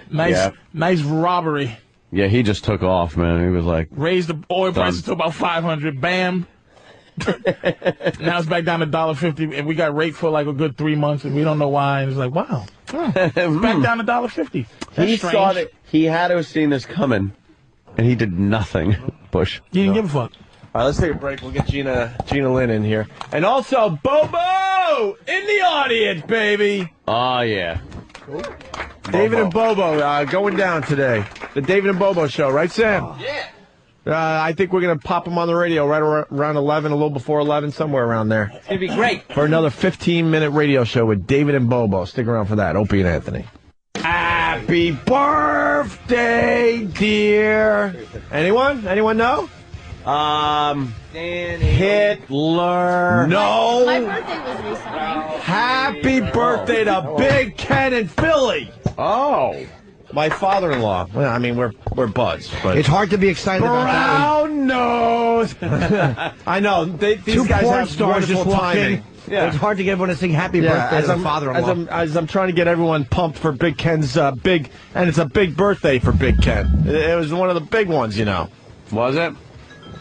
Nice robbery. Yeah, he just took off, man. He was like... Raised the oil prices to about $500. Bam. Now it's back down to $1.50, and we got raped for like a good 3 months, and we don't know why. And it's like, wow. It's back down to $1.50. He saw that he had to have seen this coming, and he did nothing, Bush. He didn't give a fuck. All right, let's take a break. We'll get Gina Lynn in here. And also, Bobo in the audience, baby. Oh, yeah. David and Bobo going down today. The David and Bobo show, right, Sam? Yeah. I think we're going to pop them on the radio right around 11, a little before 11, somewhere around there. It's going to be great. For another 15-minute radio show with David and Bobo. Stick around for that. Opie and Anthony. Happy birthday, dear. Anyone? Anyone know? Hitler. No. My birthday was recently. Happy birthday to Big Ken in Philly. Oh. My father-in-law. Well, I mean, we're buds, but it's hard to be excited about that one. Brown nose. I know. These guys have wonderful timing. Yeah. It's hard to get everyone to sing happy birthday to the father-in-law. As I'm trying to get everyone pumped for Big Ken's and it's a big birthday for Big Ken. It was one of the big ones, you know. Was it?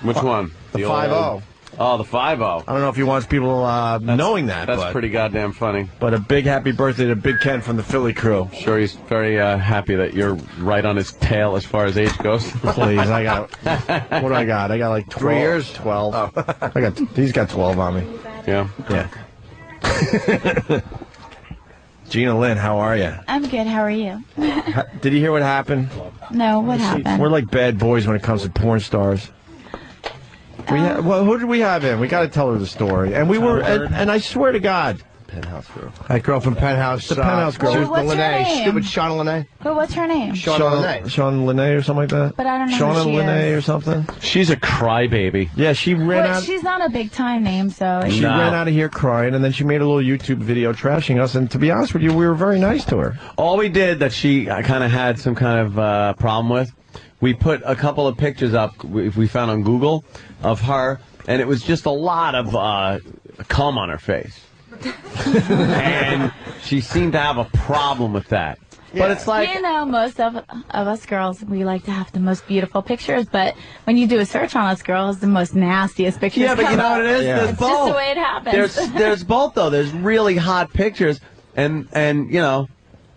Which one? The 5-0. Oh, the 5-0. I don't know if he wants people knowing that. That's pretty goddamn funny. But a big happy birthday to Big Ken from the Philly crew. Sure, he's very happy that you're right on his tail as far as age goes. Please, I got. What do I got? I got like 12. 3 years? 12. Oh. He's got 12 on me. Yeah. Gina Lynn, how are you? I'm good. How are you? Did you hear what happened? No, what happened? We're like bad boys when it comes to porn stars. Well, who did we have in? We got to tell her the story. And we were, and I swear to God. Penthouse girl. That girl from Penthouse. The Penthouse girl. She was What's the her Lene. name? Stupid Shauna Lene. But what's her name? Shauna Lene. Sean Lene or something like that? But I don't know Shauna who she Lene is. or something? She's a crybaby. Yeah, she ran But out. she's not a big time name, so. She ran out of here crying, and then she made a little YouTube video trashing us. And to be honest with you, we were very nice to her. All we did that she kind of had some kind of problem with, we put a couple of pictures up we found on Google of her, and it was just a lot of cum on her face. And she seemed to have a problem with that. Yeah. But it's like... You know, most of us girls, we like to have the most beautiful pictures, but when you do a search on us girls, the most nastiest pictures Yeah, but come you know up. what it is? Yeah. There's It's both. just the way it happens. There's both, though. There's really hot pictures, and you know,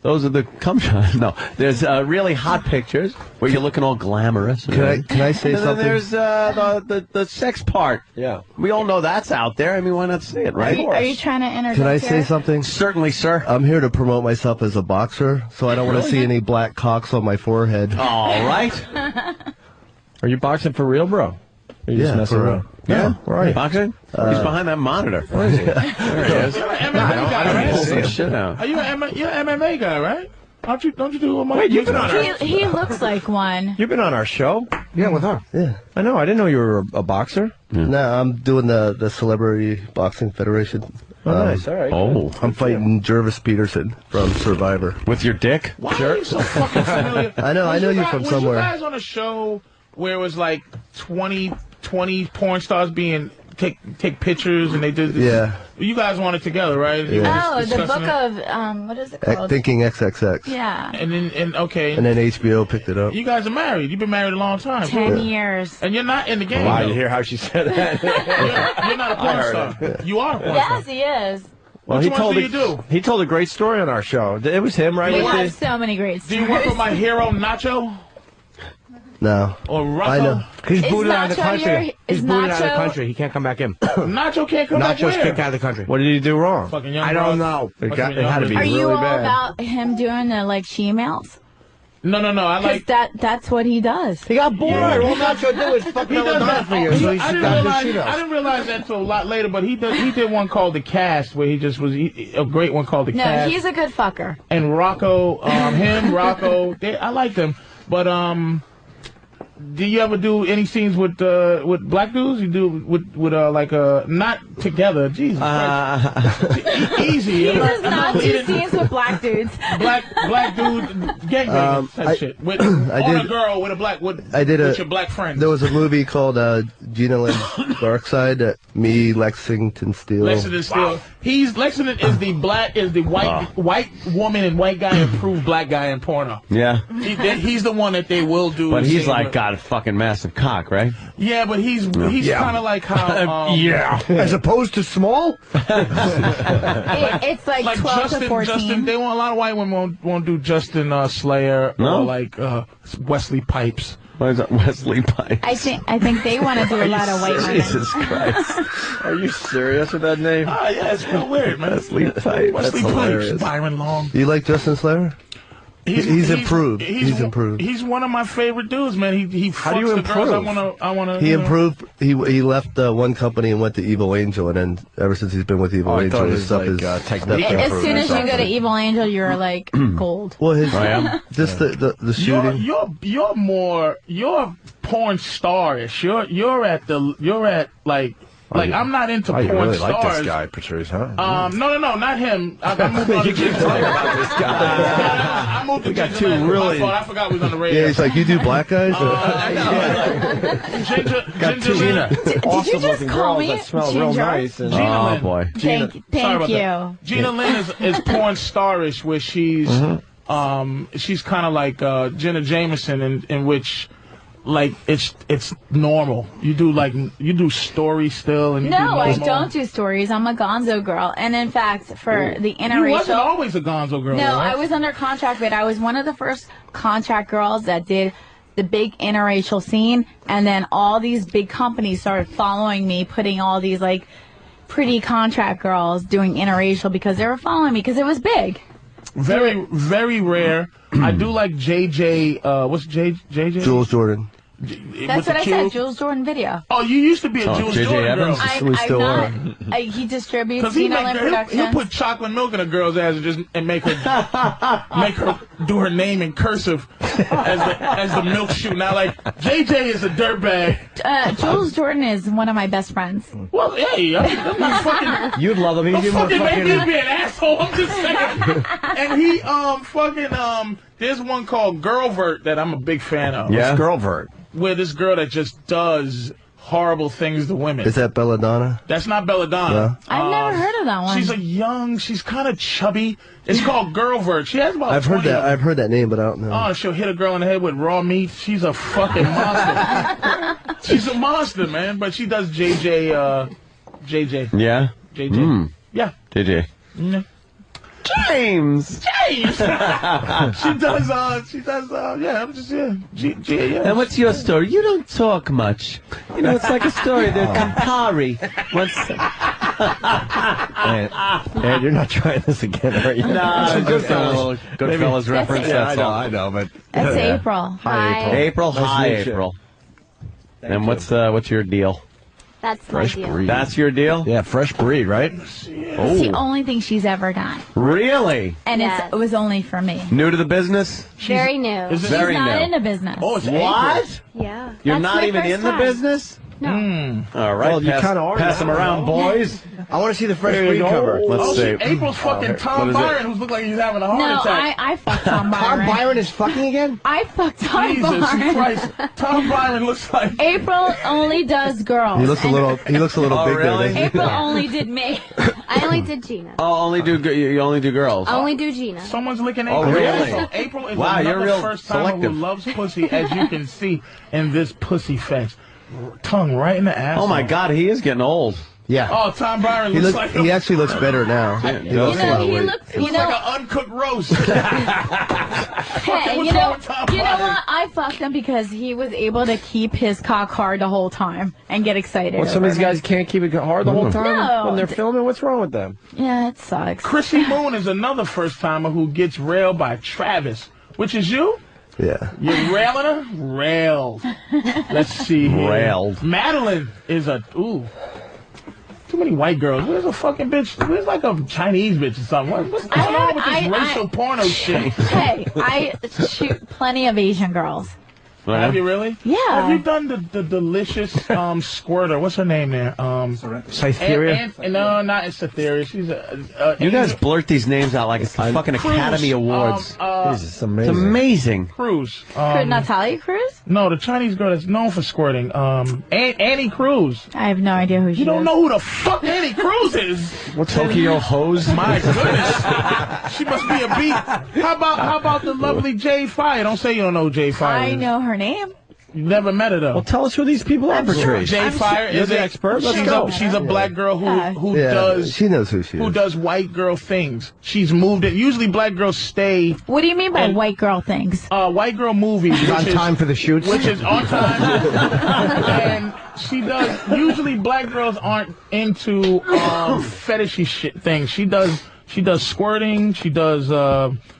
those are the cum shots. No, there's really hot pictures where you're looking all glamorous. Can I say and something? then there's the sex part. Yeah. We all know that's out there. I mean, why not see it, right? Are you trying to interject Can I say here? something? Certainly, sir. I'm here to promote myself as a boxer, so I don't want to see any black cocks on my forehead. All right. Are you boxing for real, bro? Are you just messing for around? Yeah, right. Boxing? He's behind that monitor. Where is he? There he is. You're an MMA guy, Pull some right? shit out. You're an MMA guy, right? Don't you do a Wait, you've been on our... He looks like one. You've been on our show? Yeah, with her. Yeah. I know. I didn't know you were a boxer. No, I'm doing the Celebrity Boxing Federation. Oh, nice. All right. Oh. I'm fighting Jervis Peterson from Survivor. With your dick? Why are you so fucking familiar? I know you from somewhere. Was you guys on a show where it was like 20 porn stars being take pictures and they did this? Yeah. You guys want it together, right? Yeah. Oh, the book of, what is it called? Thinking XXX. Yeah. And then okay. And then HBO picked it up. You guys are married. You've been married a long time. 10 years. And you're not in the game. Wow, though. you hear how she said that? You're not a porn star. You are a porn star. Yes, he is. Well, Which ones do you do? He told a great story on our show. It was him, right? We have so many great Do you work with my hero Nacho? No. Or Rocco? I know. He's Is booted out of the Nacho country. here? He's Is booted out of the Nacho- country. He can't come back in. Nacho can't come back Nacho's where? kicked out of the country. What did he do wrong? Fucking young I don't broad. know. It had to be Are really you all bad. about him doing the, like, she-mails? No. I Because like... that's what he does. He got bored. All Nacho did was fucking He does Madonna that for you, so he's I didn't got his realize. shit I out. didn't realize that until a lot later. But he did one called The Cast, where he just was a great one called The No, Cast. he's a good fucker. And Rocco, Rocco, I like them. But do you ever do any scenes with black dudes? You do with like not together. Jesus Christ. Easy. He does not do scenes with black dudes. Black dude gangbanging type shit. With a girl with a black with your black friend. There was a movie called Gina Lynn's Dark Side that me, Lexington Steele. Lexington Steele. Lexington is the white woman and white guy improved black guy in porno. Yeah. He's the one that they will do. But he's like got a fucking massive cock, right? Yeah, but he's kind of like how As opposed to small? It's like 12 to 14. Justin, they want a lot of white women won't do Justin Slayer or like Wesley Pipes. Why is that Wesley Pipes? I think they want to do a lot of white women. Jesus Christ. Are you serious with that name? Yeah, it's real weird, man. Wesley Pipes. Wesley That's Pipes, hilarious. Byron Long. Do you like Justin Slayer? He's improved. He's improved. He's one of my favorite dudes, man. He How do you fucks the girls improve? I wanna. He improved. He left one company and went to Evil Angel, and then ever since he's been with Evil I thought Angel, it his was stuff like, is technique As soon as you improvement. go to Evil Angel, you're like gold. Well, his I am. just the shooting. You're porn starish. You're at like I'm not into Oh, you porn really stars. like this guy, Patrice, huh? No, not him. I moved on to Ginger. this guy. I moved to We got Ginger. two really- My fault. I forgot we was on the radio. Yeah, he's like, you do black guys? Ginger Lynn. Did you just call me that smell real Ginger? nice. And, Gina Lynn. boy. Thank Sorry about you. that. Gina Lynn is porn starish, where she's kind of like Jenna Jameson, in which like it's normal. You do stories still, and you do No, I normal. don't do stories. I'm a gonzo girl. And in fact, for the interracial... You wasn't always a gonzo girl, No, right? I was under contract, but I was one of the first contract girls that did the big interracial scene, and then all these big companies started following me, putting all these, like, pretty contract girls doing interracial because they were following me, because it was big. Very, very rare. I do like JJ. What's JJ? Jules Jordan. That's what I said, Jules Jordan Video. Oh, you used to be a Jules Jordan girl. We still are. He distributes Because he'll Productions. put chocolate milk in a girl's ass and make her do her name in cursive as the milk shoot. Now, like, JJ is a dirtbag. Jules Jordan is one of my best friends. Well, hey, I'm not fucking... You'd love him. Don't fucking make me be an asshole. I'm just saying. And he there's one called Girlvert that I'm a big fan of. Yeah, Girlvert. Where this girl that just does horrible things to women. Is that Belladonna? That's not Belladonna. Yeah. I've never heard of that one. She's kind of chubby. It's called Girlvert. She has about I've heard 20 that. of them. I've heard that name, but I don't know. Oh, she'll hit a girl in the head with raw meat. She's a fucking monster. She's a monster, man. But she does JJ. Yeah? JJ. Yeah. JJ. Mm. James! she does, yeah, I'm just, yeah. Yeah. And what's your story? You don't talk much. You know, it's like a story. They're Campari. Man, you're not trying this again, are you? No, Goodfellas reference, that's all. I know, but... That's April. Hi, April, Nice hi, to meet you. April. And what's your deal? That's Fresh my deal. breed. That's your deal? Yeah, fresh breed, right? It's the only thing she's ever done. Really? And it was only for me. New to the business? Very new. She's Very not in the business. Oh, it's What? Yeah. You're That's not my even first in the time. business? No. All right, Well, you kind of are. pass them around, boys. I want to see the fresh There you breed go. cover. Let's see. April's fucking Tom What is it? Byron, who's look like he's having a heart No, attack. I fucked Tom Byron. Tom Byron is fucking again? I fucked Tom Jesus Byron. Christ. Tom Byron looks like... April only does girls. He looks a little. He looks a little Oh, big there. really? doesn't he? April only did me. I only did Gina. Oh, you only do girls. I only do Gina. Someone's licking Oh, April. really? So April is Wow, you're another real first timer selective. who loves pussy, as you can see in this pussy fence. Tongue right in the ass. Oh, my God, he is getting old. Yeah. Oh, Tom Byron He looks looks. like He actually looks better now. He lost a lot of weight. he looks like an uncooked roast. Hey, What's you know wrong with Tom Byron? what? I fucked him because he was able to keep his cock hard the whole time and get excited. Well, some of these guys can't keep it hard the whole time No. when they're filming. What's wrong with them? Yeah, it sucks. Chrissy Moon is another first timer who gets railed by Travis, which is you. Yeah. You're railing her? Railed. Let's see here. Railed. Madeline is ooh. Too many white girls. Where's a fucking bitch? Where's like a Chinese bitch or something? What's going on with this racial porno shit? Hey, I shoot plenty of Asian girls. Have you really? Yeah. Have you done the delicious squirter? What's her name there? Cytherea? No, not Cytherea. She's You guys blurt these names out like it's the fucking Cruz, Academy Awards. Jesus, amazing. It's amazing. Cruz. Natalia Cruz? No, the Chinese girl that's known for squirting. Annie Cruz. I have no idea who she is. You don't know who the fuck Annie Cruz is? Tokyo Hose? My goodness. She must be a beat. How about the lovely Jay Fire? Don't say you don't know who Jay Fire is. I know her name. You never met her though. Well, tell us who these people are, Patrice. Jay Fire You're is the an expert. Let's go. She's a black girl who Yeah, does she knows who she is. who does white girl things. She's moved it. Usually black girls stay. What do you mean by white girl things? White girl movies. She's on time for the shoots. Which is on time. And she does. Usually black girls aren't into fetishy shit things. She does squirting. She does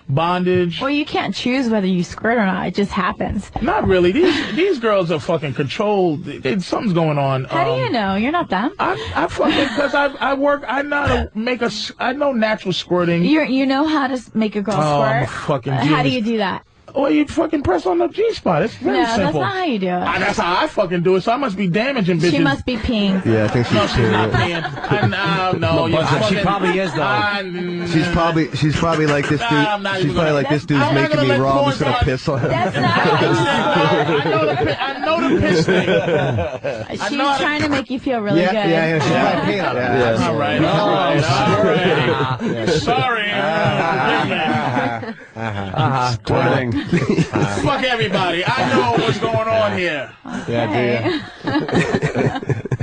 bondage. Well, you can't choose whether you squirt or not. It just happens. Not really. These girls are fucking controlled. Something's going on. How do you know? You're not them. I fucking because I work. I know how to make I know natural squirting. You know how to make a girl squirt. I'm a fucking How do genius. you do that? Well, you fucking press on the G spot. It's very No, simple. that's not how you do it. That's how I fucking do it. So I must be damaging bitches. She must be peeing. Yeah, I think she's No, she's not peeing. peeing. No, you're She fucking- probably is, though. She's probably like this dude. I'm not She's even probably gonna- like this dude's I'm not making gonna me let raw. I'm porn just gonna stars- piss on him. That's not I know the piss thing. She's trying to make you feel really good. Yeah, she's probably peeing on it. Yeah. All right. Sorry. Squirting. Fuck everybody. I know what's going on here. Yeah, do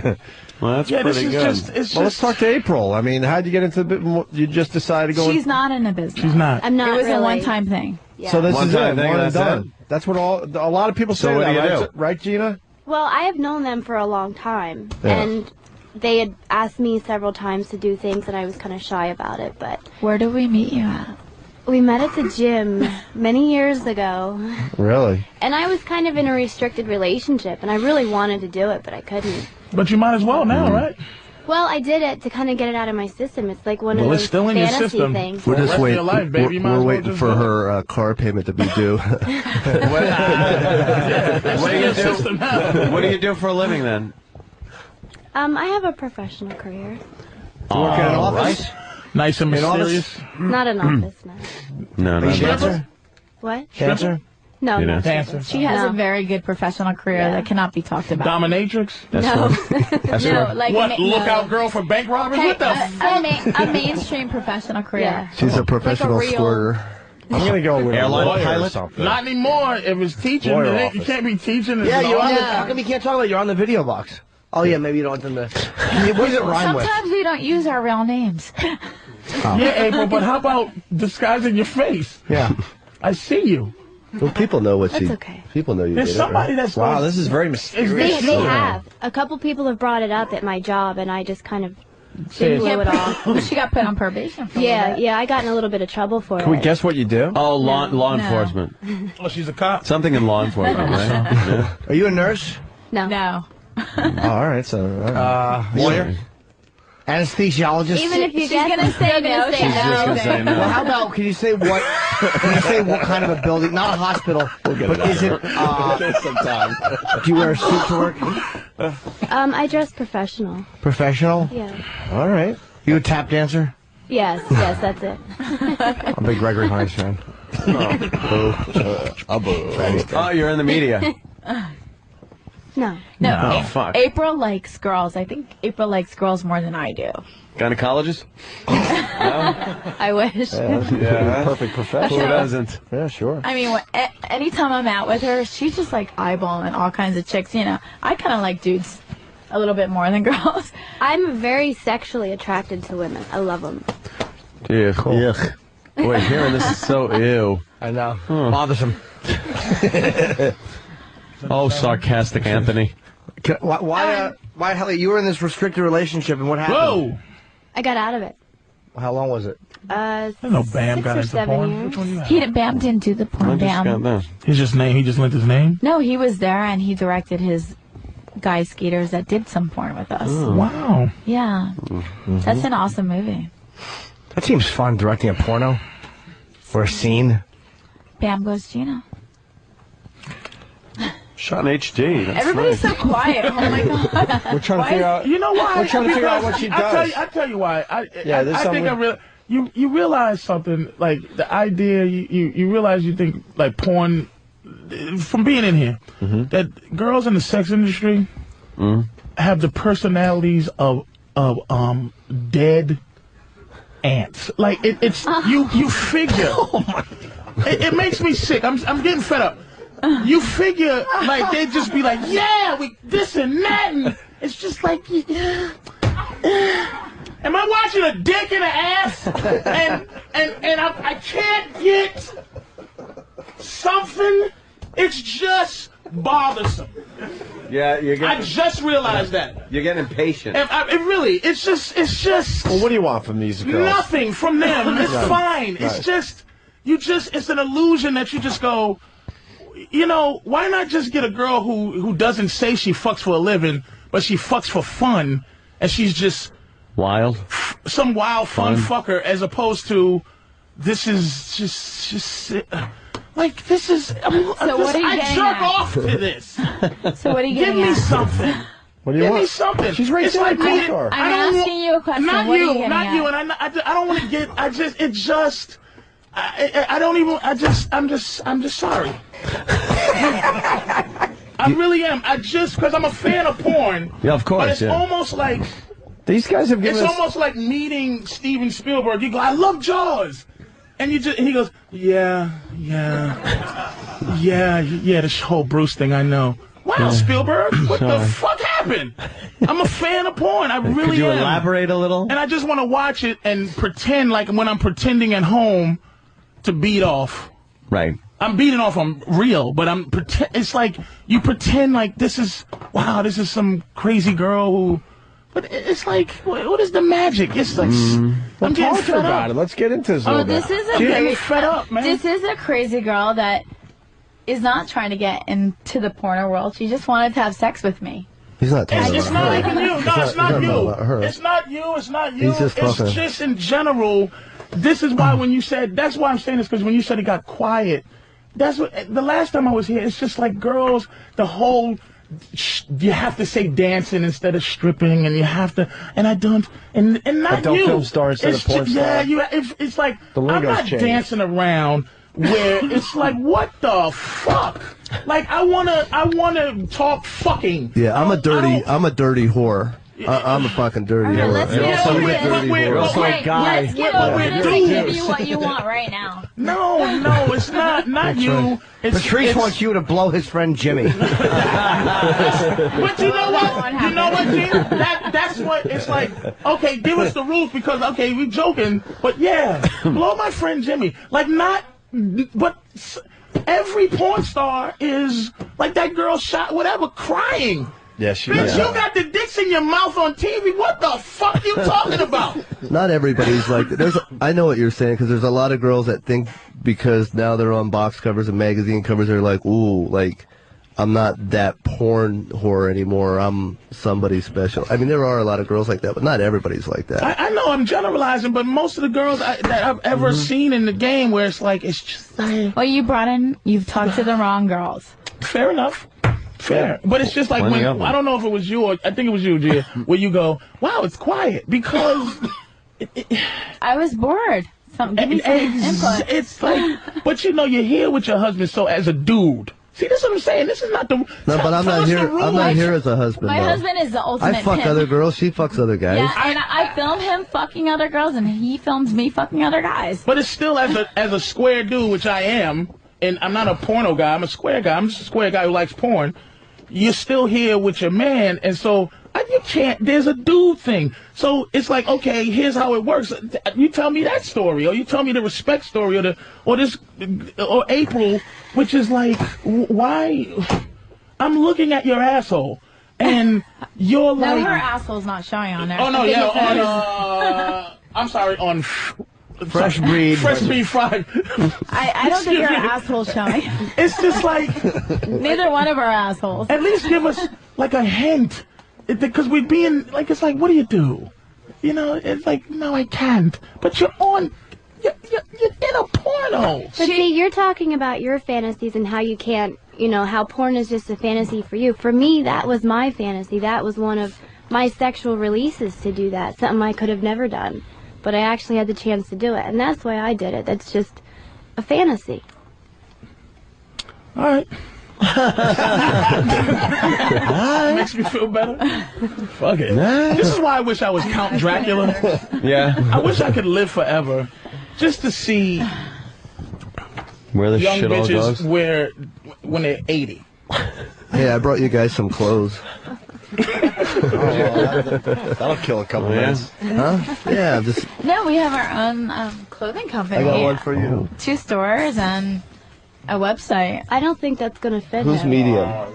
you? Well, that's Yeah, this pretty is good. just, Well, let's talk to April. I mean, how'd you get into the bit? You just decided to go. She's not in the business. She's not. I'm not. It was really. a one-time thing. Yeah. So this One is time it. thing, One and that's done. That's what a lot of people So say. what do that, you right? do? Right, Gina? Well, I have known them for a long time, Yeah. and they had asked me several times to do things, and I was kind of shy about it. But Where did we meet you at? we met at the gym many years ago, Really? and I was kind of in a restricted relationship, and I really wanted to do it, but I couldn't. But you might as well now, right? Well, I did it to kind of get it out of my system. It's like one Well, of it's those still in your fantasy system. things. We're just rest of waiting. your life, baby. You might as We're well waiting just for do it. her car payment to be due. What do you do for a living then? I have a professional career. You work in an office? Nice and In office? mysterious. Not an office, no. No, Are you no. dancer? What? Dancer? No, You know. not Dancer. She has No. a very good professional career that cannot be talked about. Dominatrix. No. No, like What? no. Lookout girl for bank robbers? Hey, What the fuck? a mainstream professional career. Yeah. She's a professional real- squirter. I'm going to go with Airline a lawyer or pilot? something. Not anymore. If it's teaching, Lawyer you office. can't be teaching. Yeah, you're on the. No. How come you can't talk about it? You're on the video box? Oh yeah, maybe you don't want them to. What does it rhyme with? Sometimes we don't use our real names. Yeah, April, but how about disguising your face? Yeah. I see you. Well, people know what That's she. okay. People know you There's did somebody it. that's Wow, this is very mysterious. They have. A couple people have brought it up at my job, and I just kind of didn't blow it off. She got put on probation for Yeah, yeah, I got in a little bit of trouble for Can we it. guess what you do? Oh, law No. enforcement. Oh, she's a cop. Something in law enforcement, right? Yeah. Are you a nurse? No. No. Oh, all right, so Lawyer? Anesthesiologist? Even if you She's guess gonna I'm say still no. gonna say She's just no. gonna say no. Well, how about, can you say what kind of a building, not a hospital, but is it, some time. do you wear a suit to work? I dress professional. Professional? Yeah. All right. You a tap dancer? Yes, that's it. I'm a big Gregory Hines fan. Oh, you're in the media. No. No. Oh, fuck. April likes girls. I think April likes girls more than I do. Gynecologist? I wish. Yeah. Perfect professional. Who doesn't? Yeah, sure. I mean, anytime I'm out with her, she's just like eyeballing all kinds of chicks. You know, I kind of like dudes a little bit more than girls. I'm very sexually attracted to women. I love them. Yeah. Yuck. Boy, hearing this is so ew. I know. Bothersome. Oh, sarcastic Anthony. Why, Helly, you were in this restricted relationship, and what happened? Whoa! I got out of it. How long was it? I know Bam 6 got or into 7 porn. years. Which one you have? Bam didn't do the porn. Bam. He just lent his name? No, he was there and he directed his guy skaters that did some porn with us. Oh. Wow. Yeah. That's an awesome movie. That seems fun, directing a porno. Or a scene. Bam goes Gina. Shot in HD. That's Everybody's nice. so quiet. Oh my god. We're trying to figure out. You know why? We're trying to figure out what she does. I tell you why. I there's think something- you realize something, like the idea, you realize you think like porn, from being in here, that girls in the sex industry have the personalities of dead ants. Like it's you figure. It makes me sick. I'm getting fed up. You figure like they just be like, yeah, we this and that, and it's just like, am I watching a dick in the ass? And I can't get something. It's just bothersome. Yeah, you're getting. I just realized that. You're getting impatient. It's just. Well, what do you want from these girls? Nothing from them. It's Right. fine. It's Right. just, it's an illusion that you just go, you know, why not just get a girl who doesn't say she fucks for a living, but she fucks for fun, and she's just wild, some wild fun fucker, as opposed to this is just like this is. So what are you I getting jerk at? off to this. So what are you Give getting me at? something. What do you Give want? me something. She's right It's there. like Talk me. to her. I'm asking you a question. Not What are you. you getting Not at? you. And I don't want to get. I don't even. I'm just sorry. I really am. Because I'm a fan of porn. Yeah, of course. But it's yeah. almost like. These guys have given It's us. almost like meeting Steven Spielberg. You go, I love Jaws. And he goes, yeah, this whole Bruce thing, I know. Wow, Spielberg, what the fuck happened? I'm a fan of porn. I really am. Could you elaborate a little? And I just want to watch it and pretend like when I'm pretending at home to beat off. Right. I'm beating off on real, but it's like you pretend like this is some crazy girl who. But it's like, what is the magic? It's like I'm getting fed up. Let's get into this. This is getting fed up, man. This is a crazy girl that is not trying to get into the porno world. She just wanted to have sex with me. He's not talking It's not even you. No, it's not you. It's not you. It's not you. He's just talking. It's just in general. This is why when you said, that's why I'm saying this, because when you said it got quiet, that's what, the last time I was here, it's just like girls, the whole, you have to say dancing instead of stripping, and you have to, and I don't, and not Adult you. film star instead of porn star. Yeah, it's like, The I'm lingo's not changed. dancing around where it's like, what the fuck? Like, I wanna talk fucking. Yeah, I'm a dirty whore. I'm a fucking dirty whore. Let's get Also over a this. dirty whore. Let's get over this and give you what you want right now. No, it's not you. Patrice wants you to blow his friend Jimmy. But you know what? Jim? That's what it's like. Okay, give us the rules because, okay, we're joking, but yeah, blow my friend Jimmy. Like, but every porn star is like that girl shot, whatever, crying. Yeah, she Bitch, you got the dicks in your mouth on TV. What the fuck you talking about? Not everybody's like that. I know what you're saying, because there's a lot of girls that think because now they're on box covers and magazine covers, they're like, ooh, like, I'm not that porn whore anymore. I'm somebody special. I mean, there are a lot of girls like that, but not everybody's like that. I know I'm generalizing, but most of the girls that I've ever seen in the game where it's like, it's just like... Well, you've talked to the wrong girls. Fair enough. Fair. But it's just like when, I don't know if it was you or, I think it was you, Gia, where you go, wow, it's quiet, because... I was bored. Give me some input. It's like, but you know, you're here with your husband, so as a dude... See, that's what I'm saying. This is not the... No, but I'm not here. I'm not here as a husband. My husband is the ultimate I fuck pimp. other girls. She fucks other guys. Yeah, and I film him fucking other girls, and he films me fucking other guys. But it's still as a square dude, which I am, and I'm not a porno guy. I'm a square guy. I'm just a square guy who likes porn. You're still here with your man, and so you can't. There's a dude thing. So it's like, okay, here's how it works. You tell me that story, or you tell me the respect story, or April, which is like, why? I'm looking at your asshole, and you're like, no, her asshole's not showing on there. Oh no, yeah, I'm sorry, on. Fresh Breed 5. I don't think your asshole's showing. It's just like neither one of our assholes. At least give us like a hint, because we're being like, it's like, what do you do? You know, it's like, no, I can't. But you're in a porno. But see, you're talking about your fantasies and how you can't, how porn is just a fantasy for you. For me, that was my fantasy. That was one of my sexual releases to do that. Something I could have never done. But I actually had the chance to do it, and that's why I did it. That's just a fantasy. All right. Makes me feel better. Fuck it. This is why I wish I was Count Dracula. Yeah. I wish I could live forever, just to see where the young shit all goes. bitches when they're 80. Hey, I brought you guys some clothes. That'll kill a couple minutes. Huh? Yeah, just... No, we have our own clothing company. I got one for you. 2 stores and a website. I don't think that's going to fit Who's him. medium? My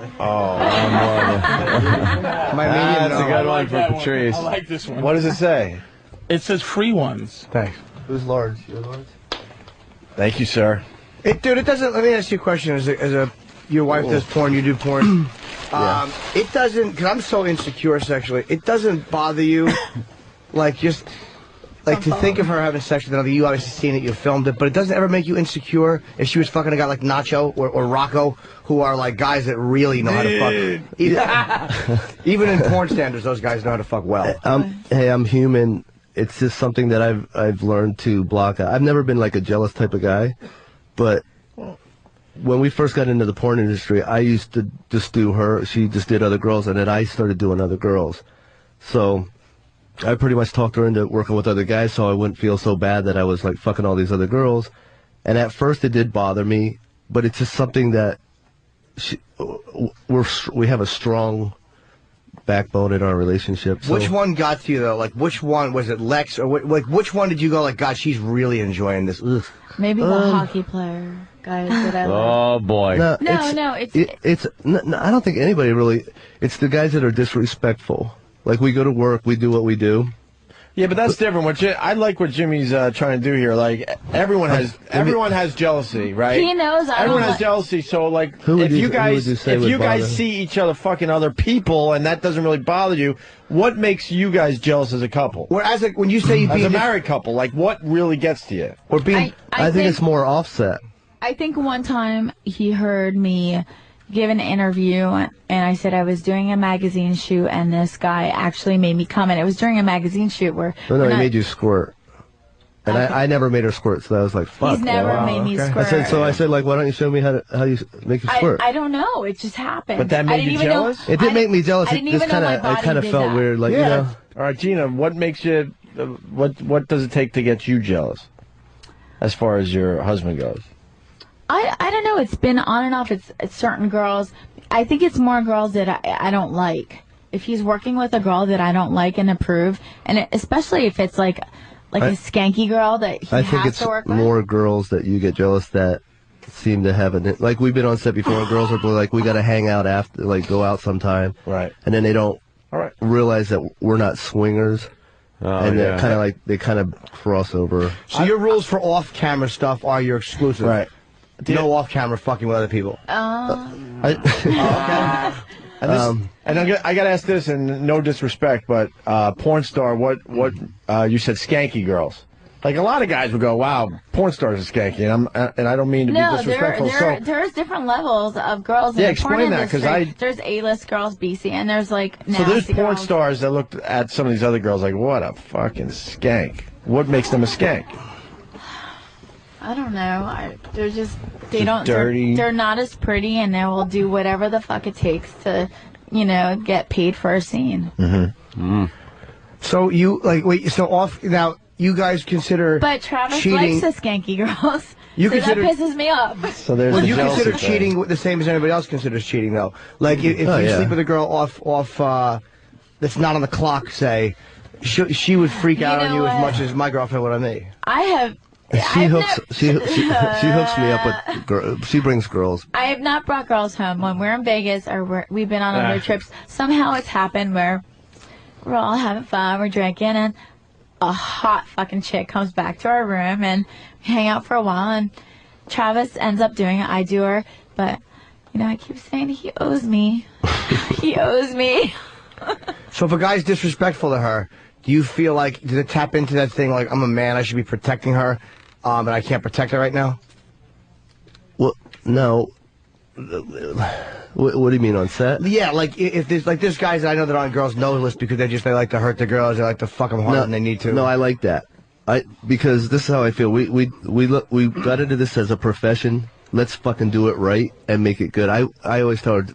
medium. That's a good one for Patrice. I like this one. What does it say? It says free ones. Thanks. Who's large? You're large? Thank you, sir. Dude, it doesn't. Let me ask you a question. Your wife does porn, you do porn. Yeah. It doesn't, because I'm so insecure sexually, it doesn't bother you, to think of her having sex with another. You obviously seen it, you filmed it, but it doesn't ever make you insecure if she was fucking a guy like Nacho or Rocco, who are like guys that really know how to fuck. Even in porn standards, those guys know how to fuck well. Hey, I'm human. It's just something that I've learned to block out. I've never been like a jealous type of guy, but when we first got into the porn industry, I used to just do her. She just did other girls, and then I started doing other girls. So I pretty much talked her into working with other guys so I wouldn't feel so bad that I was like fucking all these other girls. And at first it did bother me, but it's just something that we have a strong backbone in our relationship. So. Which one got to you though? Like, which one was it, Lex, or like which one did you go like, God, she's really enjoying this? Ugh. Maybe the hockey player guys that I love. Oh boy. No, I don't think anybody really. It's the guys that are disrespectful. Like we go to work, we do what we do. Yeah, but that's different. I like what Jimmy's trying to do here. Like everyone has jealousy, right? He knows. Everyone has jealousy. So like, if you guys see each other fucking other people and that doesn't really bother you, what makes you guys jealous as a couple? Whereas like, when you say as a married couple, like what really gets to you? Or being, I think it's more offset. I think one time he heard me give an interview, and I said I was doing a magazine shoot, and this guy actually made me come, and it was during a magazine shoot where... No, he made you squirt. And I never made her squirt, so I was like, fuck. He's never made me squirt. I said, like, why don't you show me how you make you squirt? I don't know. It just happened. But that made you jealous? It did make me jealous. I didn't even know my body I kind of felt that. weird, like, you know. All right, Gina, what makes you... What does it take to get you jealous as far as your husband goes? I don't know. It's been on and off. It's certain girls. I think it's more girls that I don't like. If he's working with a girl that I don't like and approve, and especially if it's like a skanky girl that he has to work with. I think it's more girls that you get jealous that seem to have it. Like we've been on set before, and girls are like, we got to hang out after, like go out sometime, right? And then they don't realize that we're not swingers. And they kind of cross over. So your rules for off-camera stuff are your exclusive, right? No off-camera fucking with other people. And I got to ask this, and no disrespect, but porn star, what you said skanky girls. Like a lot of guys would go, "Wow, porn stars are skanky," and I don't mean to be disrespectful. There's different levels of girls in the porn explain that, industry. There's A-list girls, BC, and there's like nasty So there's porn girls. stars that looked at some of these other girls like, "What a fucking skank." What makes them a skank? I don't know. They're just don't. Dirty. They're not as pretty, and they will do whatever the fuck it takes to, get paid for a scene. Mm-hmm. So you now. You guys consider But Travis cheating, likes the skanky girls. You so consider, that pisses me off. So there's you consider cheating the same as anybody else considers cheating, though. Like if you sleep with a girl off that's not on the clock, say, she would freak out on you as much as my girlfriend would on me. She hooks me up with girls. She brings girls. I have not brought girls home when we're in Vegas or we've been on other trips. Somehow it's happened where we're all having fun, we're drinking, and a hot fucking chick comes back to our room, and we hang out for a while, and Travis ends up doing it. I do her, but I keep saying he owes me. He owes me. So if a guy's disrespectful to her, do you feel like, does it tap into that thing like, I'm a man, I should be protecting her, and I can't protect her right now? Well, no. What do you mean, on set? Yeah, like if there's like this guys that I know that are on girls' no list because they like to hurt the girls, they like to fuck them harder than they need to. No, I like that. Because this is how I feel. We got into this as a profession. Let's fucking do it right and make it good. I always tell her,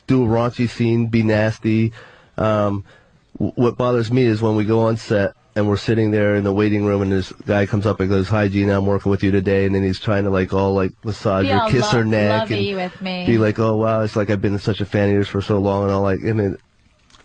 do a raunchy scene, be nasty. What bothers me is when we go on set and we're sitting there in the waiting room and this guy comes up and goes, "Hi, Gina, I'm working with you today," and then he's trying to massage her, kiss her neck, and with me. be like, "Oh wow, it's like I've been such a fan of yours for so long," and all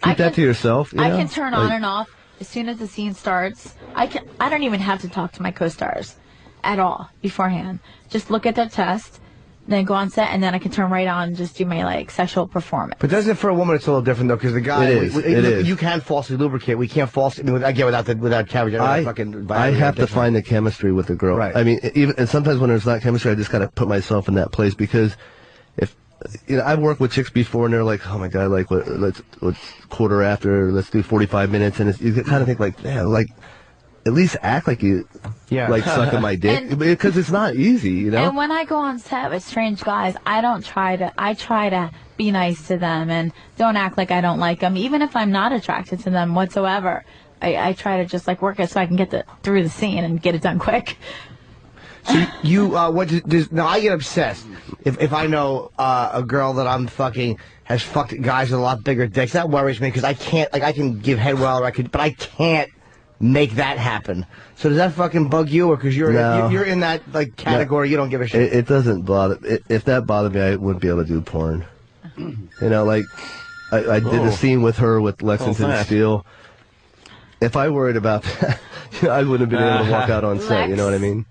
keep that to yourself. I can turn on and off as soon as the scene starts. I don't even have to talk to my co-stars at all beforehand. Just look at their test, then go on set, and then I can turn right on and just do my sexual performance. But doesn't it for a woman it's a little different though? Because the guy, it is. You can falsely lubricate. We can't falsely. Without cabbage. I have to find the chemistry with the girl. Right. I mean, and sometimes when there's not chemistry, I just gotta put myself in that place because if I've worked with chicks before and they're like, "Oh my god, let's quarter after, let's do 45 minutes," and you kind of think at least act like you like sucking my dick, because it's not easy, And when I go on set with strange guys, I try to be nice to them and don't act like I don't like them, even if I'm not attracted to them whatsoever. I try to just work it so I can get through the scene and get it done quick. So now I get obsessed if I know a girl that I'm fucking has fucked guys with a lot bigger dicks. That worries me because I can't, like, I can give head well, but I can't make that happen. So does that fucking bug you, or because you're in that like category, you don't give a shit? It doesn't bother. If that bothered me, I wouldn't be able to do porn. You know, like I did a scene with her with Lexington Steel. If I worried about that, I wouldn't have been able to walk out on set. You know what I mean?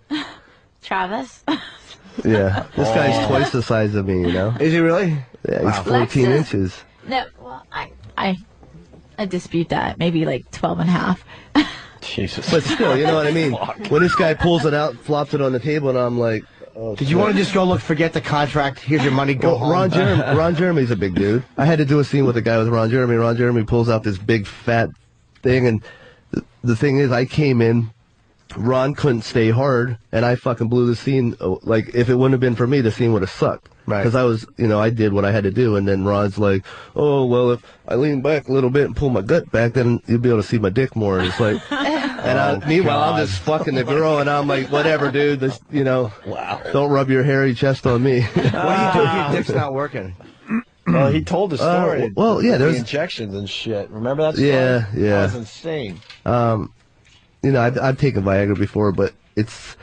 Travis. Yeah, this guy's twice the size of me. You know? Is he really? Yeah, he's 14 inches. No, well, I dispute that. Maybe like 12 and a half. Jesus. But still, you know what I mean? When this guy pulls it out, flops it on the table, and I'm like, oh, did you want to just go forget the contract, here's your money, go home? Ron Jeremy's a big dude. I had to do a scene with a guy with Ron Jeremy. Ron Jeremy pulls out this big fat thing, and the thing is, I came in, Ron couldn't stay hard, and I fucking blew the scene. Like, if it wouldn't have been for me, the scene would have sucked. Right. Because I was, I did what I had to do, and then Ron's like, oh, well, if I lean back a little bit and pull my gut back, then you'll be able to see my dick more. And it's like, meanwhile, I'm just fucking the girl, and I'm like, whatever, dude, this, wow. Don't rub your hairy chest on me. What do you do if your dick's not working? Well, he told the story. Well, yeah, there's the injections and shit. Remember that story? Yeah. That was insane. I've taken Viagra before, but it's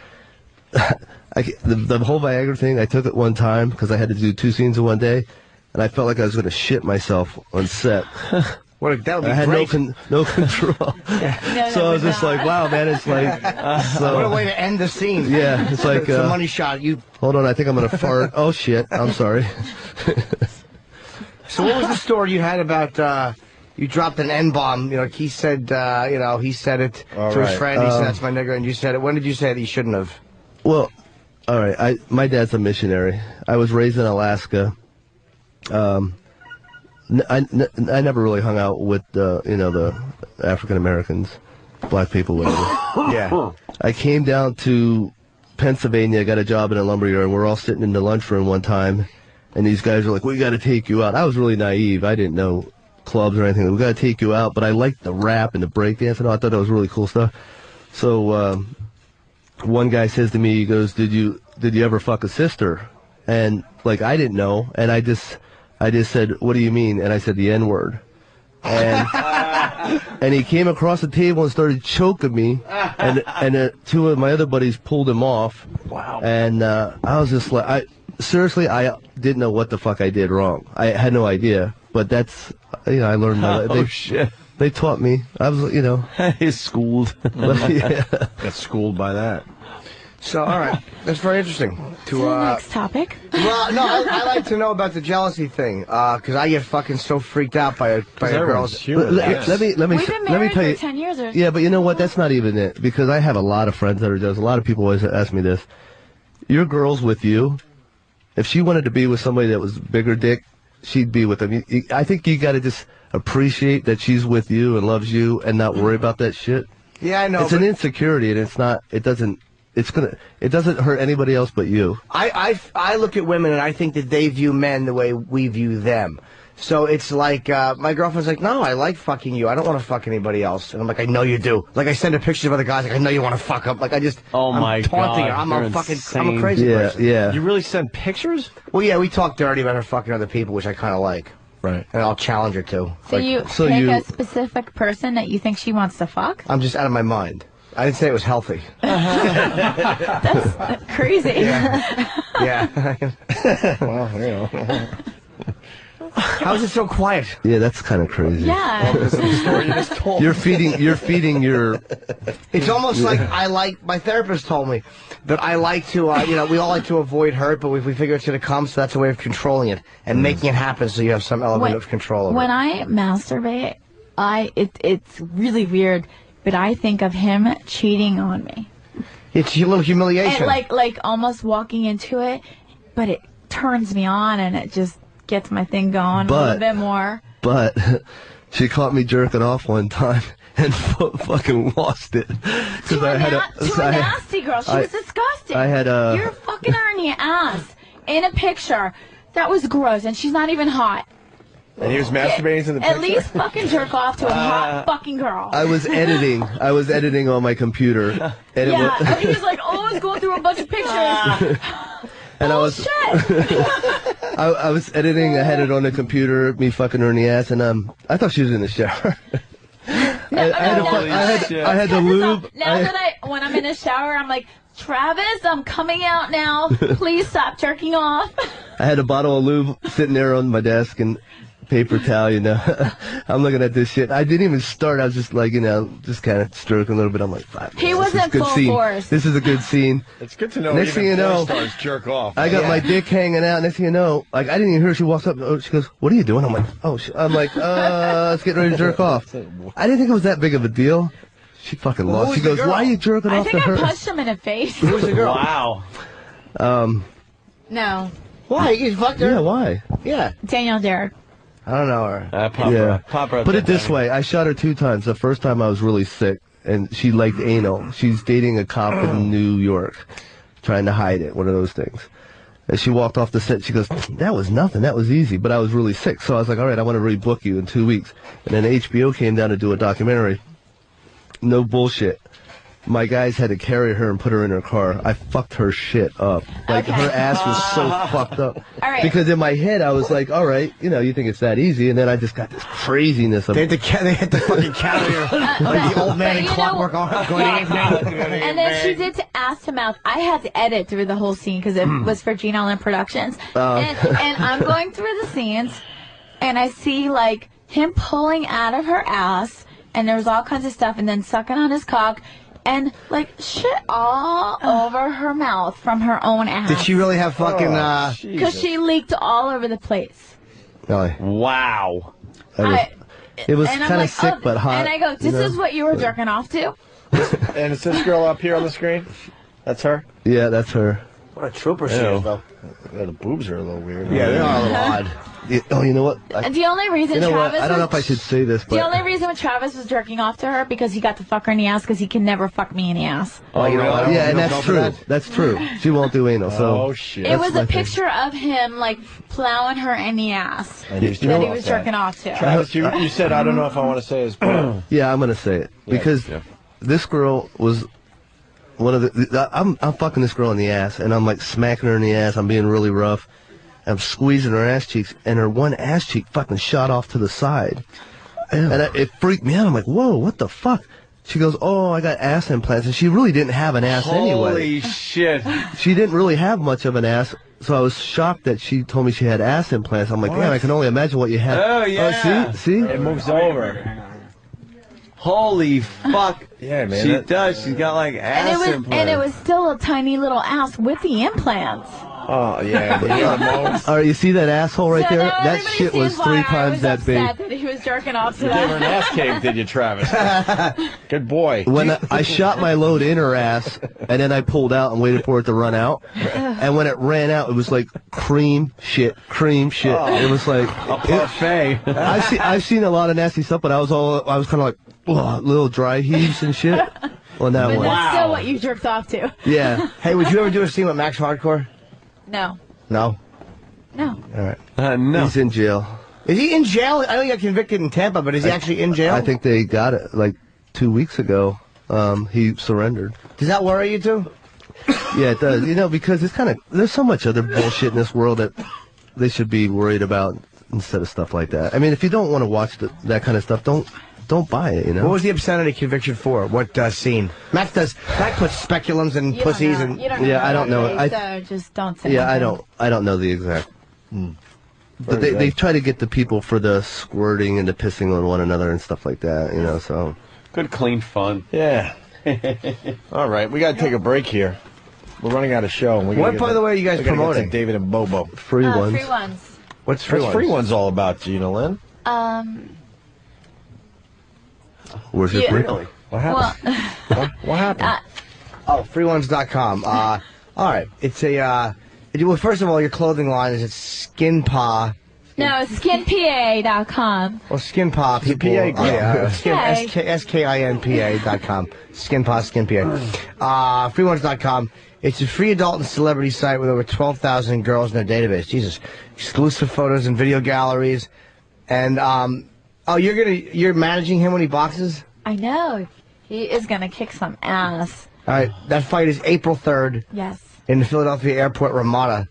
the whole Viagra thing. I took it one time because I had to do 2 scenes in one day, and I felt like I was going to shit myself on set. That would be I had no control. So I was just like, wow, man, it's like what a way to end the scene. Yeah, it's like it's a money shot. Hold on, I think I'm going to fart. Oh shit, I'm sorry. So what was the story you had about? You dropped an N-bomb. He said, he said it to his friend. He said, that's my nigger, and you said it. When did you say that you shouldn't have? Well, all right. My dad's a missionary. I was raised in Alaska. I never really hung out with the African Americans, black people, whatever. Yeah. I came down to Pennsylvania. I got a job in a lumberyard, and we're all sitting in the lunchroom one time, and these guys are like, "We got to take you out." I was really naive. I didn't know clubs or anything. We got to take you out, but I liked the rap and the breakdance, and I thought that was really cool stuff. So one guy says to me, he goes, "Did you ever fuck a sister?" And like I didn't know, and I just said, "What do you mean?" And I said the N-word, and and he came across the table and started choking me, and 2 of my other buddies pulled him off. Wow. And I was just like, I didn't know what the fuck I did wrong. I had no idea. But that's, I learned that. Shit. They taught me. I was, He's schooled. Yeah. Got schooled by that. So, all right. That's very interesting. Next topic. Well, no, I like to know about the jealousy thing, because I get fucking so freaked out by a girl's... Let me We've been married tell for you. 10 years or Yeah, but you know what? That's not even it. Because I have a lot of friends that are jealous. A lot of people always ask me this. Your girl's with you. If she wanted to be with somebody that was bigger dick, she'd be with them. I think you got to just appreciate that she's with you and loves you and not worry about that shit. Yeah, I know. It's an insecurity, and it's not. It doesn't hurt anybody else but you. I look at women and I think that they view men the way we view them. So it's like, my girlfriend's like, no, I like fucking you. I don't want to fuck anybody else. And I'm like, I know you do. Like, I send her pictures of other guys, like, I know you want to fuck them. Like, I'm taunting her. I'm a crazy person. Yeah. You really send pictures? Well, yeah, we talk dirty about her fucking other people, which I kind of like. Right. And I'll challenge her too. So you pick a specific person that you think she wants to fuck? I'm just out of my mind. I didn't say it was healthy. That's crazy. Yeah. Well, How is it so quiet? Yeah, that's kind of crazy. Yeah. Well, the story you just told. You're feeding your... It's almost like my therapist told me that I like to, we all like to avoid hurt, but if we figure it's going to come, so that's a way of controlling it and making it happen so you have some element of control over it. When I masturbate, it's really weird, but I think of him cheating on me. It's a little humiliation. And like almost walking into it, but it turns me on and it just gets my thing going a little bit more. But she caught me jerking off one time and fucking lost it. To a nasty girl. She was disgusting. You're fucking her in the ass in a picture. That was gross, and she's not even hot. And he was masturbating in the picture? At least fucking jerk off to a hot fucking girl. I was editing on my computer. And and he was like, I was going through a bunch of pictures. And Bullshit. I was editing. I had it on the computer, me fucking her in the ass, and I thought she was in the shower. I had the lube. When I'm in the shower, I'm like, Travis, I'm coming out now. Please stop jerking off. I had a bottle of lube sitting there on my desk and paper towel, you know. I'm looking at this shit. I didn't even start. I was just like, you know, just kind of stroking a little bit. I'm like, fuck. He wasn't full force. This is a good scene. It's good to know. Next thing you know, stars jerk off. I got my dick hanging out. Next thing you know, like, I didn't even hear her. She walks up. She goes, "What are you doing?" I'm like, "Oh," I'm like, let's get ready to jerk off." I didn't think it was that big of a deal. She fucking lost. She goes, "Why are you jerking off to her?" I think I punched him in the face. Who's the girl? Wow. No. Why? You fucked her? Yeah, why? Yeah. Daniel Derek. I don't know her. Put it this way. I shot her 2 times. The first time I was really sick, and she liked anal. She's dating a cop in New York, trying to hide it, one of those things. And she walked off the set. She goes, "That was nothing. That was easy." But I was really sick. So I was like, all right, I want to rebook you in 2 weeks. And then HBO came down to do a documentary. No bullshit. My guys had to carry her and put her in her car. I fucked her shit up. Like, her ass was so fucked up. All right. Because in my head, I was like, all right, you know, you think it's that easy. And then I just got this craziness of They had to fucking carry her like the old man in Clockwork Orange going And then she did to ass to mouth. I had to edit through the whole scene because it was for Gene Allen Productions. And I'm going through the scenes, and I see, like, him pulling out of her ass, and there was all kinds of stuff, and then sucking on his cock. And, like, shit all over her mouth from her own ass. Did she really have fucking, Because she leaked all over the place. Really? Wow. It was kind of sick, but hot. And I go, this is what you were jerking off to? And it's this girl up here on the screen? That's her? Yeah, that's her. What a trooper she is, though. Yeah, the boobs are a little weird. Yeah, they are a little odd. Oh, you know what? The only reason you know Travis what? I don't know if I should say this, but the only reason Travis was jerking off to her because he got to fuck her in the ass because he can never fuck me in the ass. Oh, you know what? Yeah, and that's true. That's true. She won't do anal. So. Oh shit! It was a picture of him like plowing her in the ass that he was jerking off to. Travis, you said I don't know if I want to say his. Yeah, I'm gonna say it because this girl was one of the. I'm fucking this girl in the ass, and I'm like smacking her in the ass. I'm being really rough. I'm squeezing her ass cheeks, and her one ass cheek fucking shot off to the side. And it freaked me out. I'm like, whoa, what the fuck? She goes, oh, I got ass implants. And she really didn't have an ass anyway. Holy shit. She didn't really have much of an ass, so I was shocked that she told me she had ass implants. I'm like, man, I can only imagine what you had. Oh, yeah. See? It moves over. Holy fuck. Yeah, man. She does. She's got, like, ass implants. And it was still a tiny little ass with the implants. Oh, yeah. All right, you see that asshole right there? That shit was 3 times that big. That he was jerking off to You gave her an ass cave, did you, Travis? Good boy. When I shot my load in her ass, and then I pulled out and waited for it to run out. And when it ran out, it was like cream shit. Oh, it was like a parfait. I've seen a lot of nasty stuff, but I was kind of like little dry heaves and shit on that But one. that's still what you jerked off to. Yeah. Hey, would you ever do a scene with Max Hardcore? No. No? No. All right. No. He's in jail. Is he in jail? I know he got convicted in Tampa, but is he actually in jail? I think they got it like 2 weeks ago. He surrendered. Does that worry you too? Yeah, it does. You know, because it's there's so much other bullshit in this world that they should be worried about instead of stuff like that. I mean, if you don't want to watch that kind of stuff, don't buy it, you know? What was the obscenity conviction for? What scene? Max puts speculums and pussies and... I don't know. So just don't say anything. I don't know the exact... But they try to get the people for the squirting and the pissing on one another and stuff like that, you know, so... Good, clean fun. Yeah. All right, we got to take a break here. We're running out of show. What, by the way, are you guys promoting? Get to David and Bobo. Free ones. Free ones. What's free ones? Free ones all about, Gina Lynn? Where's your break? Really? What happened? What happened? freeones.com. All right. It's a, well, first of all, your clothing line is at Skinpa. No, it's skinpa.com. Well, Skinpa people. SKINPA.com. Skinpa. Freeones.com. It's a free adult and celebrity site with over 12,000 girls in their database. Jesus. Exclusive photos and video galleries. And, you're managing him when he boxes? I know. He is going to kick some ass. All right. That fight is April 3rd. Yes. In the Philadelphia Airport Ramada.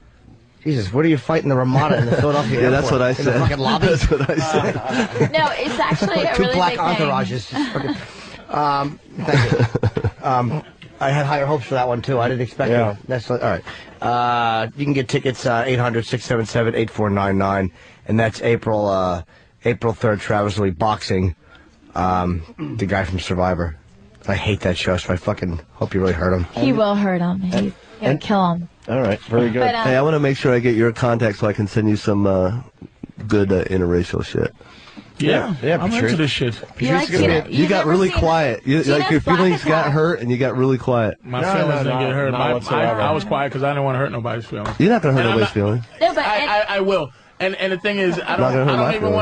Jesus, what are you fighting the Ramada in the Philadelphia Yeah, that's airport? what I In the said. fucking lobby? That's what I said. No, it's actually a Two really black big thing. entourages. Thank you. I had higher hopes for that one, too. I didn't expect it. That's all right. You can get tickets 800-677-8499, and that's April 3rd, Travis Lee Boxing, the guy from Survivor. I hate that show, so I fucking hope you really hurt him. He will hurt him. He's gonna kill him. All right, very good. But, Hey, I want to make sure I get your contact so I can send you some good interracial shit. Yeah, I'm into this shit. You got really quiet. Like your feelings got hurt, and you got really quiet. My feelings didn't get hurt. I was quiet because I didn't want to hurt nobody's feelings. You're not gonna hurt nobody's feelings. No, but I will. And the thing is, I don't even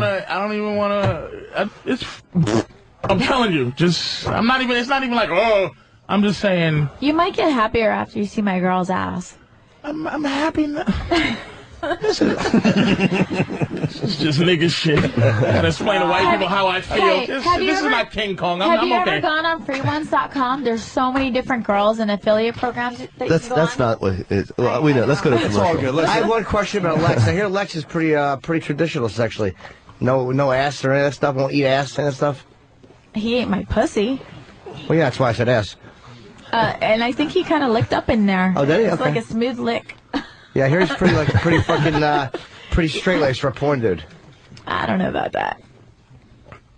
want to. I'm telling you, it's not even like, oh, I'm just saying. you might get happier after you see my girl's ass. I'm happy now. This is just nigga shit. Gotta explain to white people how I feel. Hey, This have you is ever- not King Kong. Have I'm you okay. ever gone on freeones.com? There's so many different girls and affiliate programs that you can go That's on. not what it is. Well, we know. Let's go to commercial. I have one question about Lex. I hear Lex is pretty traditional sexually. No ass or any of that stuff. Won't eat ass and that stuff. He ate my pussy. Well, yeah, that's why I said ass. And I think he kind of licked up in there. Oh, did he? It's Okay. like a smooth lick. Yeah, I hear he's pretty straight laced for a porn dude. I don't know about that.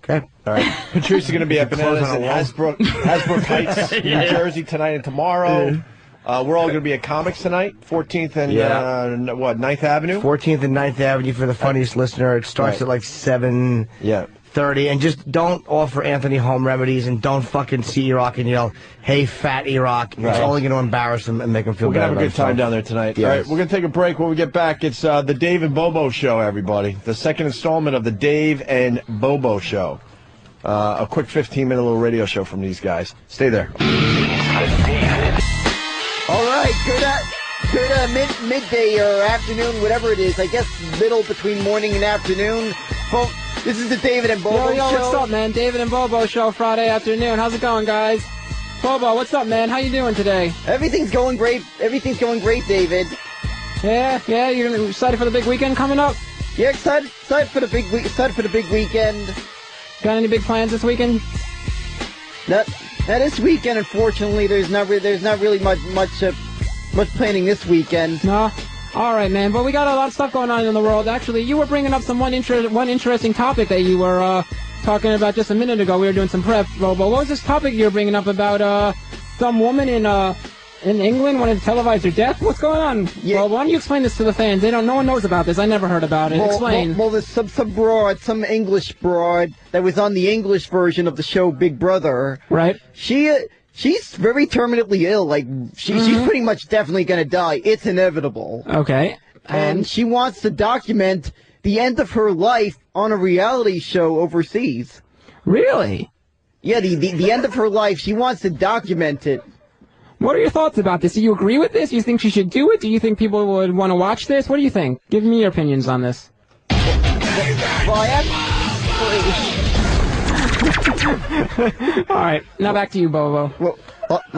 Okay. All right. Patrice is going to be at Close Bananas on in a wall. Hasbrook Heights, New Yeah. Jersey tonight and tomorrow. We're all going to be at Comics tonight, 14th and 9th Avenue. 14th and 9th Avenue for the funniest listener. It starts at like 7:30, and just don't offer Anthony home remedies, and don't fucking see E-Rock and yell, "Hey, fat E-Rock!" Right. It's only going to embarrass him and make him feel We're bad. going to have a about good time himself. down there tonight. Yes. All right, we're going to take a break. When we get back, it's the Dave and Bobo Show, everybody. The second installment of the Dave and Bobo Show. A quick 15-minute little radio show from these guys. Stay there. All right, good midday or afternoon, whatever it is. I guess middle between morning and afternoon. Folks, this is the David and Bobo Yo, Show. what's up, man? David and Bobo Show Friday afternoon. How's it going, guys? Bobo, what's up, man? How you doing today? Everything's going great. Everything's going great, David. Yeah, you're excited for the big weekend coming up? Yeah, excited for the big weekend. Got any big plans this weekend? Not this weekend, unfortunately. There's not really much planning this weekend. No. All right, man. But we got a lot of stuff going on in the world. Actually, you were bringing up one interesting topic that you were talking about just a minute ago. We were doing some prep, Bobo. What was this topic you were bringing up about some woman in England wanted to televise her death? What's going on? Yeah. Well, why don't you explain this to the fans? No one knows about this. I never heard about it. Explain. Well, there's some English broad that was on the English version of the show Big Brother. Right. She's very terminally ill. Like she's pretty much definitely gonna die. It's inevitable. Okay. And she wants to document the end of her life on a reality show overseas. Really? Yeah, the end of her life. She wants to document it. What are your thoughts about this? Do you agree with this? Do you think she should do it? Do you think people would want to watch this? What do you think? Give me your opinions on this. Well, All right, now back to you, Bobo. Well,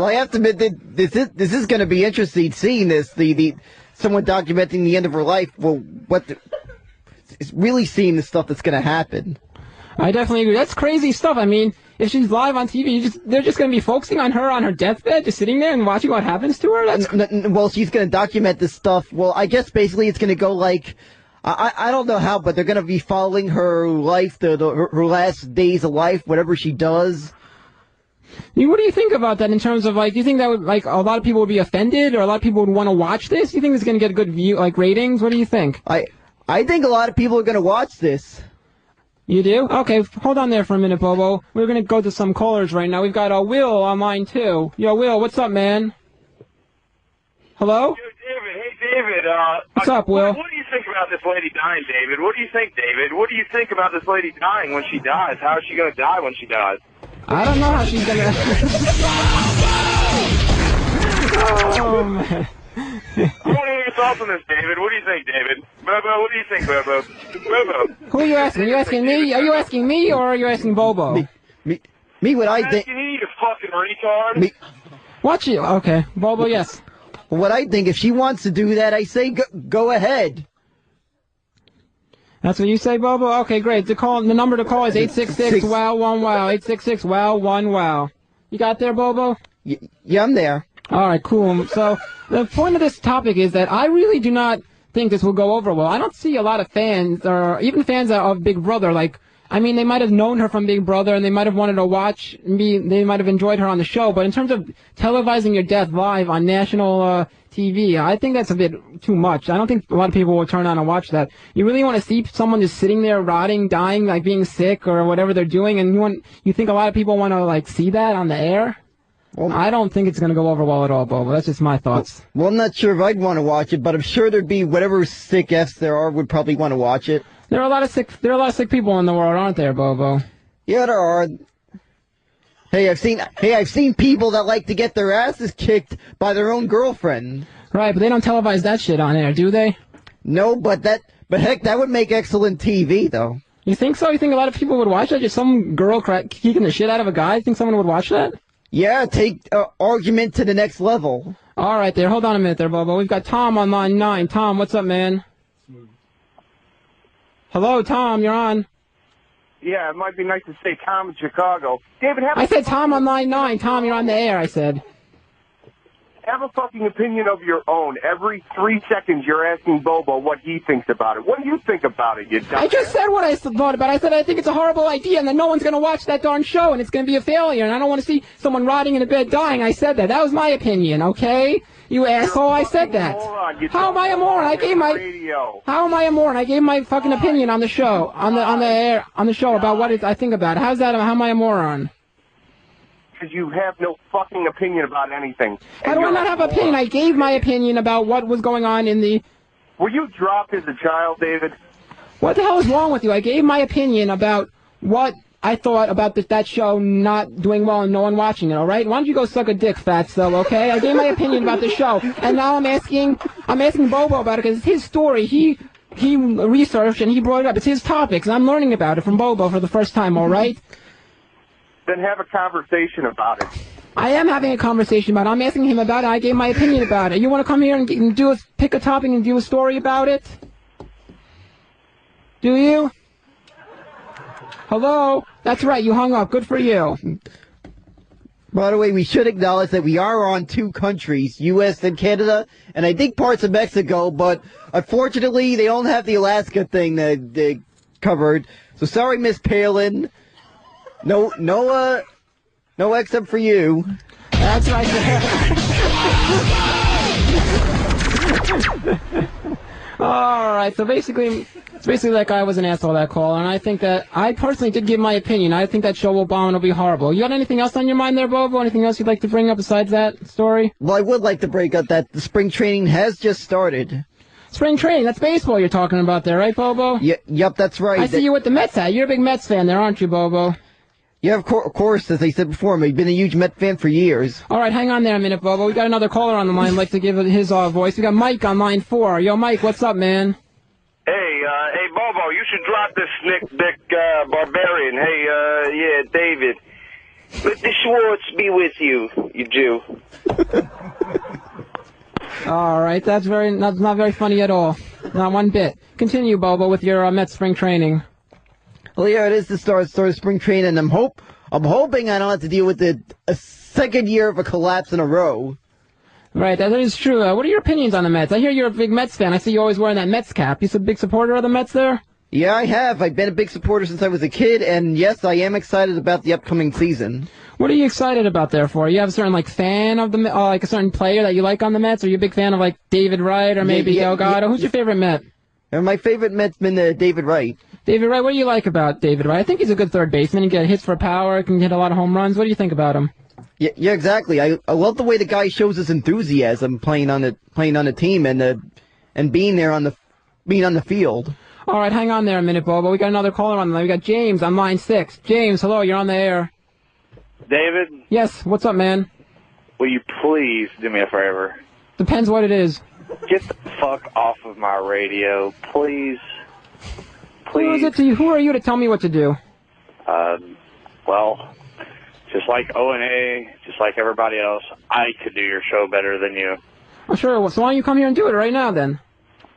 I have to admit that this is going to be interesting seeing this. The someone documenting the end of her life. Well, it's really seeing the stuff that's going to happen. I definitely agree. That's crazy stuff. I mean, if she's live on TV, they're just going to be focusing on her on her deathbed, just sitting there and watching what happens to her? Well, she's going to document this stuff. Well, I guess basically it's going to go like, I don't know how, but they're going to be following her life, her last days of life, whatever she does. What do you think about that in terms of, like, do you think that would, like, a lot of people would be offended, or a lot of people would want to watch this? Do you think it's going to get good ratings? What do you think? I think a lot of people are going to watch this. You do? Okay, hold on there for a minute, Bobo. We're going to go to some callers right now. We've got Will on line, too. Yo, Will, what's up, man? Hello? Hey, David. What's up, Will? What do you think about this lady dying, David? What do you think, David? What do you think about this lady dying when she dies? How is she going to die when she dies? I don't know how she's going to... Oh, man. I want to hear your thoughts on this, David. What do you think, David? Bobo, what do you think, Bobo? Bobo. Who are you asking? Are you asking me? Are you asking me, or are you asking Bobo? Me, what I think... I'm asking you, you fucking retard. Watch you. Okay. Bobo, yes. what I think. If she wants to do that, I say go ahead. That's what you say, Bobo? Okay, great. The number to call is 866-WOW-1-WOW. 866-WOW-1-WOW. You got there, Bobo? Yeah, I'm there. All right, cool. So the point of this topic is that I really do not think this will go over well. I don't see a lot of fans, or even fans of Big Brother, like, I mean, they might have known her from Big Brother, and they might have wanted to watch me. They might have enjoyed her on the show. But in terms of televising your death live on national TV, I think that's a bit too much. I don't think a lot of people will turn on and watch that. You really want to see someone just sitting there rotting, dying, like being sick or whatever they're doing, and you think a lot of people want to like see that on the air? Well, I don't think it's going to go over well at all, Bobo. That's just my thoughts. Well, I'm not sure if I'd want to watch it, but I'm sure there'd be whatever sick F's there are would probably want to watch it. There are a lot of sick people in the world, aren't there, Bobo? Yeah, there are. Hey, I've seen people that like to get their asses kicked by their own girlfriend. Right, but they don't televise that shit on air, do they? No, but heck, that would make excellent TV, though. You think so? You think a lot of people would watch that? Just some girl kicking the shit out of a guy? You think someone would watch that? Yeah, take argument to the next level. All right, there. Hold on a minute there, Bobo. We've got Tom on line 9. Tom, what's up, man? Hello, Tom, you're on. Yeah, it might be nice to say Tom in Chicago. David, I said Tom on line 9. Tom, you're on the air, I said. Have a fucking opinion of your own. Every 3 seconds you're asking Bobo what he thinks about it. What do you think about it, you dumbass? I just said what I thought about it. I said I think it's a horrible idea and that no one's going to watch that darn show and it's going to be a failure and I don't want to see someone rotting in a bed dying. I said that. That was my opinion, okay? You asshole, I said that. How am I a moron? How am I a moron? I gave my fucking opinion on the show, on the show about what I think about it. How am I a moron? Because you have no fucking opinion about anything. How do I not have an opinion? I gave my opinion about what was going on in the... Were you dropped as a child, David? What the hell is wrong with you? I gave my opinion about what I thought about that show not doing well and no one watching it, all right? Why don't you go suck a dick, fatso, okay? I gave my opinion about the show, and now I'm asking Bobo about it because it's his story. He researched and he brought it up. It's his topics, and I'm learning about it from Bobo for the first time, all right? Then have a conversation about it. I am having a conversation about it. I'm asking him about it. I gave my opinion about it. You want to come here and pick a topic and do a story about it? Do you? Hello? That's right. You hung up. Good for you. By the way, we should acknowledge that we are on 2 countries, U.S. and Canada, and I think parts of Mexico, but unfortunately they don't have the Alaska thing that they covered. So sorry, Miss Palin. No except for you. That's right. All right, so basically that guy was an asshole, that caller, and I think that I personally did give my opinion. I think that show will bomb and it'll be horrible. You got anything else on your mind there, Bobo? Anything else you'd like to bring up besides that story? Well, I would like to break up that the spring training has just started. Spring training, that's baseball you're talking about there, right, Bobo? Yep, that's right. I see you with the Mets hat. You're a big Mets fan there, aren't you, Bobo? Yeah, of course, as I said before, I've been a huge Met fan for years. All right, hang on there a minute, Bobo. We got another caller on the line. I'd like to give his voice. We got Mike on line 4. Yo, Mike, what's up, man? Hey, Bobo, you should drop this Nick Dick Barbarian. Hey, yeah, David. Let the Schwartz be with you, you Jew. All right, that's not very funny at all. Not one bit. Continue, Bobo, with your Mets spring training. Well, yeah, it is the start of spring training, and I'm hoping I don't have to deal with a second year of a collapse in a row. Right, that is true. What are your opinions on the Mets? I hear you're a big Mets fan. I see you always wearing that Mets cap. You a big supporter of the Mets there? Yeah, I have. I've been a big supporter since I was a kid, and yes, I am excited about the upcoming season. What are you excited about there for? You have a certain fan of the like a certain player that you like on the Mets? Are you a big fan of David Wright or maybe Delgado? Who's your favorite Met? My favorite Met's been David Wright. David Wright, what do you like about David Wright? I think he's a good third baseman. He gets hits for power, can hit a lot of home runs. What do you think about him? Yeah, exactly. I love the way the guy shows his enthusiasm playing on the team and being there on the field. All right, hang on there a minute, Bobo. We got another caller on the line. We got James on line 6. James, hello, you're on the air. David? Yes, what's up, man? Will you please do me a favor? Depends what it is. Get the fuck off of my radio, please. Who is it to you? Who are you to tell me what to do? Well, just like O&A, just like everybody else, I could do your show better than you. Oh, sure. So why don't you come here and do it right now, then?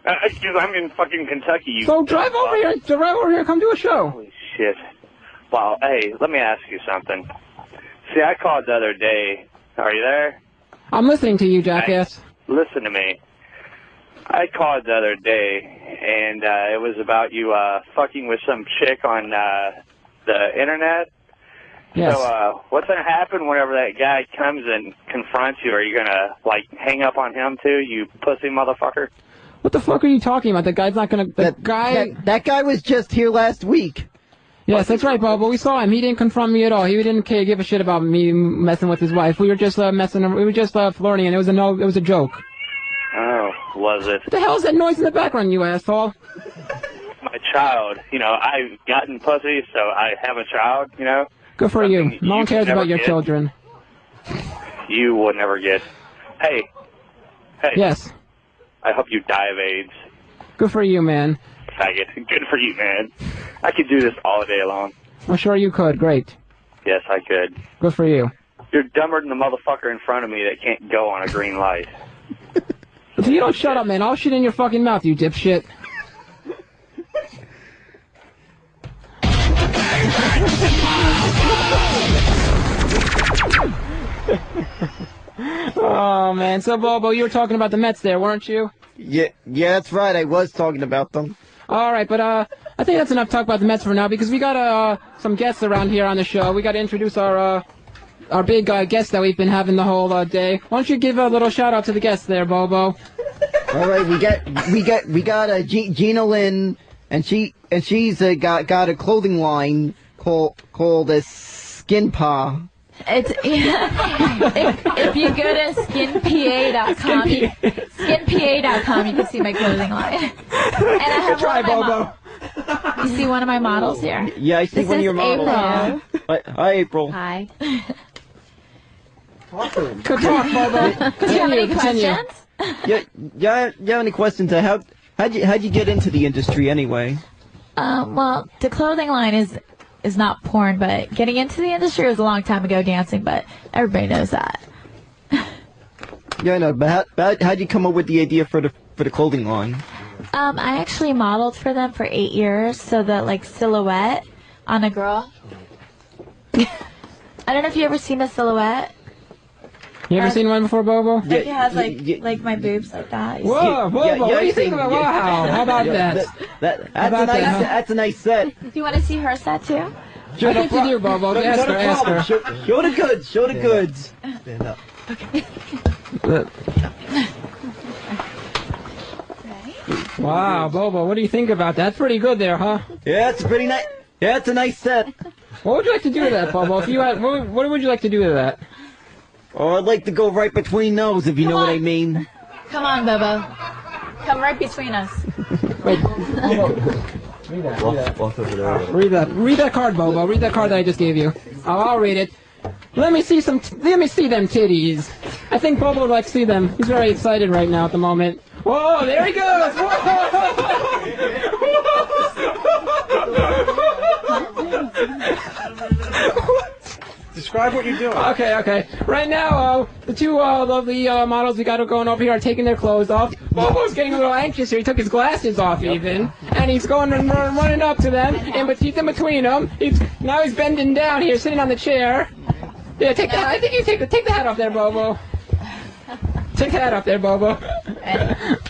Because I'm in fucking Kentucky. So drive over here. Drive over here. Come do a show. Holy shit. Well, hey, let me ask you something. See, I called the other day. Are you there? I'm listening to you, jackass. Listen to me. I called the other day, and it was about you fucking with some chick on the internet. Yes. So what's going to happen whenever that guy comes and confronts you? Are you going to, like, hang up on him, too, you pussy motherfucker? What the fuck are you talking about? The guy's not gonna... That guy was just here last week. Yes, that's right, Bobo. We saw him. He didn't confront me at all. He didn't give a shit about me messing with his wife. We were just messing. We were just flirting, and it was a joke. Oh, was it? What the hell is that noise in the background, you asshole? My child. You know, I've gotten pussy, so I have a child, you know? Good for you. No one cares about your children. You would never get. Hey. Yes. I hope you die of AIDS. Good for you, man. Faggot. Good for you, man. I could do this all day long. I'm sure you could. Great. Yes, I could. Good for you. You're dumber than the motherfucker in front of me that can't go on a green light. If you don't shut up, man, I'll shit in your fucking mouth, you dipshit. Oh, man. So, Bobo, you were talking about the Mets there, weren't you? Yeah, that's right. I was talking about them. All right, but I think that's enough talk about the Mets for now, because we got some guests around here on the show. We got to introduce our big guest that we've been having the whole day. Why don't you give a little shout out to the guests there, Bobo? All right, we got Gina Lynn, and she's got a clothing line called Skin Pa. It's if you go to skinpa.com, skinpa.com, you can see my clothing line. And I have Bobo. You see one of my models here? Yeah, I see one of your models. April. Hi, April. Hi. Awesome. Good talk, Bobo. Do you have any questions? Yeah. You have any questions? How'd you get into the industry anyway? Well, the clothing line is not porn, but getting into the industry was a long time ago dancing, but everybody knows that. Yeah, I know, but how'd you come up with the idea for the clothing line? I actually modeled for them for 8 years, so the, like, silhouette on a girl. I don't know if you ever seen a silhouette. You ever seen one before, Bobo? Like it has like my boobs like that. Whoa, Bobo, what do you think about wow? How about that? That's a nice set. Do you want to see her set too? Sure, I think you do, Bobo. Ask her. Show the goods. Show the goods. Stand up. Okay. Wow, Bobo, what do you think about that? That's pretty good there, huh? Yeah, it's pretty nice. Yeah, it's a nice set. What would you like to do to that, Bobo? If you had, what would you like to do to that? Oh, I'd like to go right between those, if you know what I mean. Come on, Bobo. Come right between us. Wait. Read that card, Bobo. Read that card that I just gave you. I'll read it. Let me see them titties. I think Bobo would like to see them. He's very excited right now at the moment. Whoa, there he goes! Describe what you're doing. Okay. Right now, the two lovely models we got going over here are taking their clothes off. Bobo's getting a little anxious here. He took his glasses off even, and he's going and running up to them, and he's in between them. Now he's bending down here, sitting on the chair. Yeah, take that. I think you take the hat off there, Bobo. Take the hat off there, Bobo.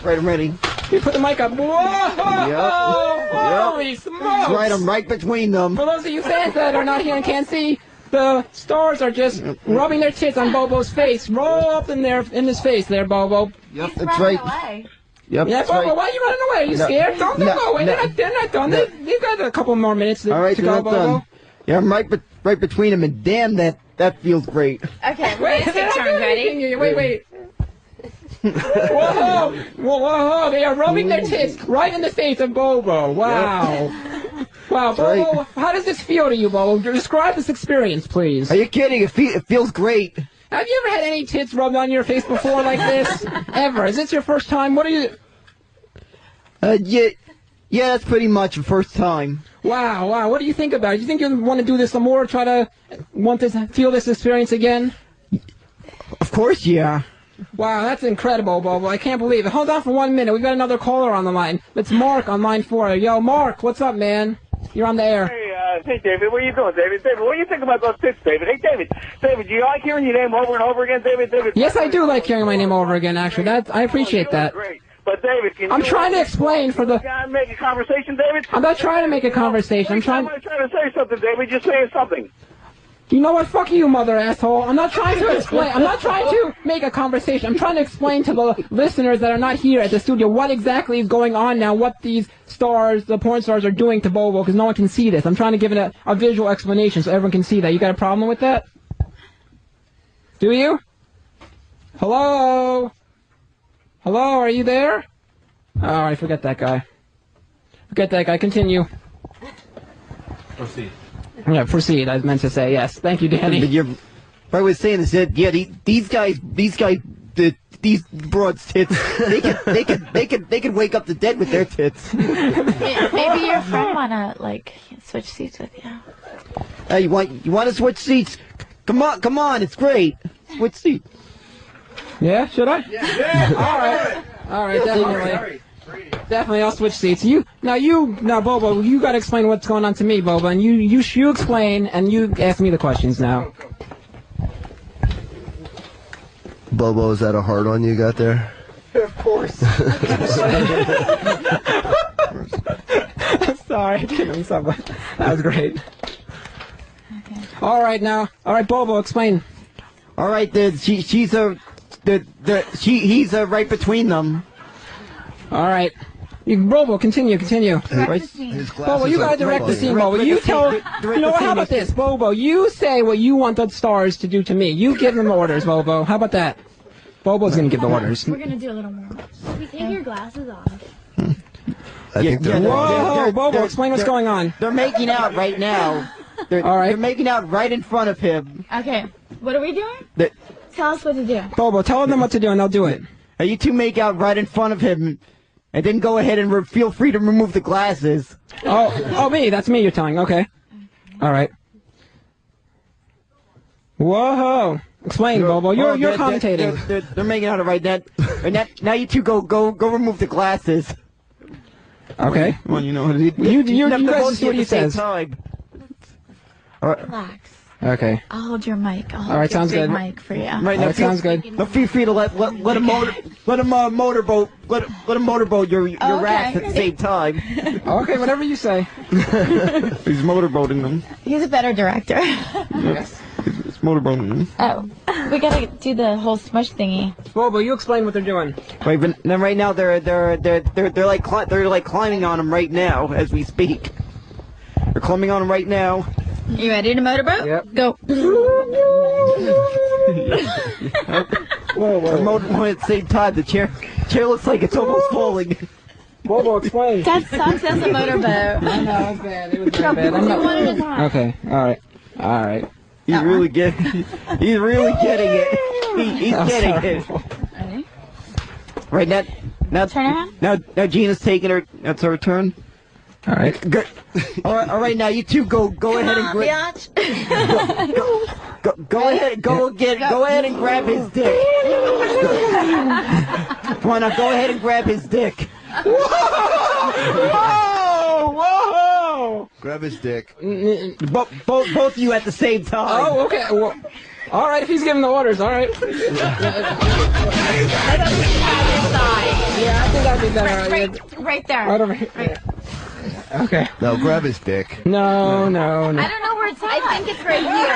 Right, I'm ready. You put the mic up. Whoa! Yep. Holy smokes! Right, I'm right between them. For those of you fans that are not here and can't see, the stars are just rubbing their tits on Bobo's face. Roll up in his face there, Bobo. Yep, that's right. Away. Yep, yeah, Bobo, right. why are you running away? Are you scared? Don't go away. They're not done. They've got a couple more minutes to go, Bobo. Done. Yeah, I'm right between them, and damn, that feels great. Okay, wait, take turns. Ready? Wait. Whoa! They are rubbing their tits right in the face of Bobo. Wow. Yep. Wow, Bobo, right. How does this feel to you, Bobo? Describe this experience, please. Are you kidding? It feels great. Have you ever had any tits rubbed on your face before like this? Ever? Is this your first time? What are you... Yeah, that's pretty much the first time. Wow. What do you think about it? Do you think you'll want to do this some more, feel this experience again? Of course, yeah. Wow, that's incredible, Bobo. I can't believe it. Hold on for 1 minute. We've got another caller on the line. It's Mark on line 4. Yo, Mark, what's up, man? You're on the air. Hey, David, what are you doing, David? David, what do you think about those tits, David? Hey, David, do you like hearing your name over and over again, David? Yes, I do like hearing my name over again, actually. I appreciate that. Great. But, David, can I'm trying to explain for the... Make a conversation, David? I'm not trying to make a conversation. I'm trying to say something, David. You're saying something. You know what? Fuck you, mother asshole. I'm not trying to explain. I'm not trying to make a conversation. I'm trying to explain to the listeners that are not here at the studio what exactly is going on now, what these stars, the porn stars, are doing to Bobo, because no one can see this. I'm trying to give it a visual explanation so everyone can see that. You got a problem with that? Do you? Hello? Hello, are you there? Oh, I forget that guy. Forget that guy. Continue. Proceed. Yeah, proceed. I meant to say yes. Thank you, Danny. What I was saying is that these guys, these broads' tits, they could wake up the dead with their tits. Maybe your friend wanna switch seats with you. Hey, you want to switch seats? Come on, it's great. Switch seats. Yeah, should I? Yeah. All right, definitely. Definitely, I'll switch seats. Now, Bobo, you gotta explain what's going on to me, Bobo, and you explain, and you ask me the questions now. Bobo, is that a hard on you got there? Of course. I'm sorry. I'm sorry. That was great. Okay. All right, Bobo, explain. All right, he's right between them. All right. Bobo, continue. Bobo, you gotta direct the scene, Bobo. You tell... You know what, how about this? Bobo, you say what you want the stars to do to me. You give them orders, Bobo. How about that? Bobo's gonna give the orders. We're gonna do a little more. We take your glasses off. I think they're... Whoa, Bobo, explain what's going on. They're making out right now. All right. They're making out right in front of him. Okay, what are we doing? Tell us what to do. Bobo, tell them what to do and they'll do it. You two make out right in front of him. And then go ahead and feel free to remove the glasses. Oh, me. That's me you're telling. Okay. All right. Whoa. Explain, Bobo. You're commentating. They're making out right now. And now you two go remove the glasses. Okay. Well, you know what you guys do what he says. All right. Relax. Okay. I'll hold your mic. I'll hold All right, your sounds big good. mic for you. Right now, sounds good. Now feel free to let him motorboat your rats at the same time. Okay, whatever you say. He's motorboating them. He's a better director. Yes. He's motorboating them. Oh, we gotta do the whole smush thingy. Bobo, you explain what they're doing. Right, but then right now they're like climbing on him right now as we speak. They're climbing on him right now. You ready to motorboat? Yep. Go. Whoa. Motorboat at the same time. The chair looks like it's almost falling. Bobo, explain. That sucks as a motorboat. I know, it's bad. It was very bad. One at a time. Okay, all right. He's really getting it. He's getting it. Ready? Right now. Turn around. Now Gina's taking her. That's her turn. All right. Good. All right. Now you two go ahead and grab. Go ahead and grab his dick. Come on now, go ahead and grab his dick. Whoa! Grab his dick. Both of you at the same time. Oh, okay. Well, all right. If he's giving the orders, all right. Yeah, I think that'd be better. Right there. Right over here. Right. Okay. No, grab his dick. No. I don't know where it's at. I think it's right here.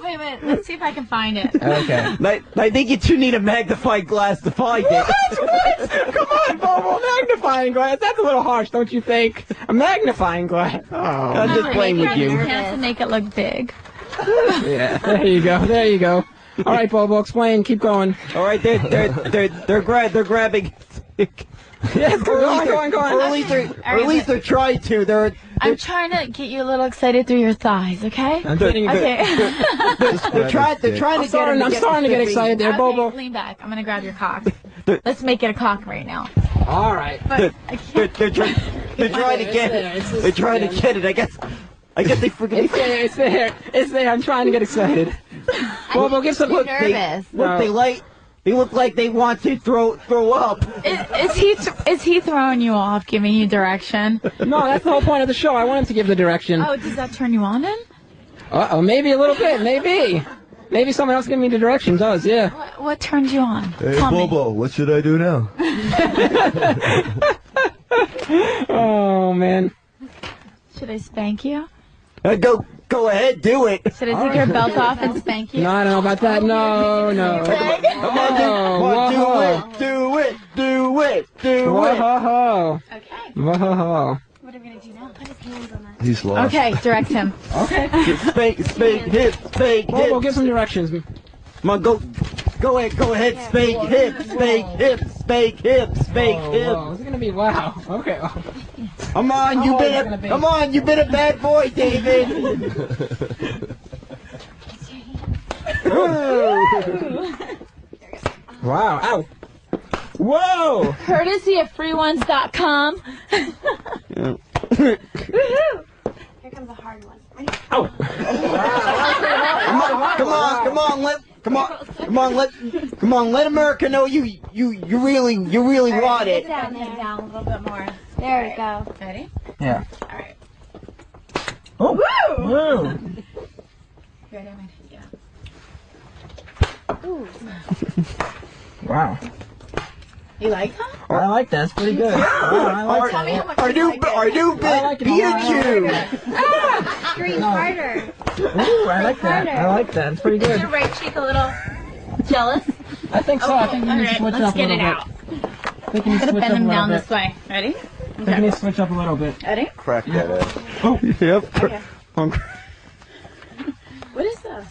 Wait a minute. Let's see if I can find it. Okay. I think you two need a magnifying glass to find it. What? Come on, Bobo. Magnifying glass. That's a little harsh, don't you think? A magnifying glass. Oh. I'm just playing with you. To make it look big. Yeah. There you go. All right, Bobo. Explain. Keep going. All right. They're grabbing. Yes, go on. Or at least they're trying to. I'm trying to get you a little excited through your thighs, okay? I'm getting okay. They're trying to I'm starting to get excited there, Bobo. Lean back. I'm gonna grab your cock. Let's make it a cock right now. All right. But they're trying to get it. They're trying to get it. I guess they forget. It's there. I'm trying to get excited. Bobo, give some. Look, nervous. They look like they want to throw up. Is he throwing you off, giving you direction? No, that's the whole point of the show. I want him to give the direction. Oh, does that turn you on then? Uh-oh, maybe a little bit, maybe. Maybe someone else giving me the direction does, yeah. What turns you on? Hey, Bobo, what should I do now? Oh, man. Should I spank you? Go ahead, do it. Should I take your belt off and spank you? No, I don't know about that. No. Come on, do it. Whoa. Okay. Whoa. What are we going to do now? Put his hands on that. He's lost. Okay, direct him. Okay. Spank hips. Bobo, give some directions. Come on, go ahead, spank hips. Whoa. It's gonna be wow. Okay. Come on, you've been a bad boy, David. Wow. Ow. Whoa. Courtesy of freeones.com. Woohoo! Here comes a hard one. Oh. Come on, let America know you really want it. Get down a little bit more. There we go. Ready? Yeah. All right. Oh. Woo! Ready? Yeah. Ooh. Wow. You like that? I like that. It's pretty good. I like that. Are you Pikachu? Scream harder. Ooh, I like that. I like that. It's pretty Is good. your right cheek a little jealous? I think so. I think you need to switch up a little bit. Let's get it out. I'm gonna bend him down this way. Ready? I think you need to switch up a little bit. Ready? Crack that ass. Oh, yep. Okay. What is this?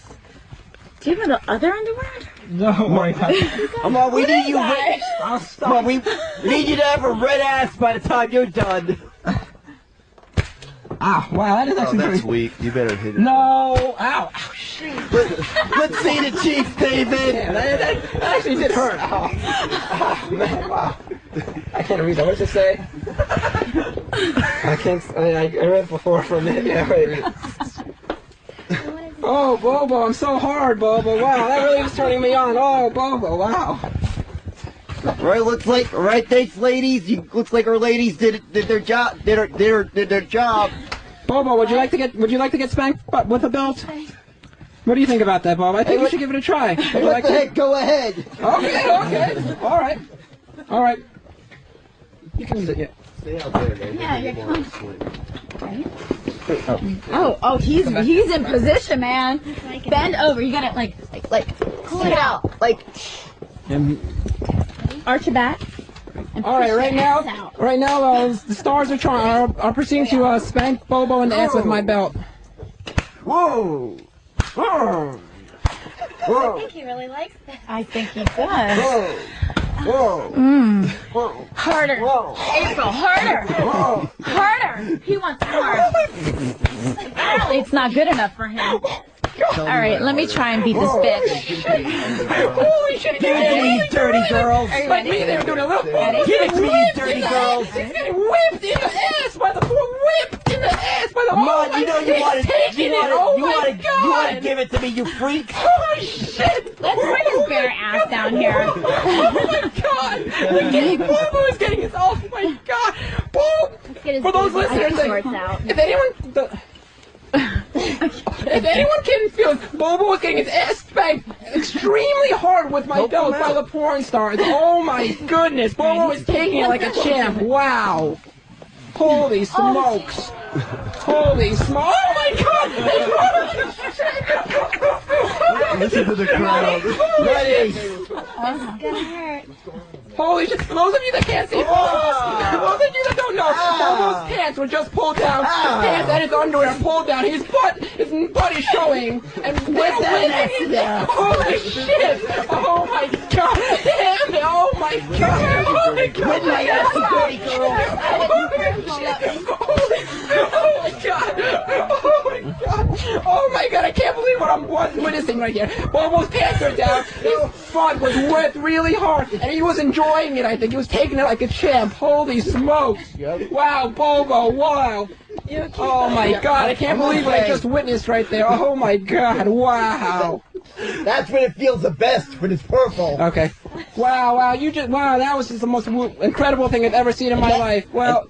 Do you have other underwear? No, worry. Come on, we need you. Come on, we need you to have a red ass by the time you're done. Ah, wow, that is actually that's pretty... weak. You better hit it. No! Ow! Ow, shit! Let's see the Chiefs, David! Yeah, that actually did hurt. Oh, man, wow. I can't read that. What does it say? I can't... I read it before for a minute. Yeah, wait. Oh, Bobo, I'm so hard, Bobo. Wow, that really was turning me on. Oh, Bobo, wow. Right, thanks, ladies. Looks like our ladies did their job. Did their job. Bobo, would you like to get spanked with a belt? What do you think about that, Bob? I think you should give it a try. What the heck? Go ahead. Okay. All right. You can sit. Yeah. Stay out there, man. Yeah, you're coming. Right? Oh, he's in position, man. Bend over. You gotta like pull it out. Arch your back. All right, right now, the stars are proceeding to spank Bobo in the ass with my belt. Whoa! I think he really likes that. I think he does. Whoa! Harder. Whoa. April, harder. Whoa. Harder. He wants more. Apparently, it's not good enough for him. All right, let me try and beat this bitch. Holy shit! Give it to me, you dirty girls! Like me, they were doing a little. Give it to me, you dirty girls! She's getting whipped in the ass by the whipped in the ass by the. Come on, you know you want to give it to me, you freak! Holy shit! Let's bring his bare ass down here. Oh my god! Bobo is getting his. Oh my god! Bobo! For those listeners, if anyone can feel it, Bobo was getting his ass spanked extremely hard with my belt by the porn stars. Oh my goodness, Bobo is taking it like a champ. Wow. Holy smokes. Holy smokes. Oh my god! Listen to the crowd. Ready? It's gonna hurt. Holy shit. For those of you that can't see, those of you that don't know, Bobo's pants were just pulled down. His pants and his underwear are pulled down. His butt is showing. And holy shit. Oh my god. Damn it. Oh my god. Oh my god. With my ass, you dirty girl! Oh my god! Oh my god! Oh my god! I can't believe what I'm witnessing right here. Bobo's pants are down. His butt was whipped really hard, and he was enjoying it. I think he was taking it like a champ. Holy smokes! Wow, Bobo! Wow! Oh my god! I can't believe what I just witnessed right there. Oh my god! Wow! That's when it feels the best, when it's purple. Okay. Wow, that was just the most incredible thing I've ever seen in my life. Well.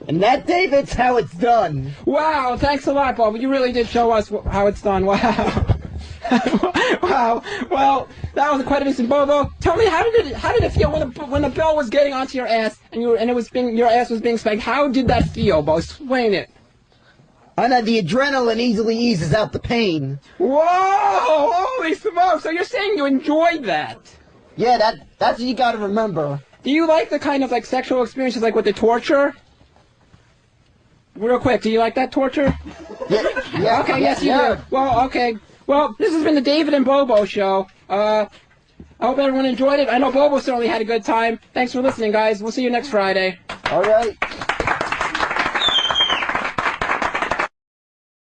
And that, David's how it's done. Wow, thanks a lot, Bob. You really did show us how it's done. Wow. Wow. Well, that was quite amazing, Bobo. Tell me, how did it feel when the bell was getting onto your ass and your ass was being spanked? How did that feel, Bo? Explain it. I know the adrenaline easily eases out the pain. Whoa! Holy smokes! So you're saying you enjoyed that? Yeah, that's what you got to remember. Do you like the kind of like sexual experiences like with the torture? Real quick, do you like that torture? Yeah. Okay, yes, you do. Well, okay. Well, this has been the David and Bobo show. I hope everyone enjoyed it. I know Bobo certainly had a good time. Thanks for listening, guys. We'll see you next Friday. All right.